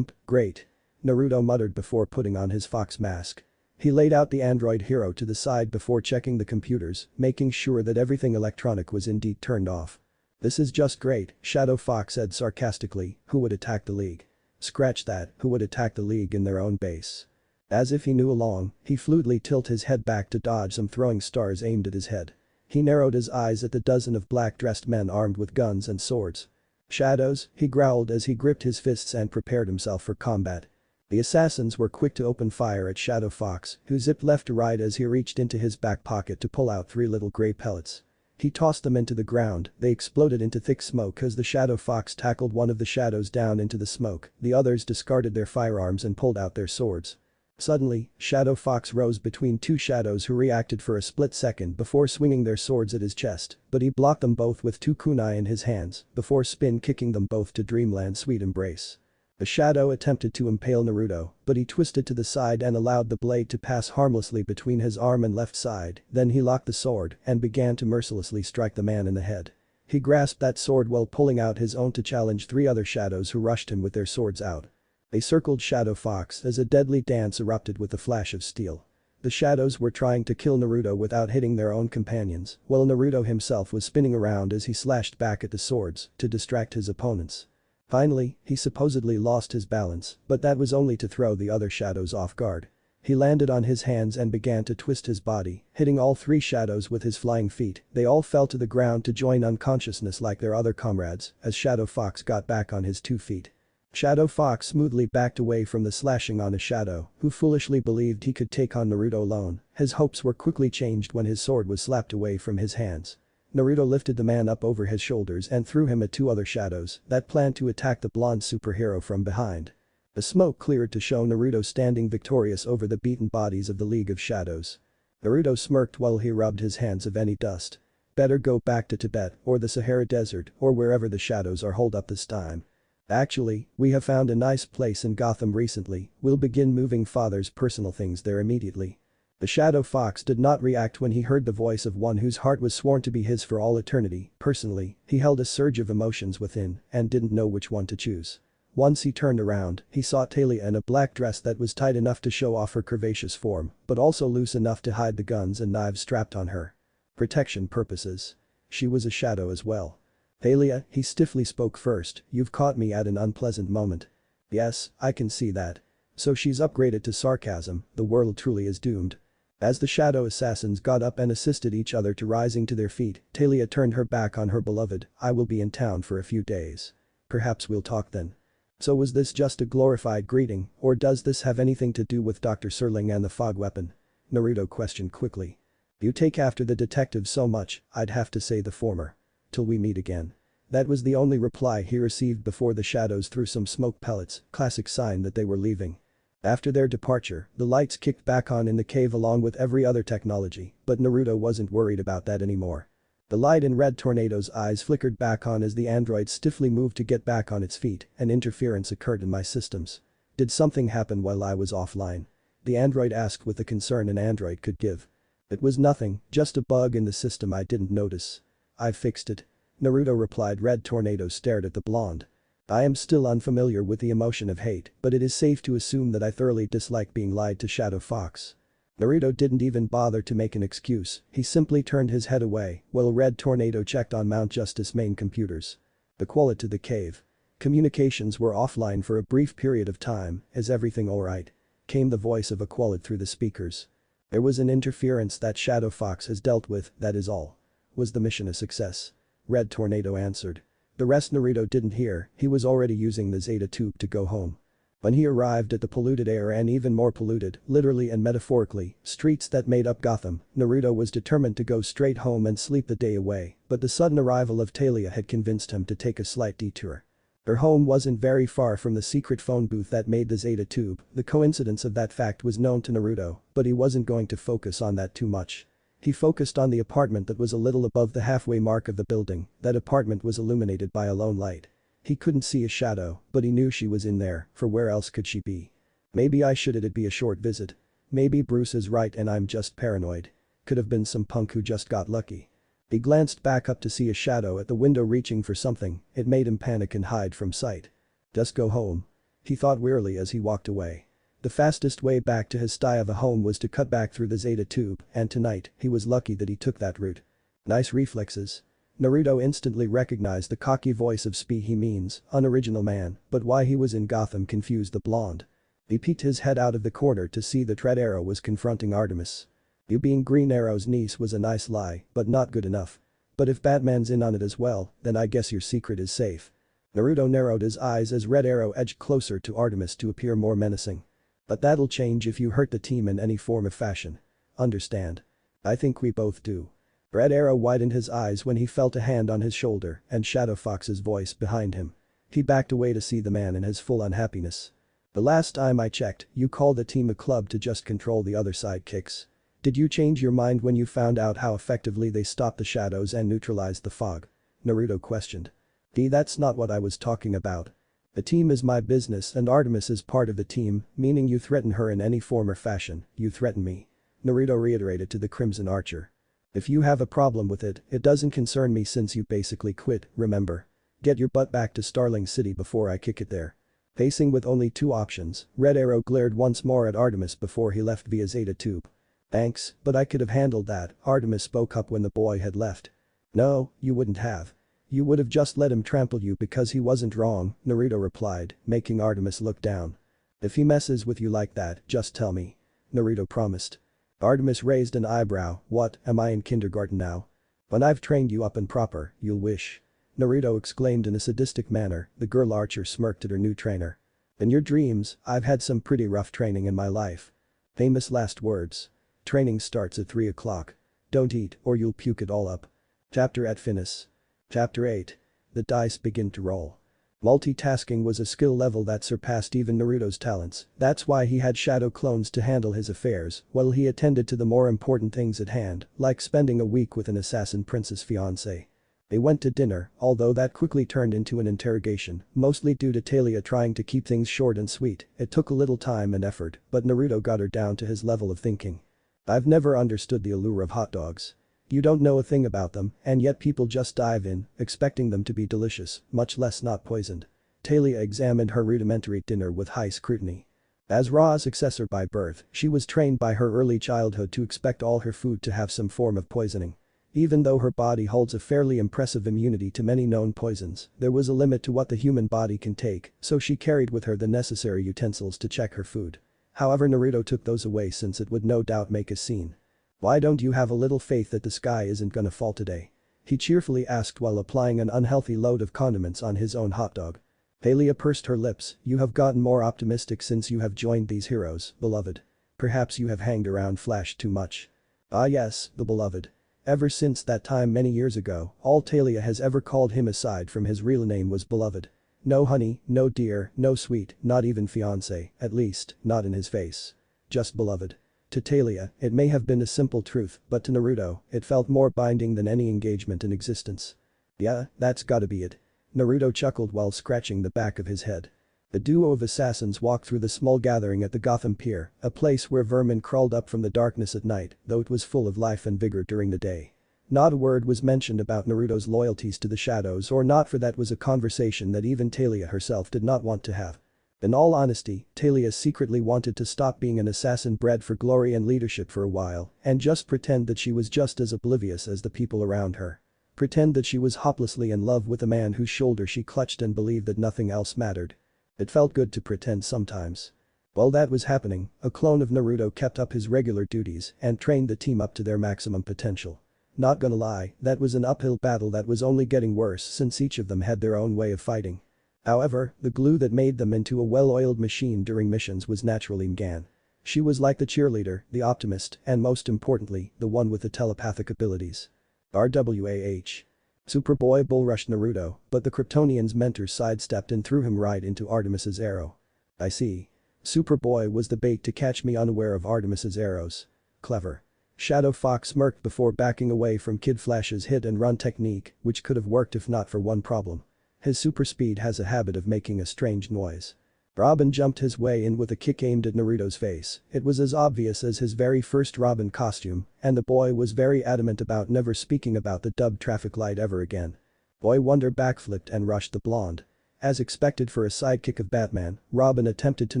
Great. Naruto muttered before putting on his fox mask. He laid out the android hero to the side before checking the computers, making sure that everything electronic was indeed turned off. This is just great, Shadow Fox said sarcastically, who would attack the League? Scratch that, who would attack the League in their own base? As if he knew along, he fluidly tilted his head back to dodge some throwing stars aimed at his head. He narrowed his eyes at the dozen of black-dressed men armed with guns and swords. Shadows, he growled as he gripped his fists and prepared himself for combat. The assassins were quick to open fire at Shadow Fox, who zipped left to right as he reached into his back pocket to pull out 3 little gray pellets. He tossed them into the ground, they exploded into thick smoke as the Shadow Fox tackled one of the shadows down into the smoke, the others discarded their firearms and pulled out their swords. Suddenly, Shadow Fox rose between two shadows who reacted for a split second before swinging their swords at his chest, but he blocked them both with two kunai in his hands before spin kicking them both to Dreamland's sweet embrace. The shadow attempted to impale Naruto, but he twisted to the side and allowed the blade to pass harmlessly between his arm and left side, then he locked the sword and began to mercilessly strike the man in the head. He grasped that sword while pulling out his own to challenge three other shadows who rushed him with their swords out. They circled Shadow Fox as a deadly dance erupted with a flash of steel. The shadows were trying to kill Naruto without hitting their own companions, while Naruto himself was spinning around as he slashed back at the swords to distract his opponents. Finally, he supposedly lost his balance, but that was only to throw the other shadows off guard. He landed on his hands and began to twist his body, hitting all three shadows with his flying feet. They all fell to the ground to join unconsciousness like their other comrades as Shadow Fox got back on his 2 feet. Shadow Fox smoothly backed away from the slashing on a shadow who foolishly believed he could take on Naruto alone. His hopes were quickly changed when his sword was slapped away from his hands. Naruto lifted the man up over his shoulders and threw him at two other shadows that planned to attack the blonde superhero from behind. The smoke cleared to show Naruto standing victorious over the beaten bodies of the League of Shadows. Naruto smirked while he rubbed his hands of any dust. Better go back to Tibet or the Sahara Desert or wherever the shadows are holed up this time. Actually, we have found a nice place in Gotham recently, we'll begin moving father's personal things there immediately. The Shadow Fox did not react when he heard the voice of one whose heart was sworn to be his for all eternity. Personally, he held a surge of emotions within and didn't know which one to choose. Once he turned around, he saw Talia in a black dress that was tight enough to show off her curvaceous form, but also loose enough to hide the guns and knives strapped on her. Protection purposes. She was a shadow as well. Talia, he stiffly spoke first, you've caught me at an unpleasant moment. Yes, I can see that. So she's upgraded to sarcasm, the world truly is doomed. As the shadow assassins got up and assisted each other to rising to their feet, Talia turned her back on her beloved, I will be in town for a few days. Perhaps we'll talk then. So was this just a glorified greeting, or does this have anything to do with Dr. Serling and the fog weapon? Naruto questioned quickly. You take after the detective so much, I'd have to say the former. Till we meet again. That was the only reply he received before the shadows threw some smoke pellets, classic sign that they were leaving. After their departure, the lights kicked back on in the cave along with every other technology, but Naruto wasn't worried about that anymore. The light in Red Tornado's eyes flickered back on as the android stiffly moved to get back on its feet, and interference occurred in my systems. Did something happen while I was offline? The android asked with the concern an android could give. It was nothing, just a bug in the system I didn't notice. I've fixed it. Naruto replied. Red Tornado stared at the blonde. I am still unfamiliar with the emotion of hate, but it is safe to assume that I thoroughly dislike being lied to. Shadow Fox. Naruto didn't even bother to make an excuse, he simply turned his head away while Red Tornado checked on Mount Justice main computers. The quality to the cave. Communications were offline for a brief period of time. Is everything alright? Came the voice of Aqualid through the speakers. There was an interference that Shadow Fox has dealt with, that is all. Was the mission a success? Red Tornado answered. The rest Naruto didn't hear, he was already using the Zeta tube to go home. When he arrived at the polluted air and even more polluted, literally and metaphorically, streets that made up Gotham, Naruto was determined to go straight home and sleep the day away, but the sudden arrival of Talia had convinced him to take a slight detour. Her home wasn't very far from the secret phone booth that made the Zeta tube. The coincidence of that fact was known to Naruto, but he wasn't going to focus on that too much. He focused on the apartment that was a little above the halfway mark of the building. That apartment was illuminated by a lone light. He couldn't see a shadow, but he knew she was in there, for where else could she be? Maybe I should it'd be a short visit. Maybe Bruce is right and I'm just paranoid. Could have been some punk who just got lucky. He glanced back up to see a shadow at the window reaching for something, it made him panic and hide from sight. Just go home. He thought wearily as he walked away. The fastest way back to his Staiva home was to cut back through the Zeta tube, and tonight, he was lucky that he took that route. Nice reflexes. Naruto instantly recognized the cocky voice of he means, unoriginal man, but why he was in Gotham confused the blonde. He peeked his head out of the corner to see that Red Arrow was confronting Artemis. You being Green Arrow's niece was a nice lie, but not good enough. But if Batman's in on it as well, then I guess your secret is safe. Naruto narrowed his eyes as Red Arrow edged closer to Artemis to appear more menacing. But that'll change if you hurt the team in any form of fashion. Understand? I think we both do. Red Arrow widened his eyes when he felt a hand on his shoulder and Shadow Fox's voice behind him. He backed away to see the man in his full unhappiness. The last time I checked, you called the team a club to just control the other sidekicks. Did you change your mind when you found out how effectively they stopped the shadows and neutralized the fog? Naruto questioned. That's not what I was talking about. The team is my business and Artemis is part of the team, meaning you threaten her in any form or fashion, you threaten me. Naruto reiterated to the Crimson Archer. If you have a problem with it, it doesn't concern me since you basically quit, remember? Get your butt back to Starling City before I kick it there. Facing with only two options, Red Arrow glared once more at Artemis before he left via Zeta Tube. Thanks, but I could have handled that, Artemis spoke up when the boy had left. No, you wouldn't have. You would have just let him trample you because he wasn't wrong, Naruto replied, making Artemis look down. If he messes with you like that, just tell me. Naruto promised. Artemis raised an eyebrow, what, am I in kindergarten now? When I've trained you up and proper, you'll wish. Naruto exclaimed in a sadistic manner, the girl archer smirked at her new trainer. In your dreams, I've had some pretty rough training in my life. Famous last words. Training starts at 3 o'clock. Don't eat or you'll puke it all up. Chapter at Finis. Chapter 8. The dice begin to roll. Multitasking was a skill level that surpassed even Naruto's talents, that's why he had shadow clones to handle his affairs while he attended to the more important things at hand, like spending a week with an assassin prince's fiancé. They went to dinner, although that quickly turned into an interrogation, mostly due to Talia trying to keep things short and sweet. It took a little time and effort, but Naruto got her down to his level of thinking. I've never understood the allure of hot dogs. You don't know a thing about them, and yet people just dive in, expecting them to be delicious, much less not poisoned. Talia examined her rudimentary dinner with high scrutiny. As Ra's successor by birth, she was trained by her early childhood to expect all her food to have some form of poisoning. Even though her body holds a fairly impressive immunity to many known poisons, there was a limit to what the human body can take, so she carried with her the necessary utensils to check her food. However, Naruto took those away since it would no doubt make a scene. Why don't you have a little faith that the sky isn't gonna fall today? He cheerfully asked while applying an unhealthy load of condiments on his own hot dog. Talia pursed her lips, you have gotten more optimistic since you have joined these heroes, beloved. Perhaps you have hanged around Flash too much. Ah yes, the beloved. Ever since that time many years ago, all Talia has ever called him aside from his real name was beloved. No honey, no dear, no sweet, not even fiancé, at least, not in his face. Just beloved. To Talia, it may have been a simple truth, but to Naruto, it felt more binding than any engagement in existence. Yeah, that's gotta be it. Naruto chuckled while scratching the back of his head. The duo of assassins walked through the small gathering at the Gotham Pier, a place where vermin crawled up from the darkness at night, though it was full of life and vigor during the day. Not a word was mentioned about Naruto's loyalties to the shadows, or not, for that was a conversation that even Talia herself did not want to have. In all honesty, Talia secretly wanted to stop being an assassin bred for glory and leadership for a while and just pretend that she was just as oblivious as the people around her. Pretend that she was hopelessly in love with a man whose shoulder she clutched and believed that nothing else mattered. It felt good to pretend sometimes. While that was happening, a clone of Naruto kept up his regular duties and trained the team up to their maximum potential. Not gonna lie, that was an uphill battle that was only getting worse since each of them had their own way of fighting. However, the glue that made them into a well-oiled machine during missions was naturally Mgan. She was like the cheerleader, the optimist, and most importantly, the one with the telepathic abilities. RWAH. Superboy bull-rushed Naruto, but the Kryptonian's mentors sidestepped and threw him right into Artemis's arrow. I see. Superboy was the bait to catch me unaware of Artemis's arrows. Clever. Shadow Fox smirked before backing away from Kid Flash's hit-and-run technique, which could have worked if not for one problem. His super speed has a habit of making a strange noise. Robin jumped his way in with a kick aimed at Naruto's face. It was as obvious as his very first Robin costume, and the boy was very adamant about never speaking about the dubbed traffic light ever again. Boy Wonder backflipped and rushed the blonde. As expected for a sidekick of Batman, Robin attempted to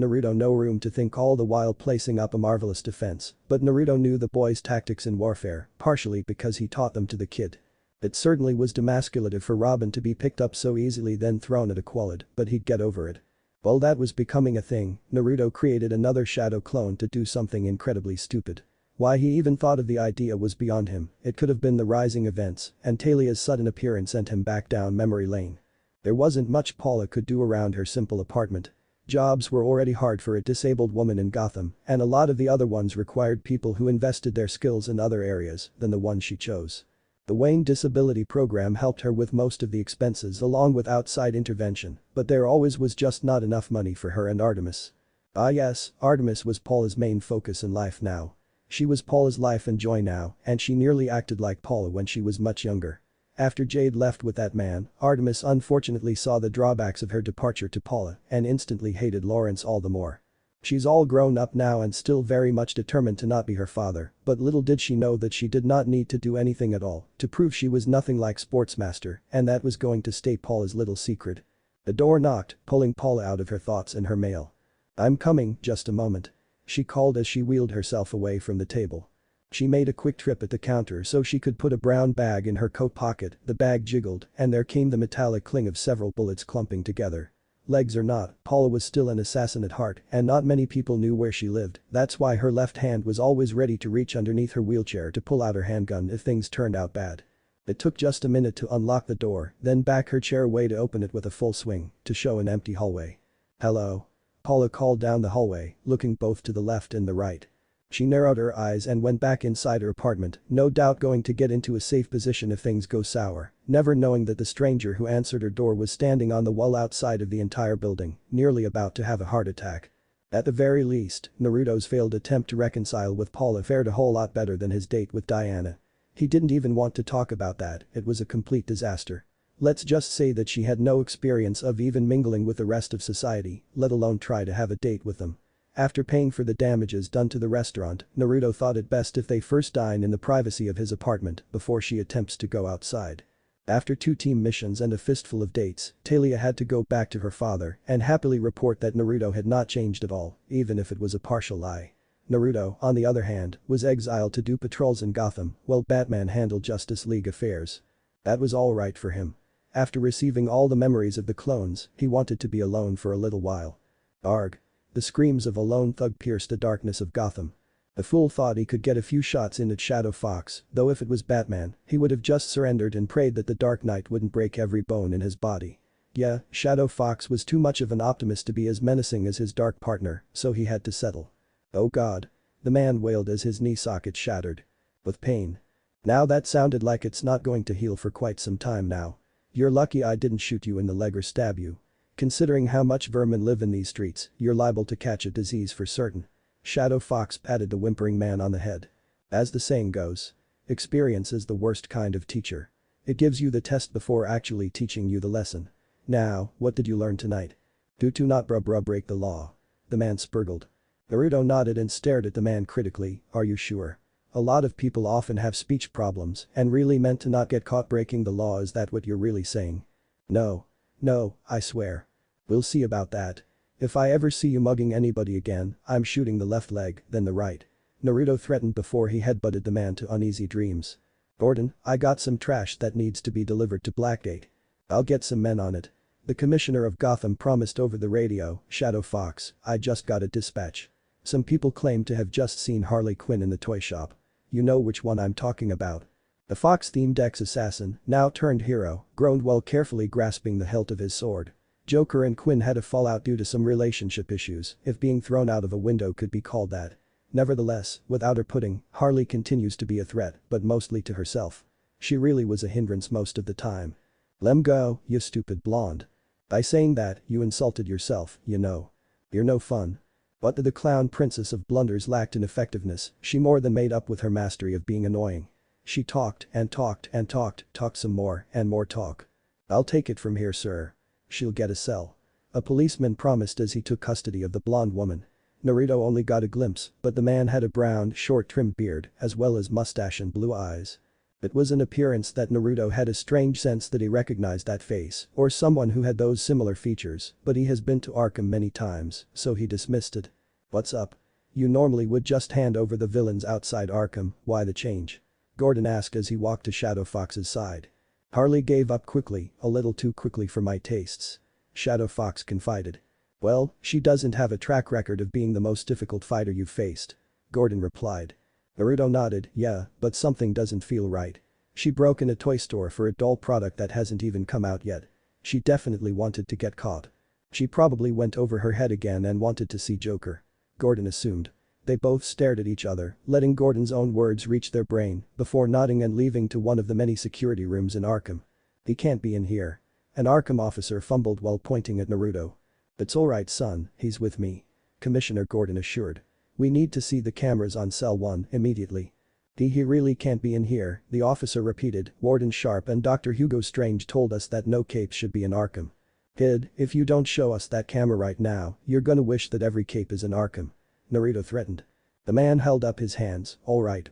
Naruto no room to think, all the while placing up a marvelous defense, but Naruto knew the boy's tactics in warfare, partially because he taught them to the kid. It certainly was demasculative for Robin to be picked up so easily then thrown at a qualid, but he'd get over it. While that was becoming a thing, Naruto created another shadow clone to do something incredibly stupid. Why he even thought of the idea was beyond him. It could have been the rising events, and Talia's sudden appearance sent him back down memory lane. There wasn't much Paula could do around her simple apartment. Jobs were already hard for a disabled woman in Gotham, and a lot of the other ones required people who invested their skills in other areas than the one she chose. The Wayne Disability Program helped her with most of the expenses along with outside intervention, but there always was just not enough money for her and Artemis. Ah yes, Artemis was Paula's main focus in life now. She was Paula's life and joy now, and she nearly acted like Paula when she was much younger. After Jade left with that man, Artemis unfortunately saw the drawbacks of her departure to Paula and instantly hated Lawrence all the more. She's all grown up now and still very much determined to not be her father, but little did she know that she did not need to do anything at all to prove she was nothing like Sportsmaster, and that was going to stay Paula's little secret. The door knocked, pulling Paula out of her thoughts and her mail. "I'm coming, just a moment," she called as she wheeled herself away from the table. She made a quick trip at the counter so she could put a brown bag in her coat pocket, the bag jiggled, and there came the metallic cling of several bullets clumping together. Legs or not, Paula was still an assassin at heart and not many people knew where she lived, that's why her left hand was always ready to reach underneath her wheelchair to pull out her handgun if things turned out bad. It took just a minute to unlock the door, then back her chair away to open it with a full swing, to show an empty hallway. "Hello?" Paula called down the hallway, looking both to the left and the right. She narrowed her eyes and went back inside her apartment, no doubt going to get into a safe position if things go sour, never knowing that the stranger who answered her door was standing on the wall outside of the entire building, nearly about to have a heart attack. At the very least, Naruto's failed attempt to reconcile with Paula fared a whole lot better than his date with Diana. He didn't even want to talk about that, it was a complete disaster. Let's just say that she had no experience of even mingling with the rest of society, let alone try to have a date with them. After paying for the damages done to the restaurant, Naruto thought it best if they first dine in the privacy of his apartment before she attempts to go outside. After 2 team missions and a fistful of dates, Talia had to go back to her father and happily report that Naruto had not changed at all, even if it was a partial lie. Naruto, on the other hand, was exiled to do patrols in Gotham while Batman handled Justice League affairs. That was alright for him. After receiving all the memories of the clones, he wanted to be alone for a little while. Arg. The screams of a lone thug pierced the darkness of Gotham. The fool thought he could get a few shots in at Shadow Fox, though if it was Batman, he would have just surrendered and prayed that the Dark Knight wouldn't break every bone in his body. Yeah, Shadow Fox was too much of an optimist to be as menacing as his dark partner, so he had to settle. "Oh god." The man wailed as his knee socket shattered. With pain. "Now that sounded like it's not going to heal for quite some time now. You're lucky I didn't shoot you in the leg or stab you. Considering how much vermin live in these streets, you're liable to catch a disease for certain." Shadow Fox patted the whimpering man on the head. As the saying goes, experience is the worst kind of teacher. It gives you the test before actually teaching you the lesson. Now, what did you learn tonight? Do to not break the law. The man spurgled. Naruto nodded and stared at the man critically, "Are you sure? A lot of people often have speech problems and really meant to not get caught breaking the law, is that what you're really saying?" "No. No, I swear. We'll see about that. If I ever see you mugging anybody again, I'm shooting the left leg, then the right." Naruto threatened before he headbutted the man to uneasy dreams. "Gordon, I got some trash that needs to be delivered to Blackgate. I'll get some men on it." The commissioner of Gotham promised over the radio, "Shadow Fox, I just got a dispatch. Some people claim to have just seen Harley Quinn in the toy shop. You know which one I'm talking about." The Fox-themed ex-assassin, now turned hero, groaned while carefully grasping the hilt of his sword. Joker and Quinn had a fallout due to some relationship issues, if being thrown out of a window could be called that. Nevertheless, without her pudding, Harley continues to be a threat, but mostly to herself. She really was a hindrance most of the time. "Lem go, you stupid blonde. By saying that, you insulted yourself, you know. You're no fun." But the clown princess of blunders lacked in effectiveness, she more than made up with her mastery of being annoying. She talked and talked and talked some more and more talk. "I'll take it from here, sir. She'll get a cell." A policeman promised as he took custody of the blonde woman. Naruto only got a glimpse, but the man had a brown, short-trimmed beard, as well as mustache and blue eyes. It was an appearance that Naruto had a strange sense that he recognized that face, or someone who had those similar features, but he has been to Arkham many times, so he dismissed it. "What's up? You normally would just hand over the villains outside Arkham, why the change?" Gordon asked as he walked to Shadow Fox's side. "Harley gave up quickly, a little too quickly for my tastes," Shadow Fox confided. "Well, she doesn't have a track record of being the most difficult fighter you've faced," Gordon replied. Naruto nodded, "Yeah, but something doesn't feel right. She broke in a toy store for a doll product that hasn't even come out yet. She definitely wanted to get caught. She probably went over her head again and wanted to see Joker," Gordon assumed. They both stared at each other, letting Gordon's own words reach their brain before nodding and leaving to one of the many security rooms in Arkham. "He can't be in here." An Arkham officer fumbled while pointing at Naruto. "It's alright son, he's with me." Commissioner Gordon assured. We need to see the cameras on cell 1 immediately. He really can't be in here, the officer repeated. Warden Sharp and Dr. Hugo Strange told us that no capes should be in Arkham. Kid, if you don't show us that camera right now, you're gonna wish that every cape is in Arkham. Naruto threatened. The man held up his hands. Alright.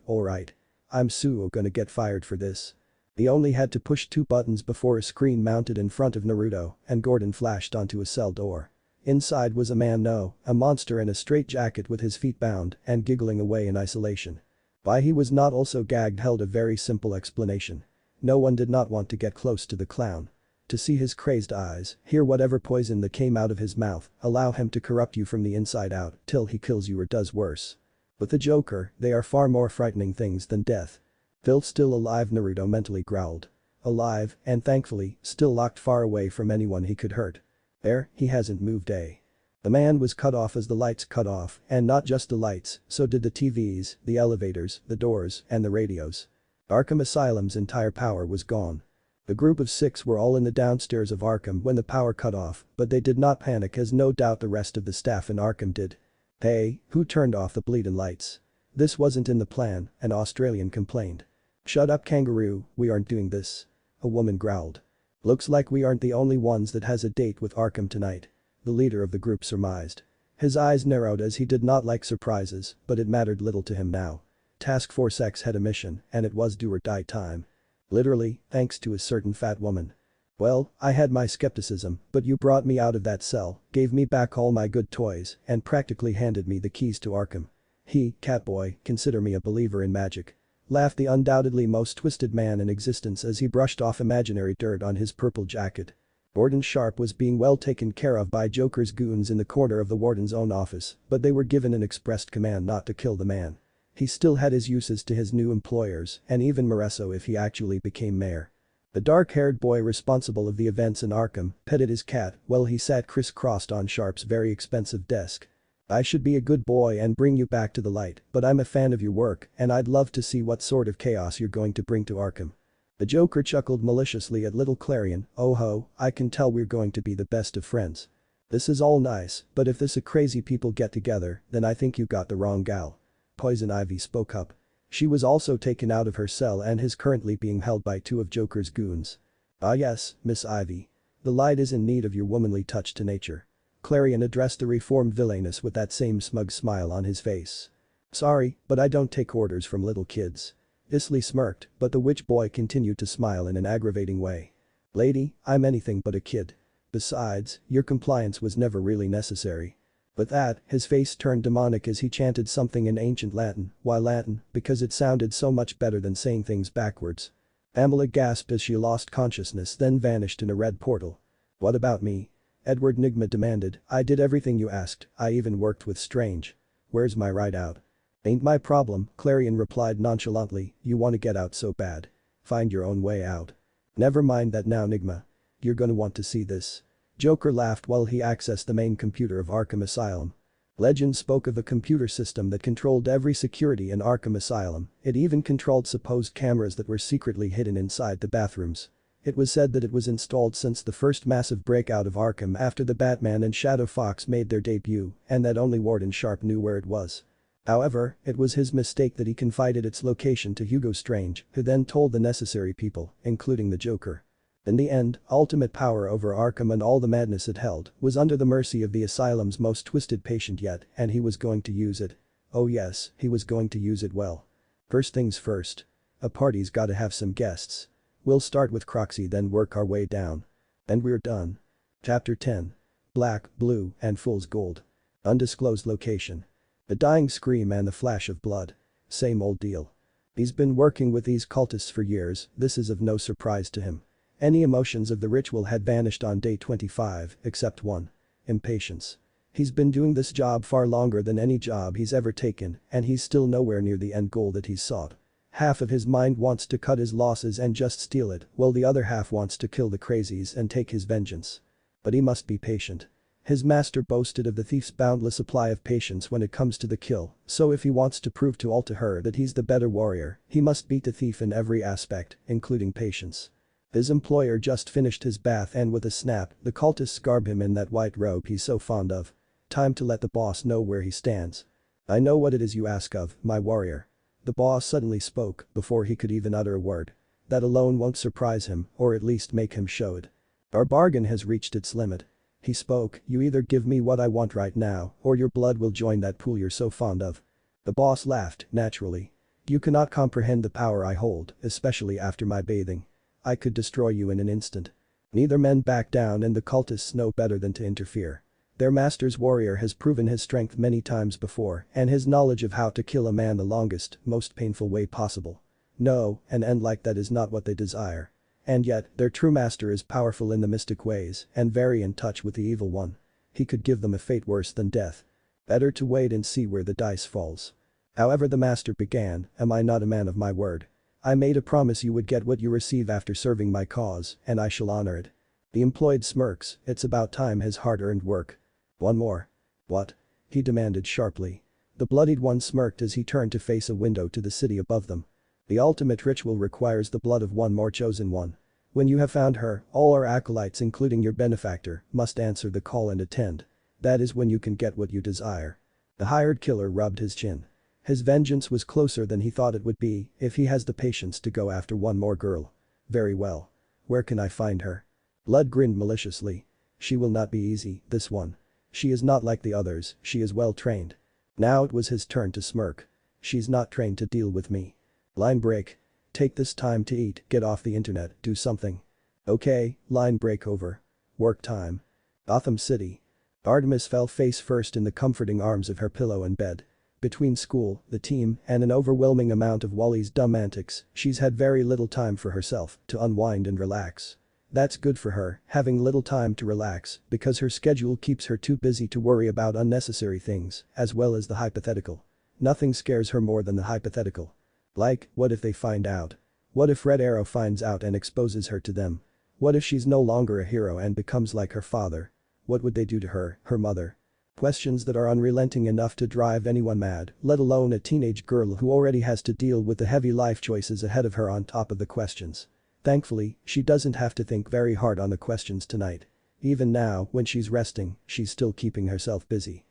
I'm gonna get fired for this. He only had to push 2 buttons before a screen mounted in front of Naruto and Gordon flashed onto a cell door. Inside was a man, a monster in a straitjacket with his feet bound and giggling away in isolation. Why he was not also gagged held a very simple explanation. No one did not want to get close to the clown. To see his crazed eyes, hear whatever poison that came out of his mouth, allow him to corrupt you from the inside out till he kills you or does worse. With the Joker, they are far more frightening things than death. Phil still alive, Naruto mentally growled. Alive, and thankfully, still locked far away from anyone he could hurt. There, he hasn't moved. The man was cut off as the lights cut off, and not just the lights, so did the TVs, the elevators, the doors, and the radios. Arkham Asylum's entire power was gone. The group of 6 were all in the downstairs of Arkham when the power cut off, but they did not panic as no doubt the rest of the staff in Arkham did. Hey, who turned off the bleeding lights? This wasn't in the plan, an Australian complained. Shut up, kangaroo, we aren't doing this. A woman growled. Looks like we aren't the only ones that has a date with Arkham tonight. The leader of the group surmised. His eyes narrowed as he did not like surprises, but it mattered little to him now. Task Force X had a mission, and it was do or die time. Literally, thanks to a certain fat woman. Well, I had my skepticism, but you brought me out of that cell, gave me back all my good toys, and practically handed me the keys to Arkham. Catboy, consider me a believer in magic. Laughed the undoubtedly most twisted man in existence as he brushed off imaginary dirt on his purple jacket. Gordon Sharp was being well taken care of by Joker's goons in the corner of the warden's own office, but they were given an expressed command not to kill the man. He still had his uses to his new employers, and even Moreso if he actually became mayor. The dark-haired boy responsible of the events in Arkham petted his cat while he sat crisscrossed on Sharp's very expensive desk. I should be a good boy and bring you back to the light, but I'm a fan of your work and I'd love to see what sort of chaos you're going to bring to Arkham. The Joker chuckled maliciously at little Clarion. Oh ho, I can tell we're going to be the best of friends. This is all nice, but if this crazy people get together, then I think you got the wrong gal. Poison Ivy spoke up. She was also taken out of her cell and is currently being held by 2 of Joker's goons. Ah yes, Miss Ivy. The light is in need of your womanly touch to nature. Clarion addressed the reformed villainess with that same smug smile on his face. Sorry, but I don't take orders from little kids. Isley smirked, but the witch boy continued to smile in an aggravating way. Lady, I'm anything but a kid. Besides, your compliance was never really necessary. With that, his face turned demonic as he chanted something in ancient Latin. Why Latin? Because it sounded so much better than saying things backwards. Pamela gasped as she lost consciousness then vanished in a red portal. What about me? Edward Nigma demanded. I did everything you asked, I even worked with Strange. Where's my ride out? Ain't my problem, Clarion replied nonchalantly. You wanna get out so bad. Find your own way out. Never mind that now, Nigma. You're gonna want to see this. Joker laughed while he accessed the main computer of Arkham Asylum. Legend spoke of a computer system that controlled every security in Arkham Asylum. It even controlled supposed cameras that were secretly hidden inside the bathrooms. It was said that it was installed since the first massive breakout of Arkham after the Batman and Shadow Fox made their debut, and that only Warden Sharp knew where it was. However, it was his mistake that he confided its location to Hugo Strange, who then told the necessary people, including the Joker. In the end, ultimate power over Arkham and all the madness it held was under the mercy of the asylum's most twisted patient yet, and he was going to use it. Oh yes, he was going to use it well. First things first. A party's gotta have some guests. We'll start with Croxy then work our way down. And we're done. Chapter 10. Black, Blue, and Fool's Gold. Undisclosed location. A dying scream and the flash of blood. Same old deal. He's been working with these cultists for years, this is of no surprise to him. Any emotions of the ritual had vanished on day 25, except one. Impatience. He's been doing this job far longer than any job he's ever taken, and he's still nowhere near the end goal that he's sought. Half of his mind wants to cut his losses and just steal it, while the other half wants to kill the crazies and take his vengeance. But he must be patient. His master boasted of the thief's boundless supply of patience when it comes to the kill, so if he wants to prove to Altair that he's the better warrior, he must beat the thief in every aspect, including patience. His employer just finished his bath and with a snap, the cultists garb him in that white robe he's so fond of. Time to let the boss know where he stands. I know what it is you ask of, my warrior. The boss suddenly spoke before he could even utter a word. That alone won't surprise him, or at least make him show it. Our bargain has reached its limit. He spoke, you either give me what I want right now, or your blood will join that pool you're so fond of. The boss laughed, naturally. You cannot comprehend the power I hold, especially after my bathing. I could destroy you in an instant. Neither men back down and the cultists know better than to interfere. Their master's warrior has proven his strength many times before and his knowledge of how to kill a man the longest, most painful way possible. No, an end like that is not what they desire. And yet, their true master is powerful in the mystic ways and very in touch with the evil one. He could give them a fate worse than death. Better to wait and see where the dice falls. However, the master began, am I not a man of my word? I made a promise you would get what you receive after serving my cause, and I shall honor it. The employed smirks, it's about time his hard-earned work. One more. What? He demanded sharply. The bloodied one smirked as he turned to face a window to the city above them. The ultimate ritual requires the blood of one more chosen one. When you have found her, all our acolytes including your benefactor must answer the call and attend. That is when you can get what you desire. The hired killer rubbed his chin. His vengeance was closer than he thought it would be if he has the patience to go after one more girl. Very well. Where can I find her? Blood grinned maliciously. She will not be easy, this one. She is not like the others, she is well trained. Now it was his turn to smirk. She's not trained to deal with me. Line break. Take this time to eat, get off the internet, do something. Okay, line break over. Work time. Gotham City. Artemis fell face first in the comforting arms of her pillow and bed. Between school, the team, and an overwhelming amount of Wally's dumb antics, she's had very little time for herself to unwind and relax. That's good for her, having little time to relax, because her schedule keeps her too busy to worry about unnecessary things, as well as the hypothetical. Nothing scares her more than the hypothetical. Like, what if they find out? What if Red Arrow finds out and exposes her to them? What if she's no longer a hero and becomes like her father? What would they do to her, her mother? Questions that are unrelenting enough to drive anyone mad, let alone a teenage girl who already has to deal with the heavy life choices ahead of her on top of the questions. Thankfully, she doesn't have to think very hard on the questions tonight. Even now, when she's resting, she's still keeping herself busy.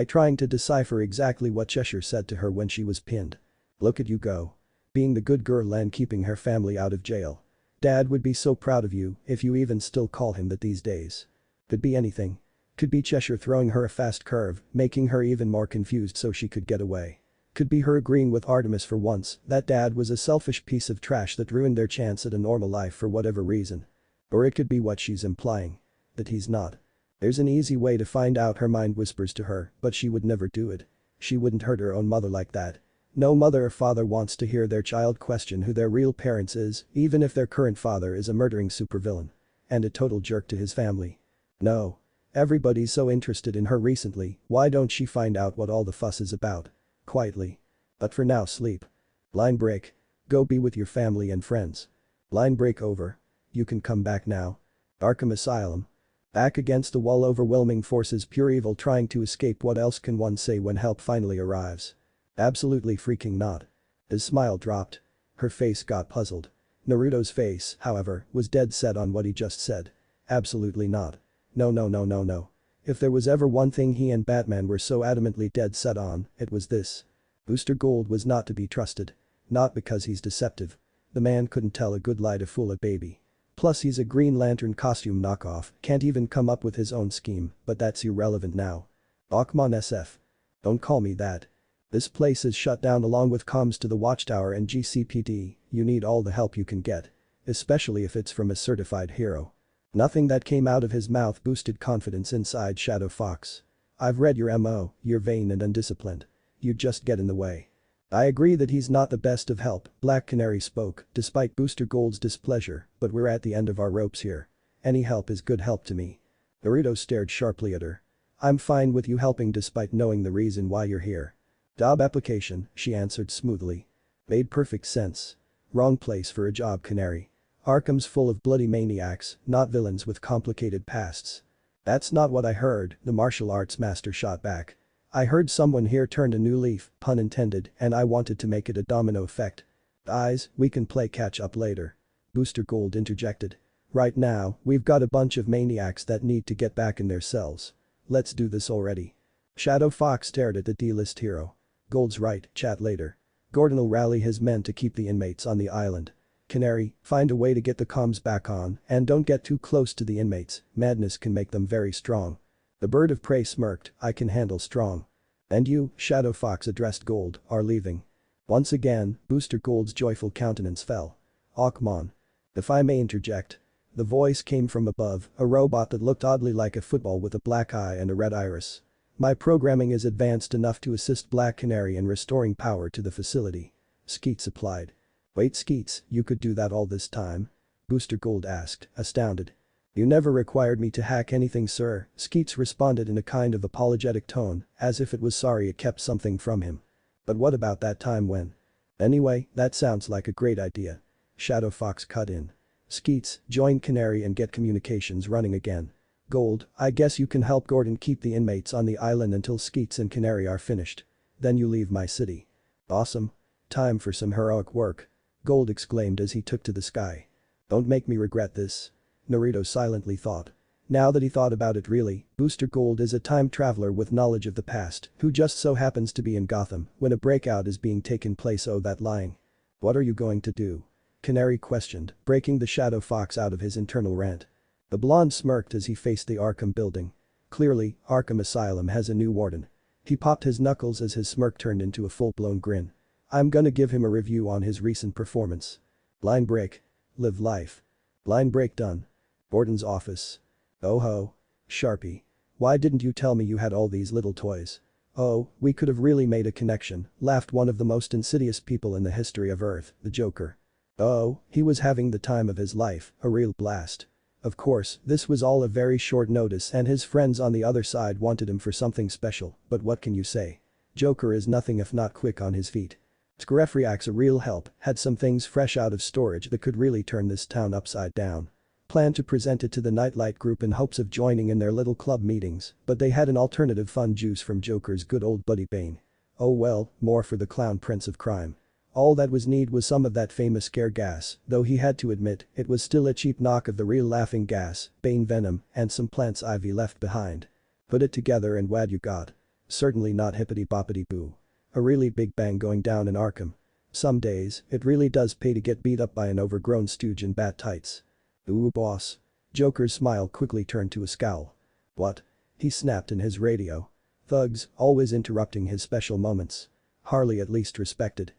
Trying to decipher exactly what Cheshire said to her when she was pinned. Look at you go. Being the good girl and keeping her family out of jail. Dad would be so proud of you if you even still call him that these days. Could be anything. Could be Cheshire throwing her a fast curve, making her even more confused so she could get away. Could be her agreeing with Artemis for once that Dad was a selfish piece of trash that ruined their chance at a normal life for whatever reason. Or it could be what she's implying. That he's not. There's an easy way to find out, her mind whispers to her, but she would never do it. She wouldn't hurt her own mother like that. No mother or father wants to hear their child question who their real parents is, even if their current father is a murdering supervillain. And a total jerk to his family. No. Everybody's so interested in her recently, why don't she find out what all the fuss is about? Quietly. But for now, sleep. Line break. Go be with your family and friends. Line break over. You can come back now. Arkham Asylum. Back against the wall, overwhelming forces, pure evil trying to escape. What else can one say when help finally arrives? Absolutely freaking not. His smile dropped. Her face got puzzled. Naruto's face, however, was dead set on what he just said. Absolutely not. No, no, no, no, no. If there was ever one thing he and Batman were so adamantly dead set on, it was this. Booster Gold was not to be trusted. Not because he's deceptive. The man couldn't tell a good lie to fool a baby. Plus he's a Green Lantern costume knockoff, can't even come up with his own scheme, but that's irrelevant now. Akmon SF. Don't call me that. This place is shut down along with comms to the Watchtower and GCPD, you need all the help you can get. Especially if it's from a certified hero. Nothing that came out of his mouth boosted confidence inside Shadow Fox. I've read your MO, you're vain and undisciplined. You just get in the way. I agree that he's not the best of help, Black Canary spoke, despite Booster Gold's displeasure, but we're at the end of our ropes here. Any help is good help to me. Naruto stared sharply at her. I'm fine with you helping despite knowing the reason why you're here. Job application, she answered smoothly. Made perfect sense. Wrong place for a job, Canary. Arkham's full of bloody maniacs, not villains with complicated pasts. That's not what I heard, the martial arts master shot back. I heard someone here turned a new leaf, pun intended, and I wanted to make it a domino effect. Guys, we can play catch up later. Booster Gold interjected. Right now, we've got a bunch of maniacs that need to get back in their cells. Let's do this already. Shadow Fox stared at the D-list hero. Gold's right, chat later. Gordon'll rally his men to keep the inmates on the island. Canary, find a way to get the comms back on and don't get too close to the inmates, madness can make them very strong. The bird of prey smirked, I can handle strong. And you, Shadow Fox addressed Gold, are leaving. Once again, Booster Gold's joyful countenance fell. "Oh come on. If I may interject." The voice came from above, a robot that looked oddly like a football with a black eye and a red iris. "My programming is advanced enough to assist Black Canary in restoring power to the facility." Skeets applied. "Wait Skeets, you could do that all this time?" Booster Gold asked, astounded. "You never required me to hack anything sir," Skeets responded in a kind of apologetic tone, as if it was sorry it kept something from him. "But what about that time when?" "Anyway, that sounds like a great idea." Shadow Fox cut in. "Skeets, join Canary and get communications running again. Gold, I guess you can help Gordon keep the inmates on the island until Skeets and Canary are finished. Then you leave my city." "Awesome. Time for some heroic work." Gold exclaimed as he took to the sky. "Don't make me regret this." Naruto silently thought. Now that he thought about it really, Booster Gold is a time traveler with knowledge of the past who just so happens to be in Gotham when a breakout is being taken place. Oh that lying. "What are you going to do?" Canary questioned, breaking the Shadow Fox out of his internal rant. The blonde smirked as he faced the Arkham building. Clearly, Arkham Asylum has a new warden. He popped his knuckles as his smirk turned into a full-blown grin. "I'm gonna give him a review on his recent performance." Line break. Live life. Line break done. Gordon's office. "Oh ho. Sharpie. Why didn't you tell me you had all these little toys?" "Oh, we could have really made a connection," laughed one of the most insidious people in the history of Earth, the Joker. Oh, he was having the time of his life, a real blast. Of course, this was all a very short notice and his friends on the other side wanted him for something special, but what can you say? Joker is nothing if not quick on his feet. Scarefriac's a real help, had some things fresh out of storage that could really turn this town upside down. Planned to present it to the Nightlight group in hopes of joining in their little club meetings, but they had an alternative fun juice from Joker's good old buddy Bane. Oh well, more for the clown prince of crime. All that was needed was some of that famous scare gas, though he had to admit it was still a cheap knock of the real laughing gas, Bane venom, and some plants Ivy left behind. Put it together and what you got. Certainly not hippity boppity boo. A really big bang going down in Arkham. Some days, it really does pay to get beat up by an overgrown stooge in bat tights. Ooh boss. Joker's smile quickly turned to a scowl. What? He snapped in his radio. Thugs, always interrupting his special moments. Harley at least respected.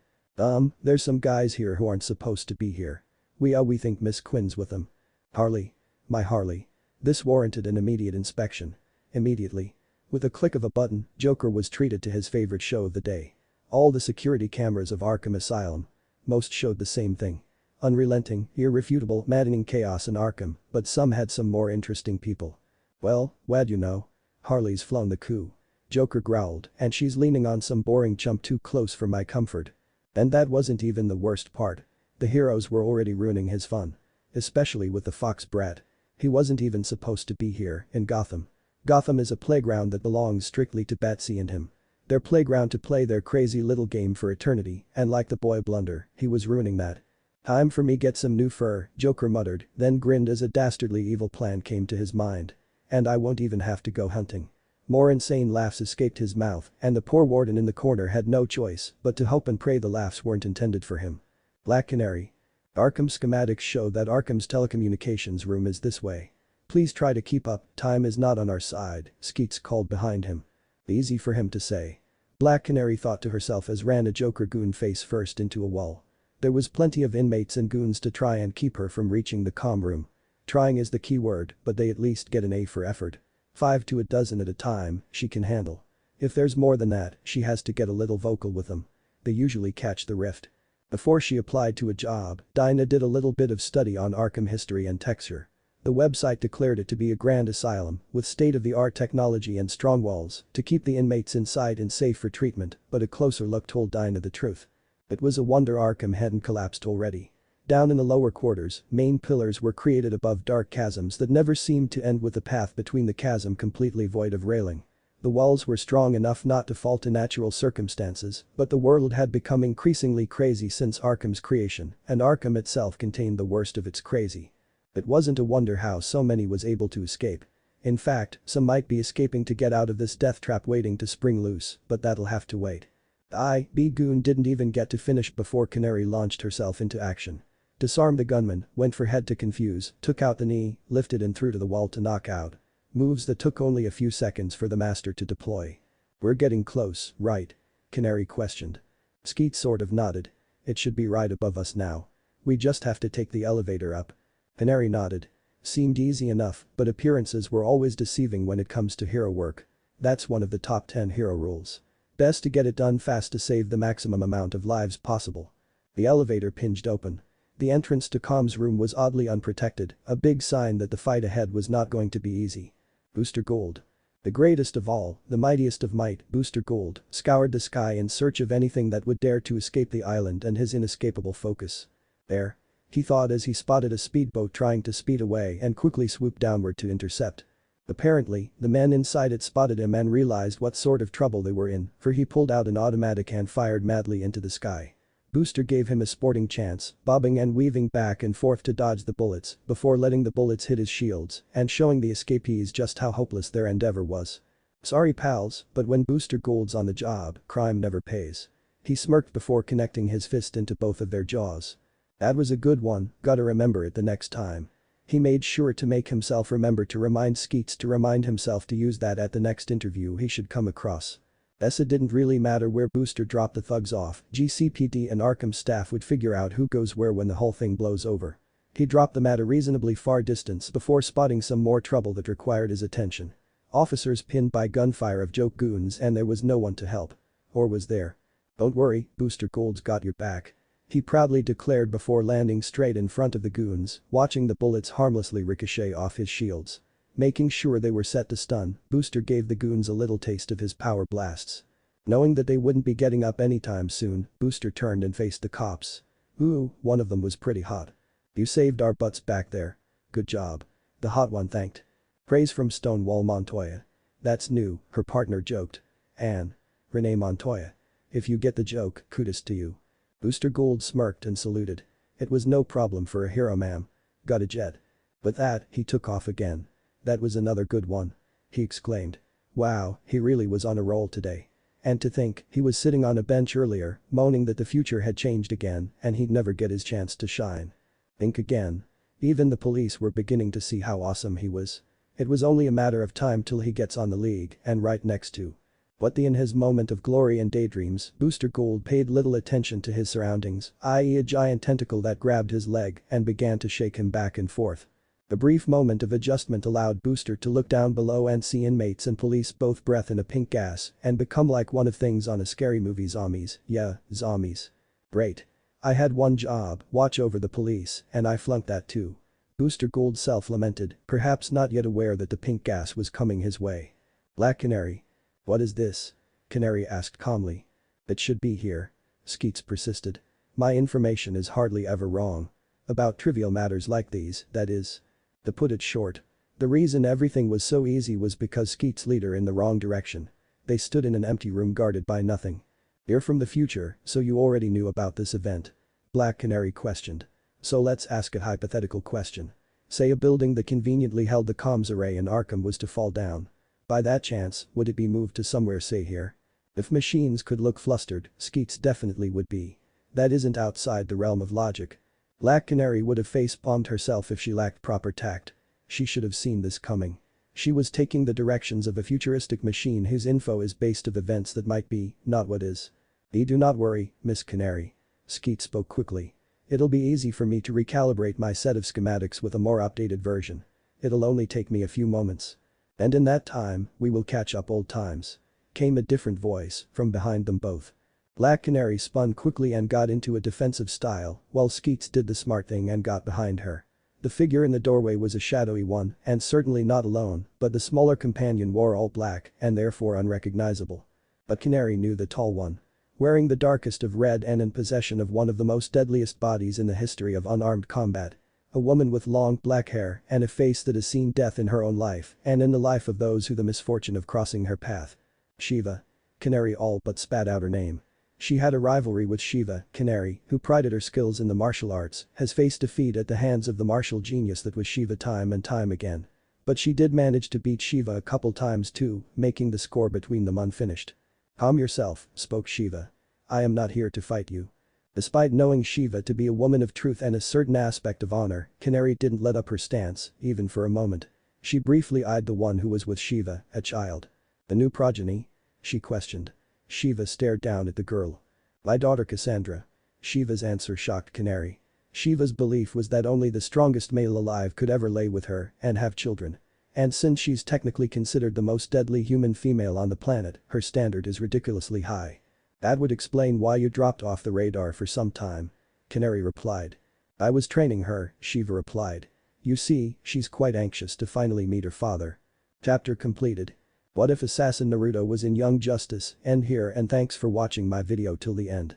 There's some guys here who aren't supposed to be here. We think Miss Quinn's with them. Harley. My Harley. This warranted an immediate inspection. Immediately. With a click of a button, Joker was treated to his favorite show of the day. All the security cameras of Arkham Asylum. Most showed the same thing. Unrelenting, irrefutable, maddening chaos in Arkham, but some had some more interesting people. Well, wha'd you know? Harley's flown the coup. Joker growled, and she's leaning on some boring chump too close for my comfort. And that wasn't even the worst part. The heroes were already ruining his fun. Especially with the fox brat. He wasn't even supposed to be here, in Gotham. Gotham is a playground that belongs strictly to Batsy and him. Their playground to play their crazy little game for eternity, and like the boy Blunder, he was ruining that. Time for me get some new fur, Joker muttered, then grinned as a dastardly evil plan came to his mind. And I won't even have to go hunting. More insane laughs escaped his mouth, and the poor warden in the corner had no choice but to hope and pray the laughs weren't intended for him. Black Canary. Arkham schematics show that Arkham's telecommunications room is this way. Please try to keep up, time is not on our side, Skeets called behind him. Easy for him to say. Black Canary thought to herself as ran a Joker goon face first into a wall. There was plenty of inmates and goons to try and keep her from reaching the comm room. Trying is the key word, but they at least get an A for effort. 5 to a dozen at a time, she can handle. If there's more than that, she has to get a little vocal with them. They usually catch the rift. Before she applied to a job, Dinah did a little bit of study on Arkham history and texture. The website declared it to be a grand asylum with state-of-the-art technology and strong walls to keep the inmates inside and safe for treatment, but a closer look told Dinah the truth. It was a wonder Arkham hadn't collapsed already. Down in the lower quarters, main pillars were created above dark chasms that never seemed to end with the path between the chasm completely void of railing. The walls were strong enough not to fall to natural circumstances, but the world had become increasingly crazy since Arkham's creation, and Arkham itself contained the worst of its crazy. It wasn't a wonder how so many was able to escape. In fact, some might be escaping to get out of this death trap waiting to spring loose, but that'll have to wait. The goon didn't even get to finish before Canary launched herself into action. Disarmed the gunman, went for head to confuse, took out the knee, lifted and threw to the wall to knock out. Moves that took only a few seconds for the master to deploy. "We're getting close, right?" Canary questioned. Skeet sort of nodded. "It should be right above us now. We just have to take the elevator up." Canary nodded. Seemed easy enough, but appearances were always deceiving when it comes to hero work. That's one of the top 10 hero rules. Best to get it done fast to save the maximum amount of lives possible. The elevator pinged open. The entrance to Com's room was oddly unprotected, a big sign that the fight ahead was not going to be easy. Booster Gold. The greatest of all, the mightiest of might, Booster Gold, scoured the sky in search of anything that would dare to escape the island and his inescapable focus. There. He thought as he spotted a speedboat trying to speed away and quickly swooped downward to intercept. Apparently, the men inside it spotted him and realized what sort of trouble they were in, for he pulled out an automatic and fired madly into the sky. Booster gave him a sporting chance, bobbing and weaving back and forth to dodge the bullets before letting the bullets hit his shields and showing the escapees just how hopeless their endeavor was. "Sorry pals, but when Booster Gold's on the job, crime never pays." He smirked before connecting his fist into both of their jaws. "That was a good one, gotta remember it the next time." He made sure to make himself remember to remind Skeets to remind himself to use that at the next interview he should come across. It didn't really matter where Booster dropped the thugs off, GCPD and Arkham staff would figure out who goes where when the whole thing blows over. He dropped them at a reasonably far distance before spotting some more trouble that required his attention. Officers pinned by gunfire of joke goons and there was no one to help. Or was there? "Don't worry, Booster Gold's got your back," he proudly declared before landing straight in front of the goons, watching the bullets harmlessly ricochet off his shields. Making sure they were set to stun, Booster gave the goons a little taste of his power blasts. Knowing that they wouldn't be getting up anytime soon, Booster turned and faced the cops. "Ooh, one of them was pretty hot. You saved our butts back there. Good job." The hot one thanked. Praise from Stonewall Montoya. "That's new," her partner joked. "Anne. Renee Montoya. If you get the joke, kudos to you." Booster Gold smirked and saluted. "It was no problem for a hero, ma'am. Got a jet." With that, he took off again. "That was another good one," he exclaimed. Wow, he really was on a roll today. And to think, he was sitting on a bench earlier, moaning that the future had changed again and he'd never get his chance to shine. Think again. Even the police were beginning to see how awesome he was. It was only a matter of time till he gets on the league and right next to. But in his moment of glory and daydreams, Booster Gold paid little attention to his surroundings, i.e. a giant tentacle that grabbed his leg and began to shake him back and forth. The brief moment of adjustment allowed Booster to look down below and see inmates and police both breath in a pink gas and become like one of things on a scary movie. Zombies, yeah, zombies. Great. I had one job, watch over the police, and I flunked that too. Booster Gold self-lamented, perhaps not yet aware that the pink gas was coming his way. Black Canary. "What is this?" Canary asked calmly. "It should be here." Skeets persisted. "My information is hardly ever wrong. About trivial matters like these, that is." To put it short. The reason everything was so easy was because Skeets led her in the wrong direction. They stood in an empty room guarded by nothing. "You're from the future, so you already knew about this event?" Black Canary questioned. "So let's ask a hypothetical question. Say a building that conveniently held the comms array in Arkham was to fall down. By that chance, would it be moved to somewhere say here?" If machines could look flustered, Skeets definitely would be. That isn't outside the realm of logic. Black Canary would have face-palmed herself if she lacked proper tact. She should have seen this coming. She was taking the directions of a futuristic machine whose info is based of events that might be, not what is. Do not worry, Miss Canary." Skeets spoke quickly. "It'll be easy for me to recalibrate my set of schematics with a more updated version. It'll only take me a few moments. And in that time, we will catch up old times." Came a different voice from behind them both. Black Canary spun quickly and got into a defensive style, while Skeets did the smart thing and got behind her. The figure in the doorway was a shadowy one and certainly not alone, but the smaller companion wore all black and therefore unrecognizable. But Canary knew the tall one. Wearing the darkest of red and in possession of one of the most deadliest bodies in the history of unarmed combat. A woman with long black hair and a face that has seen death in her own life and in the life of those who the misfortune of crossing her path. Shiva. Canary all but spat out her name. She had a rivalry with Shiva. Canary, who prided her skills in the martial arts, has faced defeat at the hands of the martial genius that was Shiva time and time again. But she did manage to beat Shiva a couple times too, making the score between them unfinished. "Calm yourself," spoke Shiva. "I am not here to fight you." Despite knowing Shiva to be a woman of truth and a certain aspect of honor, Canary didn't let up her stance, even for a moment. She briefly eyed the one who was with Shiva, a child. "The new progeny?" she questioned. Shiva stared down at the girl. "My daughter Cassandra." Shiva's answer shocked Canary. Shiva's belief was that only the strongest male alive could ever lay with her and have children. And since she's technically considered the most deadly human female on the planet, her standard is ridiculously high. "That would explain why you dropped off the radar for some time," Canary replied. "I was training her," Shiva replied. "You see, she's quite anxious to finally meet her father." Chapter completed. What if Assassin Naruto was in Young Justice? End here and thanks for watching my video till the end.